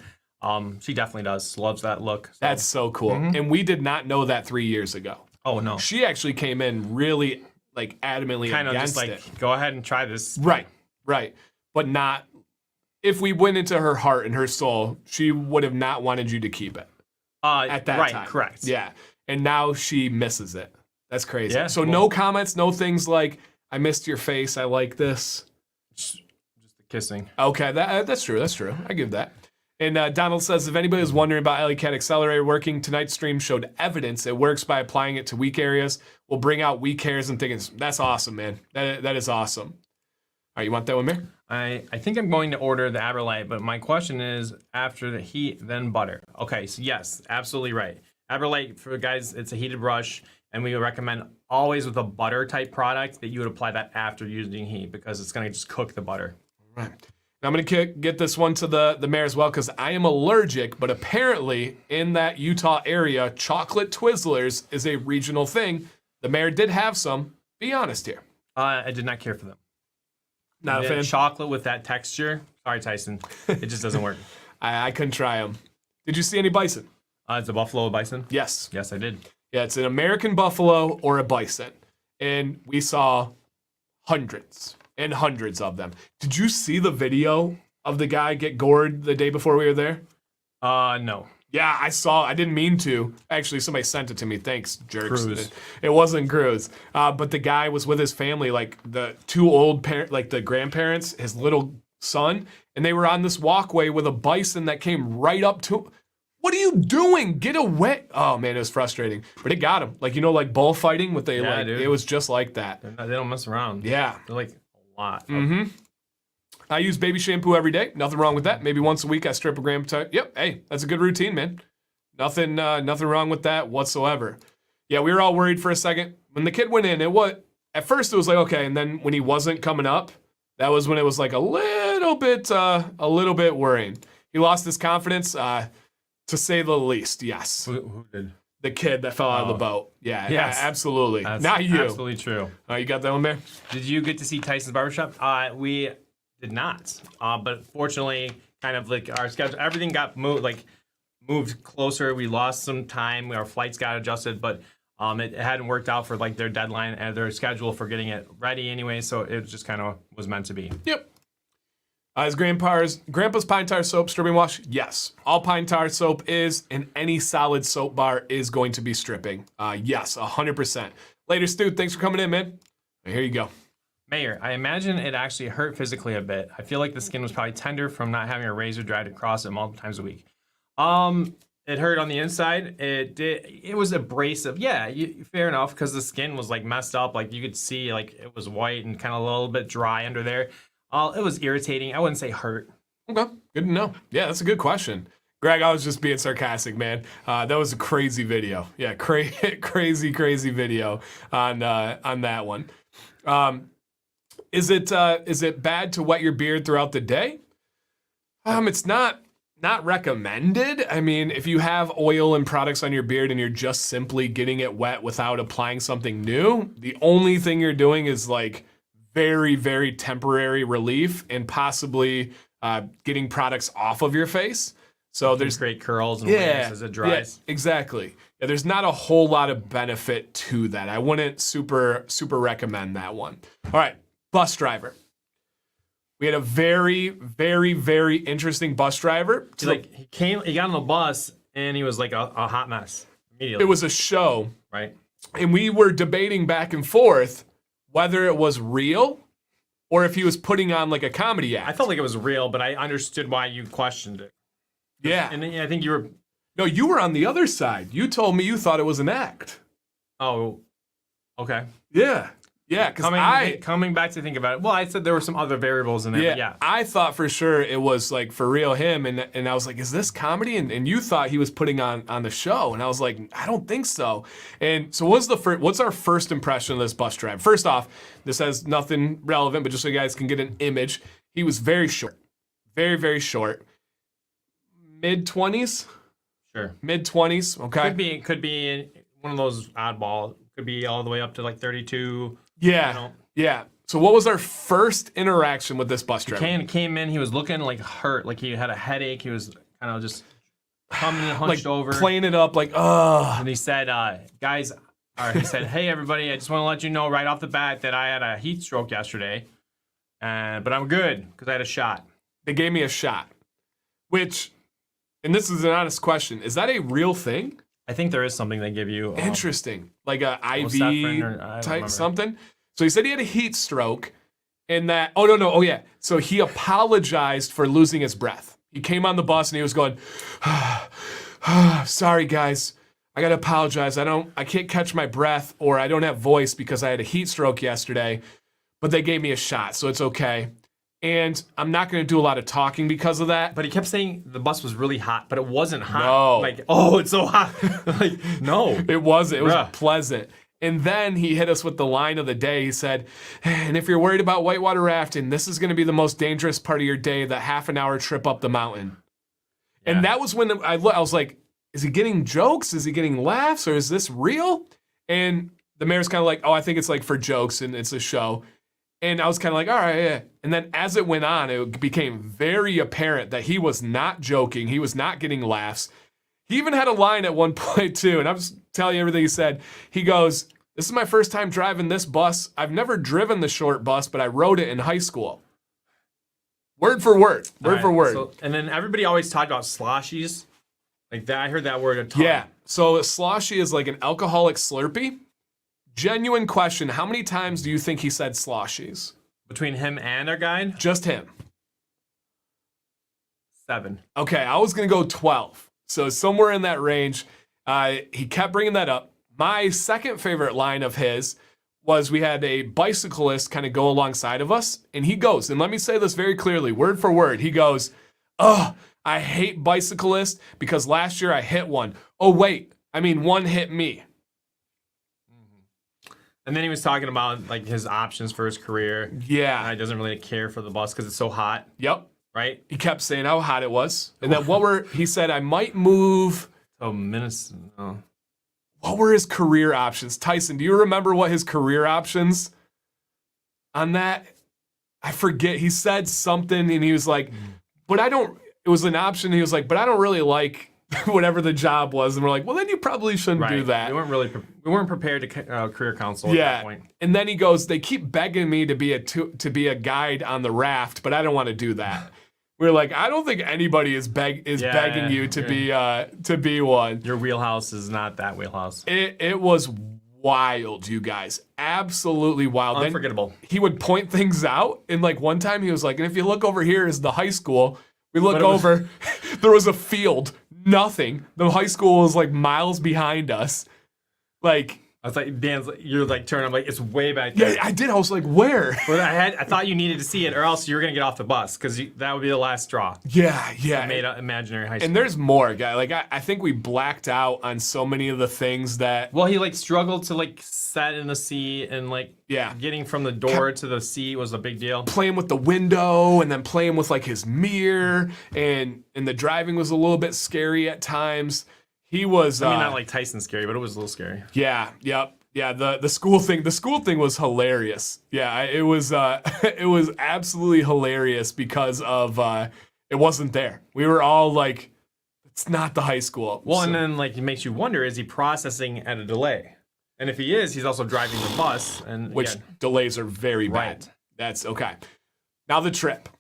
She definitely does. Loves that look. So. That's so cool. And we did not know that 3 years ago. Oh, no. She actually came in really adamantly kind of against just it. Go ahead and try this. Right. But not, if we went into her heart and her soul, she would have not wanted you to keep it at that time. Correct. Yeah. And now she misses it. That's crazy. Yeah, so no comments, no things like, I missed your face, I like this. Just the kissing. Okay, that's true. I give that. And Donald says, if anybody is wondering about LECAT Accelerator working, tonight's stream showed evidence it works by applying it to weak areas. We'll bring out weak hairs and things. That's awesome, man. That is awesome. All right, you want that one, Mayor? I think I'm going to order the Aberlite, but my question is, after the heat, then butter. Okay, so yes, absolutely right. Aberlite, for guys, it's a heated brush, and we would recommend always with a butter type product that you would apply that after using heat because it's going to just cook the butter. All right. Now I'm going to get this one to the mayor as well because I am allergic, but apparently in that Utah area, chocolate Twizzlers is a regional thing. The mayor did have some. Be honest here. I did not care for them. Not a fan? Chocolate with that texture. Sorry, Tyson. It just doesn't work. I couldn't try them. Did you see any bison? It's a buffalo bison? Yes. Yes, I did. Yeah, it's an American buffalo or a bison. And we saw hundreds and hundreds of them. Did you see the video of the guy get gored the day before we were there? No. Yeah, I saw. I didn't mean to. Actually, somebody sent it to me. Thanks, jerks. Cruz. It wasn't Cruz. But the guy was with his family, like the two old parents, like the grandparents, his little son, and they were on this walkway with a bison that came right up to. What are you doing? Get away! Oh man, it was frustrating. But it got him. Like bullfighting with dude. It was just like that. They don't mess around. Yeah. They're like a lot. Mm-hmm. I use baby shampoo every day. Nothing wrong with that. Maybe once a week I strip a gram. Yep. Hey, that's a good routine, man. Nothing wrong with that whatsoever. Yeah, we were all worried for a second when the kid went in. At first it was like okay, and then when he wasn't coming up, that was when it was like a little bit worrying. He lost his confidence, to say the least. Yes. Who did? The kid that fell out of the boat. Yeah. Yes. Absolutely. That's not you. Absolutely true. You got that one, man? Did you get to see Tyson's barbershop? We did not. But fortunately, kind of like our schedule, everything got moved closer. We lost some time. Our flights got adjusted, but it hadn't worked out for like their deadline and their schedule for getting it ready anyway. So it just kind of was meant to be. Yep. Is Grandpa's Pine Tar Soap stripping wash? Yes. All Pine Tar Soap is, and any solid soap bar is going to be stripping. Yes, 100%. Later, Stu. Thanks for coming in, man. Here you go. Mayor, I imagine it actually hurt physically a bit. I feel like the skin was probably tender from not having a razor dried across it multiple times a week. It hurt on the inside. It was abrasive. Yeah, fair enough, because the skin was like messed up. Like you could see, like it was white and kind of a little bit dry under there. It was irritating. I wouldn't say hurt. Okay, good to know. Yeah, that's a good question. Greg, I was just being sarcastic, man. That was a crazy video. Yeah, crazy video on that one. Is it bad to wet your beard throughout the day? It's not recommended. I mean, if you have oil and products on your beard and you're just simply getting it wet without applying something new, the only thing you're doing is like very, very temporary relief and possibly getting products off of your face. So there's great curls and waves as it dries. Yeah, exactly. Yeah, there's not a whole lot of benefit to that. I wouldn't super recommend that one. All right, bus driver. We had a very, very, very interesting bus driver. He got on the bus and he was like a hot mess immediately. It was a show, right? And we were debating back and forth whether it was real or if he was putting on like a comedy act. I felt like it was real, but I understood why you questioned it. Yeah. And I think you were. No, you were on the other side. You told me you thought it was an act. Oh, okay. Yeah. Yeah, because coming back to think about it. Well, I said there were some other variables in there. Yeah, But yeah. I thought for sure it was like for real him, and I was like, is this comedy? And you thought he was putting on the show, and I was like, I don't think so. And so what's our first impression of this bus driver? First off, this has nothing relevant, but just so you guys can get an image, he was very short, very very short, mid-20s. Sure. Mid-20s. Okay. Could be one of those oddball. Could be all the way up to like 32. Yeah. You know. Yeah. So what was our first interaction with this bus driver? Came in. He was looking like hurt, like he had a headache. He was kind of just coming and hunched over, playing it up, like, ugh. And he said, "Guys," or he said, "Hey everybody, I just want to let you know right off the bat that I had a heat stroke yesterday, but I'm good because I had a shot." They gave me a shot, which, and this is an honest question, is that a real thing? I think there is something they give you. Interesting. Like a IV I type something. So he said he had a heat stroke and that, oh yeah. So he apologized for losing his breath. He came on the bus and he was going, sorry guys, I gotta apologize. I can't catch my breath or I don't have voice because I had a heat stroke yesterday, but they gave me a shot, so it's okay. And I'm not going to do a lot of talking because of that. But he kept saying the bus was really hot, but it wasn't hot. No. Like, oh, it's so hot. Like, no. It wasn't. It was Bruh. pleasant. And then he hit us with the line of the day. He said, and if you're worried about whitewater rafting, this is going to be the most dangerous part of your day, the half-an-hour trip up the mountain. Yeah. And that was when I was like, is he getting jokes? Is he getting laughs? Or is this real? And the mayor's kind of like, oh, I think it's like for jokes and it's a show. And I was kind of like, all right, yeah. And then as it went on, it became very apparent that he was not joking. He was not getting laughs. He even had a line at one point, too, and I'm just telling you everything he said. He goes, this is my first time driving this bus. I've never driven the short bus, but I rode it in high school. Word for word. Word for word. So, and then everybody always talked about sloshies. Like that, I heard that word a ton. Yeah. So a sloshie is like an alcoholic Slurpee. Genuine question, how many times do you think he said sloshies? Between him and our guide? Just him. 7. Okay, I was going to go 12. So somewhere in that range, he kept bringing that up. My second favorite line of his was we had a bicyclist kind of go alongside of us, and he goes, and let me say this very clearly, word for word, he goes, oh, I hate bicyclists because last year I hit one. Oh, wait, I mean, one hit me. And then he was talking about like his options for his career. Yeah. And he doesn't really care for the bus because it's so hot. Yep. Right? He kept saying how hot it was. And then he said, I might move. Oh, Minnesota. Oh. What were his career options? Tyson, do you remember what his career options on that? I forget. He said something and he was like, but I don't, it was an option. He was like, but I don't really like whatever the job was. And we're like, well, then you probably shouldn't do that. We weren't prepared to career counsel at that point. And then he goes, they keep begging me to be a guide on the raft, but I don't want to do that. We're like, I don't think anybody is begging you to be one. Your wheelhouse is not that wheelhouse. It was wild, you guys. Absolutely wild. Unforgettable. Then he would point things out. And like one time he was like, and if you look over here is the high school. We look over, there was a field, nothing. The high school was like miles behind us. Like, I was like, Dan's, you're like turning. I'm like, it's way back there. Yeah, I did. I was like, where? But I thought you needed to see it, or else you were gonna get off the bus because that would be the last straw. Yeah. I made an imaginary high school. And there's more, guy. Like I think we blacked out on so many of the things that. Well, he like struggled to like set in the seat and like getting from the door to the seat was a big deal. Playing with the window and then playing with like his mirror and the driving was a little bit scary at times. He was. I mean, not like Tyson scary, but it was a little scary. Yeah. Yep. Yeah. The school thing. The school thing was hilarious. Yeah. It was. It was absolutely hilarious because of it wasn't there. We were all like, it's not the high school. Well, and then like it makes you wonder: is he processing at a delay? And if he is, he's also driving the bus, and which delays are very bad. Right. That's okay. Now the trip.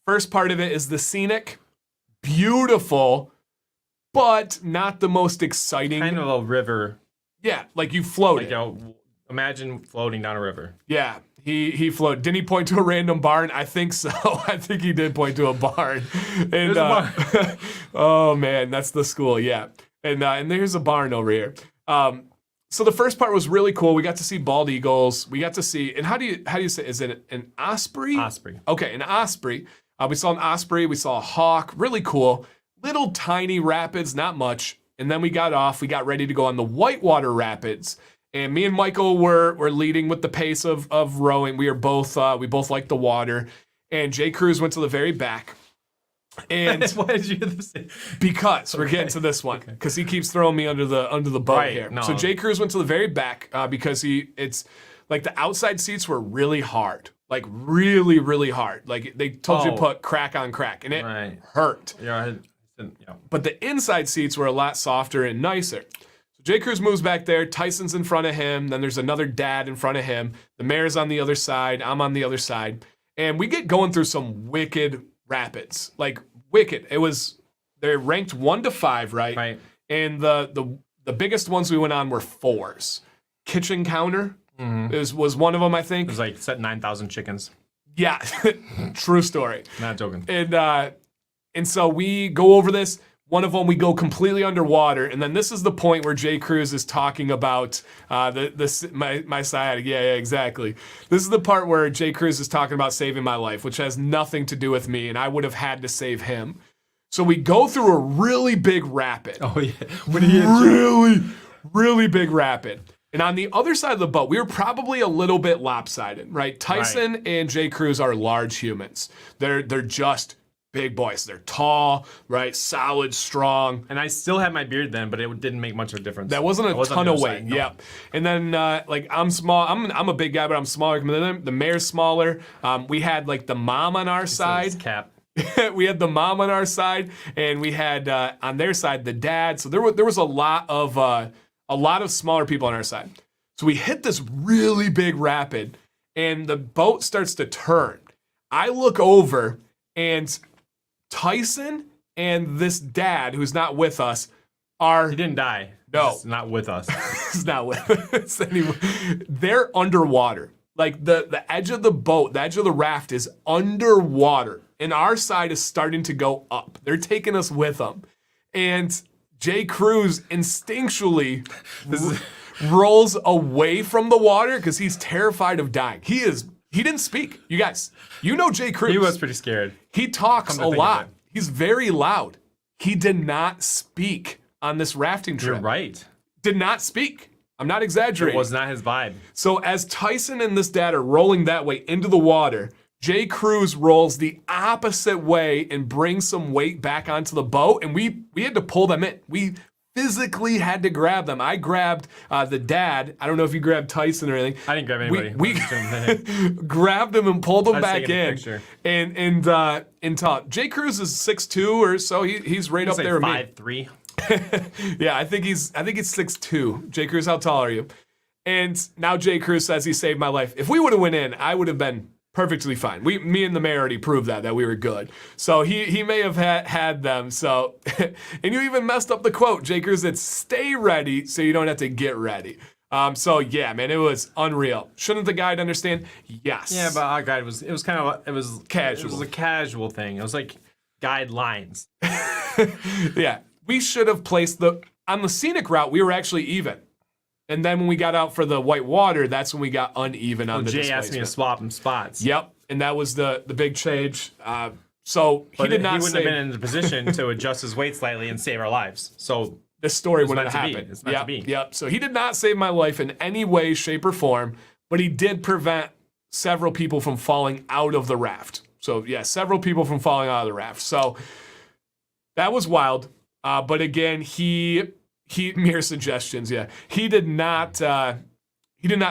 First part of it is the scenic, beautiful. But not the most exciting. Kind of a river. Yeah, like you floated. Imagine floating down a river. Yeah, he floated. Didn't he point to a random barn? I think so. I think he did point to a barn. And, There's a barn. Oh man, that's the school. Yeah, and there's a barn over here. So the first part was really cool. We got to see bald eagles. We got to see, and how do you say? Is it an osprey? Osprey. Okay, an osprey. We saw an osprey. We saw a hawk. Really cool. Little tiny rapids, not much. And then we got off. We got ready to go on the whitewater rapids. And me and Michael were leading with the pace of rowing. We both like the water. And Jay Cruz went to the very back. And why did you have to say? Because we're getting to this one, because he keeps throwing me under the boat here. No. So Jay Cruz went to the very back because it's like the outside seats were really hard, like really really hard. Like they told you to put crack on crack, and it hurt. Yeah. But the inside seats were a lot softer and nicer. So Jay Cruz moves back there. Tyson's in front of him. Then there's another dad in front of him. The mayor's on the other side. I'm on the other side, and we get going through some wicked rapids, like wicked. They're ranked 1 to 5, right? Right. And the biggest ones we went on were 4s. Kitchen Counter was one of them, I think. It was like set 9,000 chickens. Yeah, true story. Not joking. And so we go over this. One of them, we go completely underwater, and then this is the point where Jay Cruz is talking about my sciatic. Yeah, exactly. This is the part where Jay Cruz is talking about saving my life, which has nothing to do with me, and I would have had to save him. So we go through a really big rapid. Oh yeah, really, really big rapid. And on the other side of the boat, we were probably a little bit lopsided, right? Tyson and Jay Cruz are large humans. They're just big boys. They're tall, right? Solid, strong. And I still had my beard then, but it didn't make much of a difference. That wasn't a ton of weight. No. Yeah. And then like I'm small. I'm a big guy, but I'm smaller than them. The mayor's smaller. We had like the mom on our side. Cap. We had the mom on our side, and we had on their side the dad. So there was a lot of smaller people on our side. So we hit this really big rapid, and the boat starts to turn. I look over, and Tyson and this dad, who's not with us, He didn't die. No. He's not with us. He's not with us anymore. They're underwater. Like the edge of the boat, the edge of the raft is underwater, and our side is starting to go up. They're taking us with them. And Jay Cruz instinctually rolls away from the water because he's terrified of dying. He didn't speak. You guys, you know Jay Cruz. He was pretty scared. He talks a lot. He's very loud. He did not speak on this rafting trip. You're right. Did not speak. I'm not exaggerating. It was not his vibe. So as Tyson and this dad are rolling that way into the water, Jay Cruz rolls the opposite way and brings some weight back onto the boat, and we had to pull them in. We physically had to grab them. I grabbed the dad. I don't know if you grabbed Tyson or anything. I didn't grab anybody. We grabbed him and pulled him back in. And talk. Jay Cruz is 6'2" or so. He's right up there with me. 5'3". Yeah, I think he's 6'2". Jay Cruz, how tall are you? And now Jay Cruz says he saved my life. If we would have went in, I would have been perfectly fine. Me and the mayor already proved that we were good. So he may have had them. So, and you even messed up the quote, Jay Cruz. It's stay ready so you don't have to get ready. So yeah, man, it was unreal. Shouldn't the guide understand? Yes. Yeah, but our guide was casual. It was a casual thing. It was like guidelines. Yeah. We should have placed on the scenic route, we were actually even. And then when we got out for the white water, that's when we got uneven on the Jay asked me to swap him spots. Yep. And that was the big change. So he did not he wouldn't have been in the position to adjust his weight slightly and save our lives. So this story wouldn't have happened. It's meant to be. Yep. So he did not save my life in any way, shape, or form, but he did prevent several people from falling out of the raft. So yeah, several people from falling out of the raft. So that was wild. But again, he mere suggestions. Yeah, he did not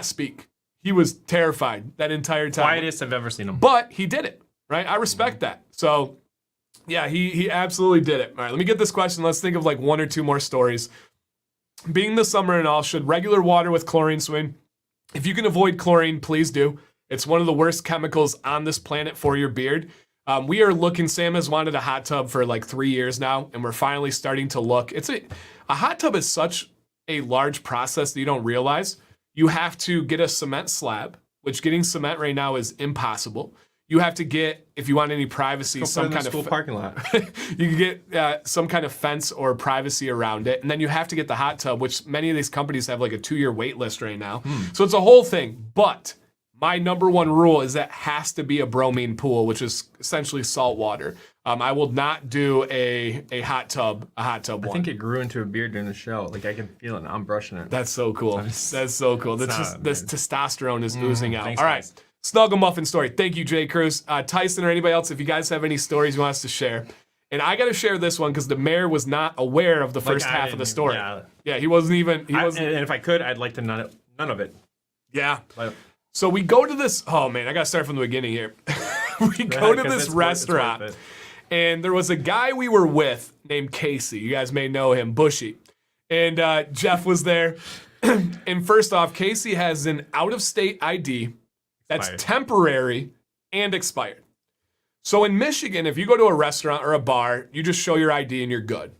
speak. He was terrified that entire time. Quietest I've ever seen him. But he did it, right? I respect that. So yeah, he absolutely did it. All right, let me get this question. Let's think of like 1 or 2 more stories. Being the summer and all, should regular water with chlorine swim? If you can avoid chlorine, please do. It's one of the worst chemicals on this planet for your beard. We are looking, Sam has wanted a hot tub for like 3 years now, and we're finally starting to look. A hot tub is such a large process that you don't realize. You have to get a cement slab, which getting cement right now is impossible. You have to get, if you want any privacy, some kind of school parking lot. you can get some kind of fence or privacy around it, and then you have to get the hot tub, which many of these companies have like a 2-year wait list right now. So it's a whole thing. But my number one rule is that it has to be a bromine pool, which is essentially salt water. I will not do a hot tub one. I think it grew into a beard during the show. Like I can feel it. Now. I'm brushing it. That's so cool. That's so cool. This testosterone is oozing out. Thanks, All right. guys. Snuggle Muffin story. Thank you, Jay Cruz. Tyson or anybody else, if you guys have any stories you want us to share. And I got to share this one because the mayor was not aware of the first half of the story. Yeah, he wasn't even. And if I could, I'd like to none of it. Yeah. But, So we go to this. Oh man, I got to start from the beginning here. We go to this restaurant, and there was a guy we were with named Casey. You guys may know him, Bushy, and Jeff was there. And first off, Casey has an out-of-state ID that's temporary and expired. So in Michigan, if you go to a restaurant or a bar, you just show your ID and you're good.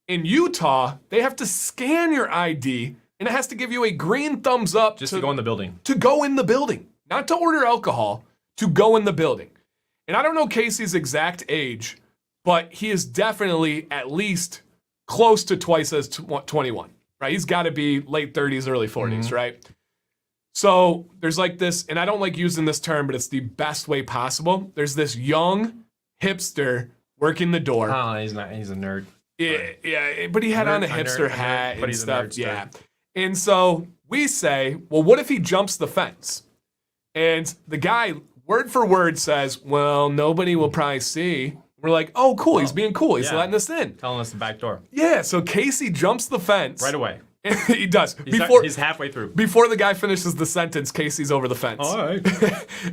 In Utah, they have to scan your ID and it has to give you a green thumbs up just to go in the building. To go in the building, not to order alcohol, to go in the building. And I don't know Casey's exact age, but he is definitely at least close to twice as 21, right? He's got to be late 30s, early 40s, right? So there's like this, and I don't like using this term, but it's the best way possible. There's this young hipster working the door. Oh, he's not. He's a nerd. Yeah, but he had on a hipster hat but and he's stuff. a nerd. Yeah. And so we say, well, what if he jumps the fence? And the guy, word for word, says, well, nobody will probably see. We're like, oh, cool. He's being cool. He's letting us in. Telling us the back door. Yeah, so Casey jumps the fence. Right away. He does. He's halfway through. Before the guy finishes the sentence, Casey's over the fence. All right.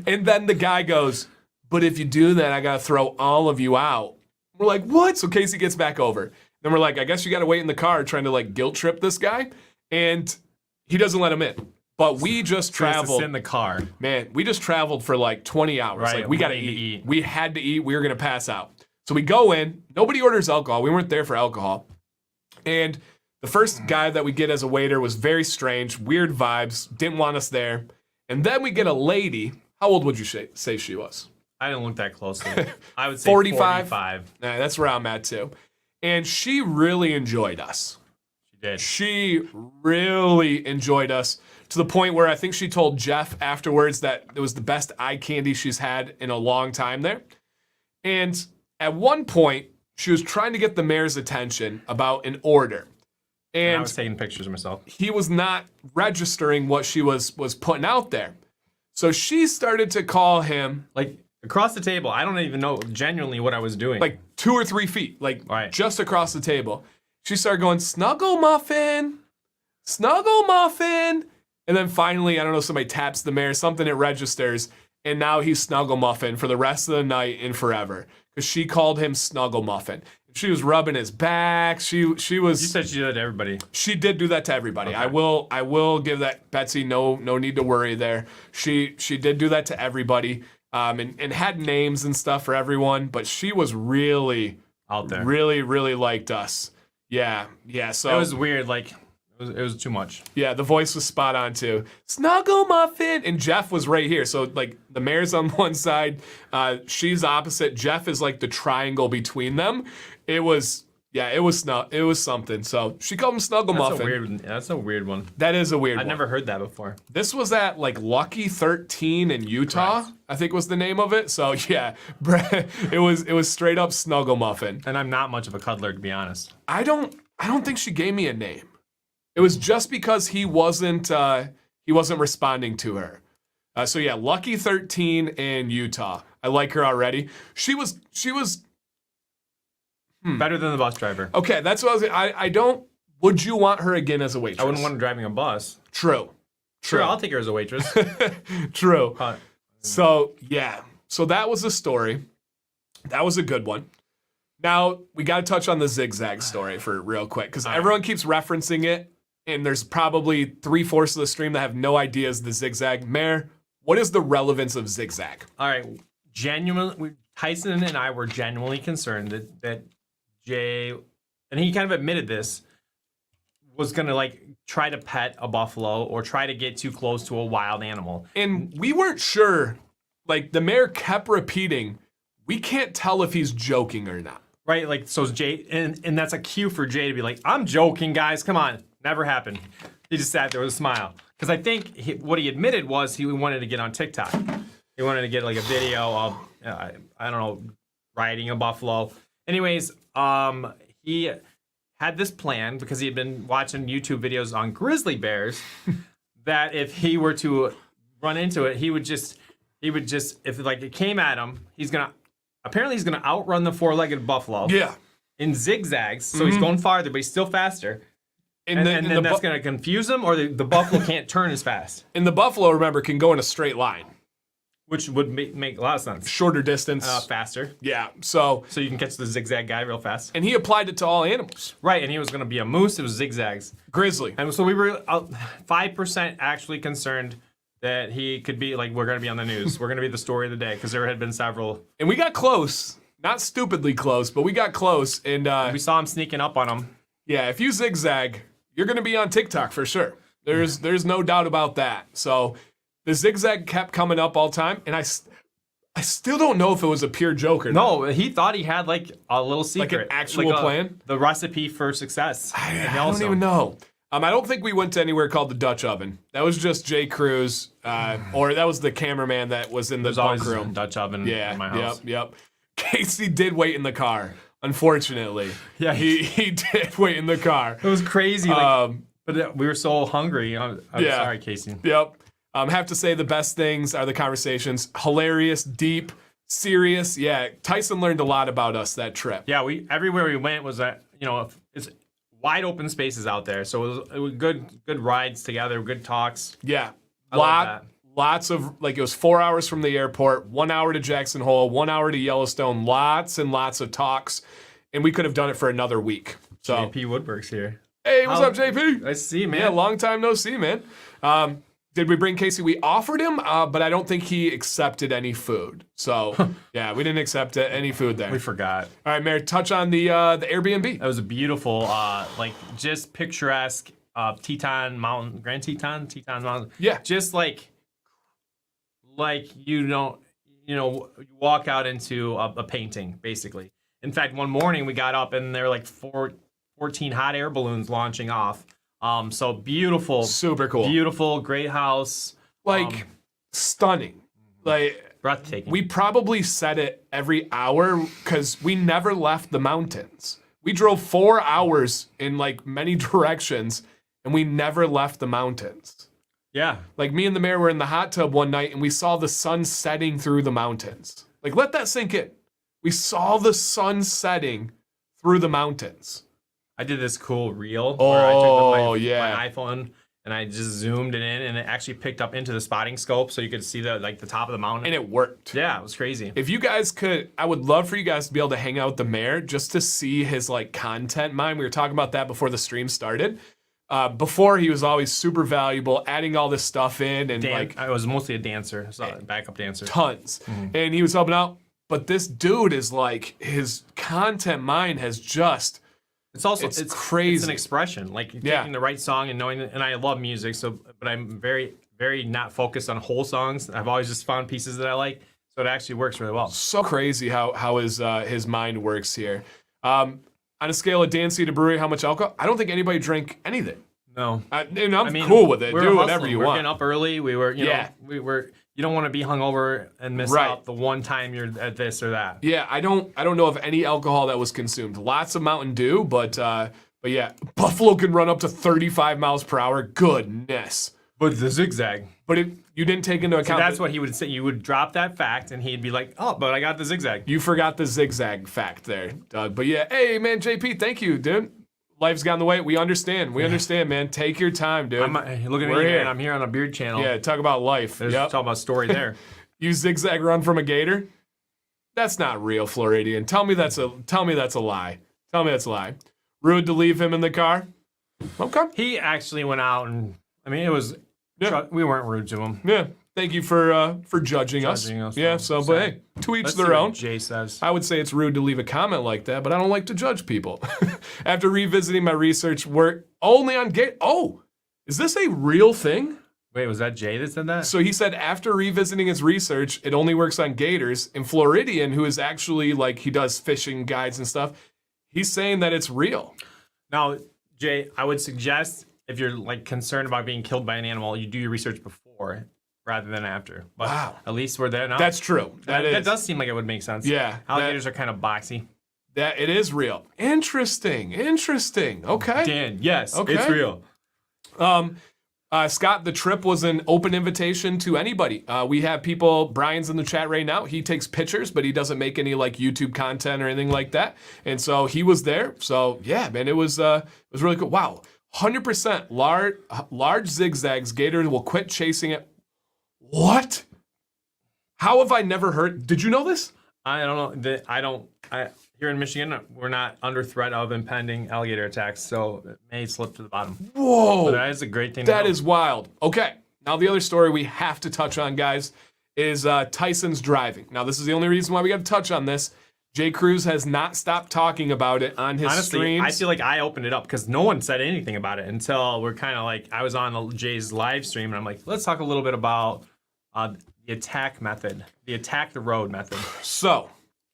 And then the guy goes, but if you do that, I got to throw all of you out. We're like, what? So Casey gets back over. Then we're like, I guess you got to wait in the car trying to like guilt trip this guy. And he doesn't let him in. But we just traveled. In the car. Man, we just traveled for like 20 hours. Right. Like, we got to eat. We had to eat. We were going to pass out. So we go in. Nobody orders alcohol. We weren't there for alcohol. And the first guy that we get as a waiter was very strange, weird vibes, didn't want us there. And then we get a lady. How old would you say she was? I didn't look that closely. I would say 45. Nah, That's where I'm at too. And she really enjoyed us. she did. She really enjoyed us to the point where I think she told Jeff afterwards that it was the best eye candy she's had in a long time there. And at one point, she was trying to get the mayor's attention about an order. And I was taking pictures of myself. He was not registering what she was putting out there. So she started to call him Like, across the table, I don't even know genuinely what I was doing. like 2 or 3 feet, like Right. just across the table. She started going, Snuggle Muffin, Snuggle Muffin. And then finally, I don't know, somebody taps the mayor, something it registers, and now he's Snuggle Muffin for the rest of the night and forever. Because she called him Snuggle Muffin. She was rubbing his back. She was. You said she did it to everybody. She did do that to everybody. Okay. I will give that Betsy no need to worry there. She did do that to everybody. And had names and stuff for everyone, but she was really Out there. really liked us. Yeah. So It was weird. Like, it was too much. yeah, the voice was spot on too. Snuggle Muffin, and Jeff was right here. So like the mayor's on one side, she's opposite. Jeff is like the triangle between them. It was something. So she called him Snuggle Muffin. That's a weird one. That is a weird I'd one. never heard that before. This was at like Lucky 13 in Utah, Correct. I think was the name of it. So yeah, it was straight up Snuggle Muffin. And I'm not much of a cuddler, to be honest. I don't think she gave me a name. It was just because he wasn't responding to her. So yeah, Lucky 13 in Utah. I like her already. She was Better than the bus driver. okay. That's what I don't. Would you want her again as a waitress? I wouldn't want her driving a bus. True. Sure, I'll take her as a waitress. True. But So yeah. So that was a story. That was a good one. Now we got to touch on the zigzag story for real quick because everyone keeps referencing it, and there's probably 3/4 of the stream that have no idea is the zigzag. Mayor, what is the relevance of zigzag? all right, Tyson and I were genuinely concerned that Jay, and he kind of admitted this, was gonna like try to pet a buffalo or try to get too close to a wild animal. And we weren't sure. Like, the mayor kept repeating, we can't tell if he's joking or not. Right, like, so Jay, and that's a cue for Jay to be like, I'm joking, guys, come on. Never happened. He just sat there with a smile. Because I think what he admitted was he wanted to get on TikTok. He wanted to get like a video of, I don't know, riding a buffalo. Anyways, he had this plan because he had been watching YouTube videos on grizzly bears that if he were to run into it, he would just, if like it came at him, he's gonna outrun the four-legged buffalo. Yeah. In zigzags, so he's going farther, but he's still faster. And then that's going to confuse him, or the buffalo can't turn as fast. And the buffalo, remember, can go in a straight line. Which would make a lot of sense. Shorter distance. Faster. Yeah, so you can catch the zigzag guy real fast. And he applied it to all animals. Right, and he was going to be a moose, it was zigzags. Grizzly. And so we were 5% actually concerned that he could be, like, we're going to be on the news. We're going to be the story of the day, because there had been several. And we got close. Not stupidly close, but we got close. And we saw him sneaking up on him. Yeah, if you zigzag, you're going to be on TikTok for sure. There's no doubt about that. So the zigzag kept coming up all the time, and I still don't know if it was a pure joke or not. No, he thought he had, like, a little secret. Like an actual plan? The recipe for success. I don't even know. I don't think we went to anywhere called the Dutch Oven. That was just Jay Cruz, or that was the cameraman that was in the bunk room. Dutch oven in my house. Yep. Casey did wait in the car, unfortunately. Yeah, he did wait in the car. It was crazy. But we were so hungry. I'm sorry, Casey. Yep. Have to say the best things are the conversations. Hilarious, deep, serious. Yeah, Tyson learned a lot about us that trip. Yeah, everywhere we went was it's wide open spaces out there. So it was good rides together, good talks. Yeah. Lots of, like, it was 4 hours from the airport, 1 hour to Jackson Hole, 1 hour to Yellowstone, lots and lots of talks. And we could have done it for another week. So JP Woodworks here. Hey, what's up, JP? Nice to see you, man. Yeah, long time no see, man. Did we bring Casey? We offered him, but I don't think he accepted any food. So, yeah, we didn't accept any food there. We forgot. All right, Mayor, touch on the Airbnb. That was a beautiful, like, just picturesque Teton Mountain, Grand Teton Mountain. Yeah. Just like you walk out into a painting, basically. In fact, one morning we got up and there were like 14 hot air balloons launching off. So beautiful. Super cool. Beautiful, great house. Like, stunning. Like, breathtaking. We probably said it every hour because we never left the mountains. We drove 4 hours in, like, many directions, and we never left the mountains. Yeah. Like, me and the mayor were in the hot tub one night, and we saw the sun setting through the mountains. Like, let that sink in. We saw the sun setting through the mountains. I did this cool reel where I took my iPhone and I just zoomed it in, and it actually picked up into the spotting scope so you could see the top of the mountain. And it worked. Yeah, it was crazy. If you guys could, I would love for you guys to be able to hang out with the mayor just to see his, like, content mind. We were talking about that before the stream started. Before, he was always super valuable, adding all this stuff in, and I was mostly a dancer, so a backup dancer. Tons. Mm-hmm. And he was helping out. But this dude is like, his content mind has just... It's crazy. It's an expression, like taking the right song and knowing that, and I love music, but I'm very, very not focused on whole songs. I've always just found pieces that I like, so it actually works really well. So crazy how his mind works here. On a scale of Dancy to brewery, how much alcohol? I don't think anybody drank anything. No. I'm cool with it. Do whatever you want. We're getting up early. We were, you don't want to be hungover and miss out the one time you're at this or that. Yeah, I don't know of any alcohol that was consumed. Lots of Mountain Dew, but yeah, Buffalo can run up to 35 miles per hour. Goodness. But the zigzag. But you didn't take into account. So that's what he would say. You would drop that fact, and he'd be like, "Oh, but I got the zigzag." You forgot the zigzag fact there, Doug. But yeah, hey man, JP, thank you, dude. Life's gotten in the way. We understand. We understand, man. Take your time, dude. Look at me, man. I'm here on a beard channel. Yeah, talk about life. Talk about story there. You zigzag run from a gator? That's not real, Floridian. Tell me that's a lie. Tell me that's a lie. Rude to leave him in the car? Okay. He actually went out and it was we weren't rude to him. Yeah. Thank you for judging us. Yeah, so but hey, to each their own. Jay says. I would say it's rude to leave a comment like that, but I don't like to judge people. After revisiting my research work, Only on Gator. Oh, is this a real thing? Wait, was that Jay that said that? So he said after revisiting his research, it only works on gators. And Floridian, who is actually like, he does fishing guides and stuff, he's saying that it's real. Now, Jay, I would suggest if you're like concerned about being killed by an animal, you do your research before rather than after. But Wow. at least we're there now. That's true. That does seem like it would make sense. Yeah. Alligators are kind of boxy. That it is real. Interesting. Okay. Dan, yes, Okay. it's real. Scott, the trip was an open invitation to anybody. We have people, Brian's in the chat right now. He takes pictures, but he doesn't make any like YouTube content or anything like that. And so he was there. So yeah, man, it was really cool. Wow. 100% large zigzags. Gators will quit chasing it. What? How have I never heard? Did you know this? I don't know. Here in Michigan, we're not under threat of impending alligator attacks, so it may slip to the bottom. Whoa. But that is a great thing to know. That is wild. Okay. Now, the other story we have to touch on, guys, is Tyson's driving. Now, this is the only reason why we got to touch on this. Jay Cruz has not stopped talking about it on his streams. I feel like I opened it up because no one said anything about it until we're kind of like, I was on Jay's live stream, and I'm like, let's talk a little bit about the attack method, the attack the road method. So,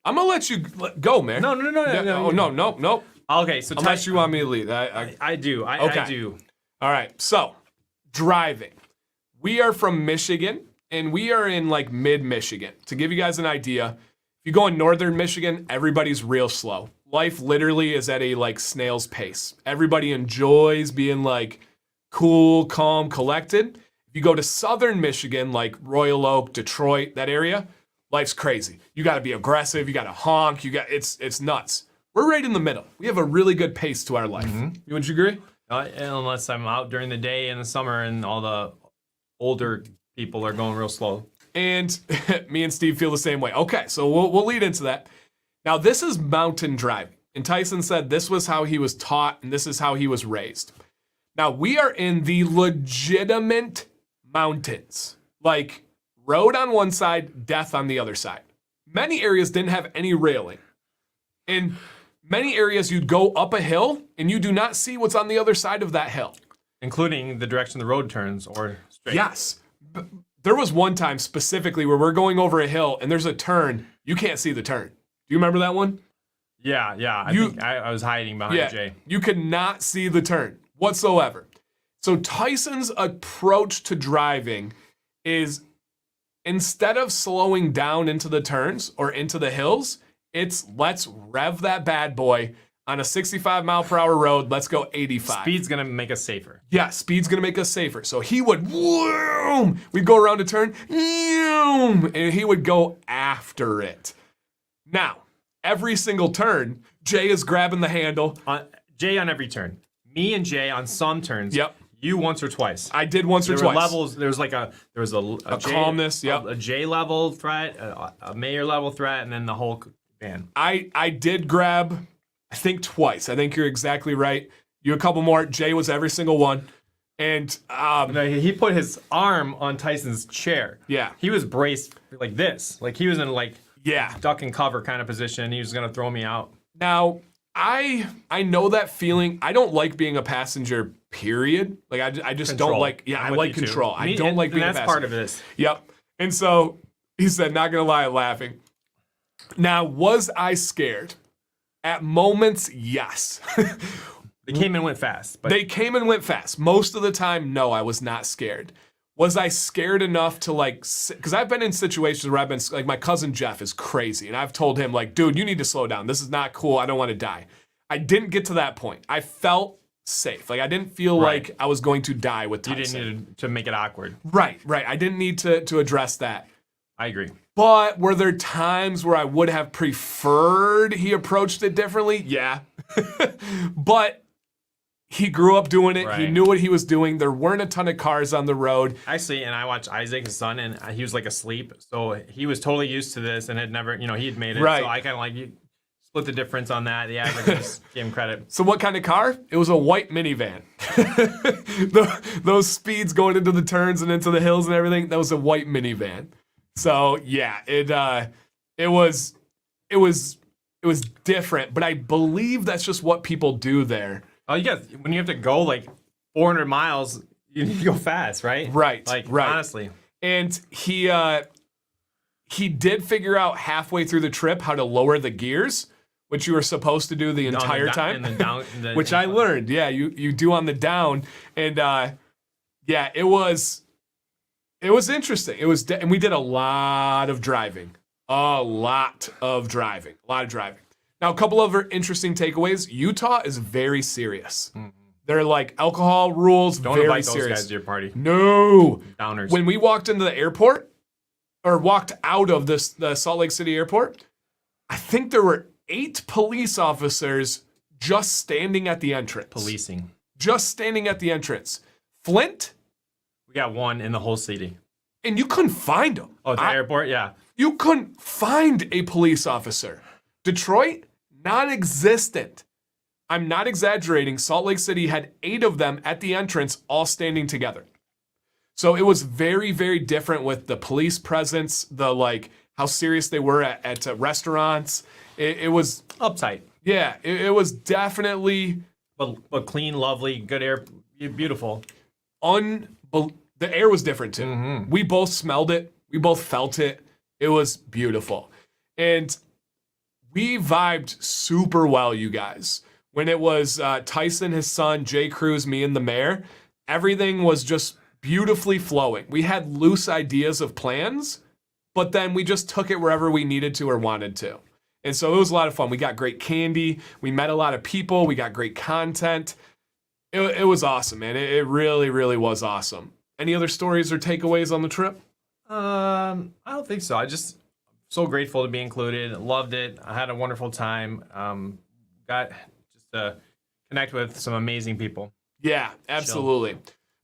I'm going to let you go, man. No. No. Okay, so Unless you want me to lead. I do. Okay. I do. All right. So, driving. We are from Michigan, and we are in like mid-Michigan. To give you guys an idea, if you go in northern Michigan, everybody's real slow. Life literally is at a like snail's pace. Everybody enjoys being like cool, calm, collected. If you go to southern Michigan, like Royal Oak, Detroit, that area, life's crazy. You got to be aggressive. You got to honk. It's nuts. We're right in the middle. We have a really good pace to our life. Would you agree? Unless I'm out during the day in the summer and all the older people are going real slow. And me and Steve feel the same way. Okay, so we'll lead into that. Now, this is mountain driving. And Tyson said this was how he was taught and this is how he was raised. Now, we are in the legitimate mountains. Like, road on one side, death on the other side. Many areas didn't have any railing. In many areas, you'd go up a hill and you do not see what's on the other side of that hill. Including the direction the road turns or straight. Yes. There was one time specifically where we're going over a hill and there's a turn. You can't see the turn. Do you remember that one? Yeah. I think I was hiding behind Jay. You could not see the turn whatsoever. So Tyson's approach to driving is, instead of slowing down into the turns or into the hills, it's let's rev that bad boy on a 65 mile per hour road. Let's go 85. Speed's going to make us safer. Yeah, speed's going to make us safer. So he would, whoom, we'd go around a turn, whoom, and he would go after it. Now, every single turn, Jay is grabbing the handle. Jay on every turn. Me and Jay on some turns. Yep. You once or twice. I did once or There were twice. levels. There was a J, calmness. Yep. A J level threat, a mayor level threat, and then the whole band. I did grab, I think twice. I think you're exactly right. You a couple more. Jay was every single one. And He put his arm on Tyson's chair. Yeah. He was braced like this. Like he was in like yeah. duck and cover kind of position. He was going to throw me out. Now, I know that feeling. I don't like being a passenger, period. Like I just Control. don't like, I like control. I don't like being a passenger. That's part of this. Yep. And so he said, not gonna lie, laughing. Now, was I scared? At moments, yes. They came and went fast. But They came and went fast. Most of the time, no, I was not scared. Was I scared enough to like, because I've been in situations where I've been, like my cousin Jeff is crazy. And I've told him like, dude, you need to slow down. This is not cool. I don't want to die. I didn't get to that point. I felt safe. Like I didn't feel Right. like I was going to die with you Tyson. didn't need to make it awkward. Right. I didn't need to address that. I agree. But were there times where I would have preferred he approached it differently? Yeah. But he grew up doing it. He Right. knew what he was doing. There weren't a ton of cars on the road. Actually, and I watched Isaac, his son, and he was like asleep. So he was totally used to this and had never, he had made it. Right. So I kind of like split the difference on that. The averages gave him credit. So what kind of car? It was a white minivan. Those speeds going into the turns and into the hills and everything, that was a white minivan. So yeah, it was different, but I believe that's just what people do there. Oh, you guys, when you have to go like 400 miles, you need to go fast, right? Right, Like, right. honestly. And he did figure out halfway through the trip how to lower the gears, which you were supposed to do the entire time, which I learned. Yeah, you do on the down, and yeah, it was interesting. It was, and we did a lot of driving. Now, a couple other interesting takeaways. Utah is very serious. They're like alcohol rules, Don't very invite those serious. guys to your party. No. Downers. When we walked into the airport, or walked out of the Salt Lake City airport, I think there were 8 police officers just standing at the entrance. Policing. Just standing at the entrance. Flint, We got one in the whole city. and you couldn't find them. Oh, at the airport? Yeah. You couldn't find a police officer. Detroit, non-existent. I'm not exaggerating. Salt Lake City had 8 of them at the entrance, all standing together. So it was very, very different with the police presence, the like how serious they were at restaurants. It was Uptight. yeah, it was definitely But clean, lovely, good air, beautiful. the air was different too. We both smelled it. We both felt it. It was beautiful. And we vibed super well, you guys. When it was Tyson, his son, Jay Cruz, me, and the mayor, everything was just beautifully flowing. We had loose ideas of plans, but then we just took it wherever we needed to or wanted to. And so it was a lot of fun. We got great candy. We met a lot of people. We got great content. It was awesome, man. It really, really was awesome. Any other stories or takeaways on the trip? I don't think so. I just so grateful to be included. Loved it. I had a wonderful time. Got just to connect with some amazing people. Yeah, absolutely.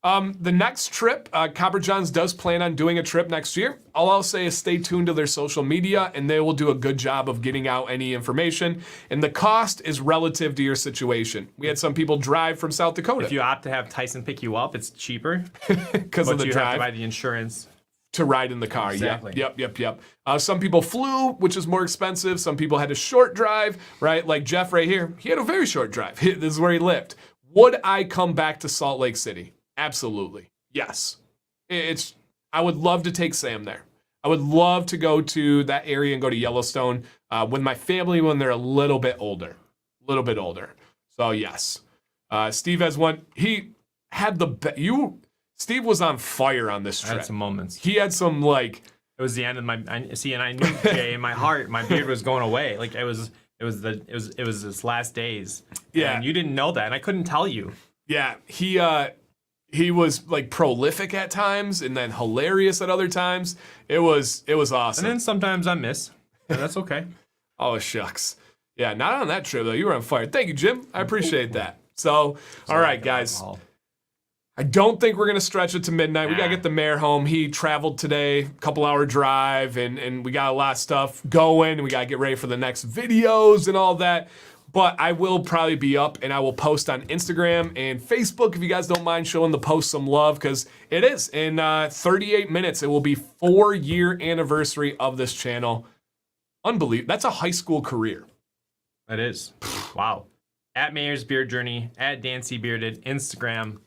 The next trip, Copper Johns does plan on doing a trip next year. All I'll say is stay tuned to their social media, and they will do a good job of getting out any information. And the cost is relative to your situation. We had some people drive from South Dakota. If you opt to have Tyson pick you up, it's cheaper because of the you drive. have to buy the insurance. To ride in the car. Exactly. Yep. Some people flew, which is more expensive. Some people had a short drive, right? Like Jeff right here, he had a very short drive. This is where he lived. Would I come back to Salt Lake City? Absolutely. Yes. I would love to take Sam there. I would love to go to that area and go to Yellowstone with my family when they're a little bit older. So yes. Steve has one. He had Steve was on fire on this trip. I had some moments. He had some like. It was the end of my. And I knew Jay in my heart, my beard was going away. Like it was his last days. Yeah. And you didn't know that, and I couldn't tell you. Yeah. He was like prolific at times, and then hilarious at other times. It was awesome. And then sometimes I miss, and that's okay. Oh shucks. Yeah. Not on that trip though. You were on fire. Thank you, Jim. I appreciate that. So all right, guys. Alcohol. I don't think we're going to stretch it to midnight. We got to get the mayor home. He traveled today, couple-hour drive, and we got a lot of stuff going. We got to get ready for the next videos and all that. But I will probably be up, and I will post on Instagram and Facebook if you guys don't mind showing the post some love, because it is. In 38 minutes, it will be 4-year anniversary of this channel. Unbelievable. That's a high school career. That is. Wow. At Mayor's Beard Journey, at Dancy Bearded, Instagram.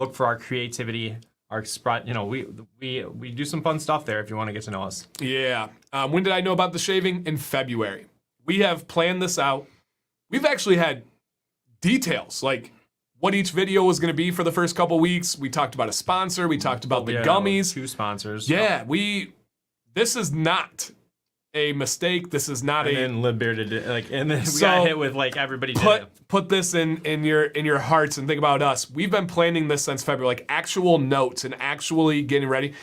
Look for our creativity, our spot. You know, we do some fun stuff there if you want to get to know us. Yeah. When did I know about the shaving? In February. We have planned this out. We've actually had details, like what each video was going to be for the first couple weeks. We talked about a sponsor. We talked about the gummies. 2 sponsors. Yeah, this is not a mistake. This is not and then Live Bearded, and then we got hit with everybody did it. Put this in your hearts and think about us. We've been planning this since February, like actual notes and actually getting ready.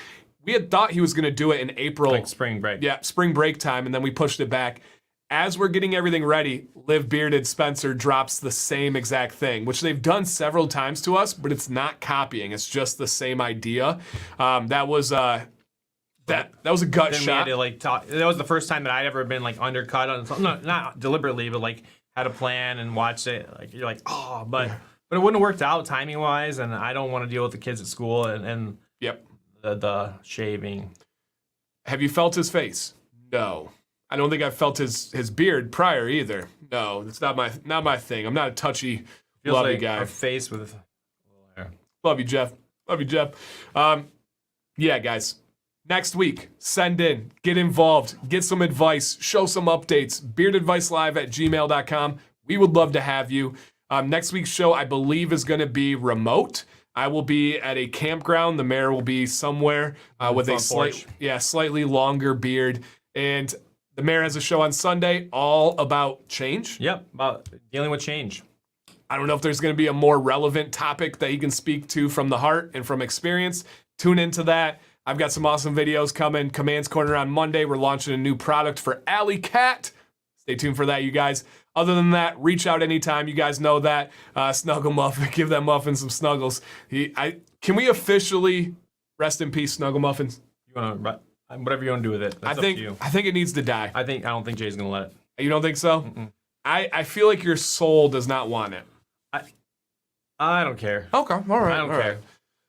We had thought he was going to do it in April. Like spring break. Yeah, spring break time, and then we pushed it back. As we're getting everything ready, Live Bearded Spencer drops the same exact thing, which they've done several times to us, but it's not copying. It's just the same idea. That was a gut then shot. We had to talk. That was the first time that I'd ever been undercut on something, not deliberately, but had a plan and watched it. You're like, oh, but it wouldn't have worked out timing wise, and I don't want to deal with the kids at school and yep, the shaving. Have you felt his face? No. I don't think I've felt his beard prior either. No, it's not my thing. I'm not a touchy Feels Love like you guys. Our face with a little hair. Love you, Jeff. Love you, Jeff. Yeah, guys. Next week, send in, get involved, get some advice, show some updates. beardadvicelive@gmail.com. We would love to have you. Next week's show, I believe, is going to be remote. I will be at a campground. The mayor will be somewhere with a slightly longer beard. And the mayor has a show on Sunday all about change. Yep, about dealing with change. I don't know if there's going to be a more relevant topic that he can speak to from the heart and from experience. Tune into that. I've got some awesome videos coming. Command's Corner on Monday. We're launching a new product for Alley Cat. Stay tuned for that, you guys. Other than that, reach out anytime. You guys know that. Snuggle Muffin. Give that muffin some snuggles. Can we officially rest in peace, Snuggle Muffins? You want to, whatever you want to do with it. That's up to you. I think it needs to die. I don't think Jay's gonna let it. You don't think so? Mm-mm. I feel like your soul does not want it. I don't care. Okay, all right. I don't care.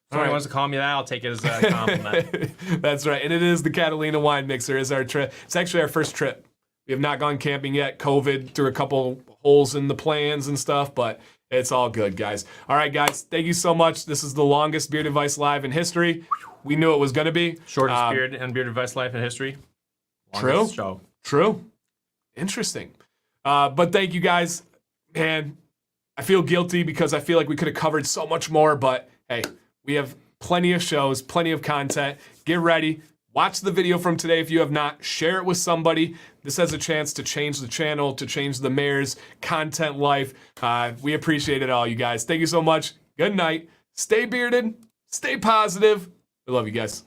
If someone wants to call me that, I'll take it as a compliment. That's right. And it is the Catalina Wine Mixer is our trip. It's actually our first trip. We have not gone camping yet. COVID threw a couple holes in the plans and stuff, but it's all good, guys. All right, guys. Thank you so much. This is the longest Beard Advice Live in history. We knew it was going to be. Shortest beard and Beard Advice Live in history. True. Show. True. Interesting. But thank you, guys. Man, I feel guilty because I feel like we could have covered so much more, but hey, we have plenty of shows, plenty of content. Get ready. Watch the video from today if you have not. Share it with somebody. This has a chance to change the channel, to change the mayor's content life. We appreciate it all, you guys. Thank you so much. Good night. Stay bearded. Stay positive. We love you guys.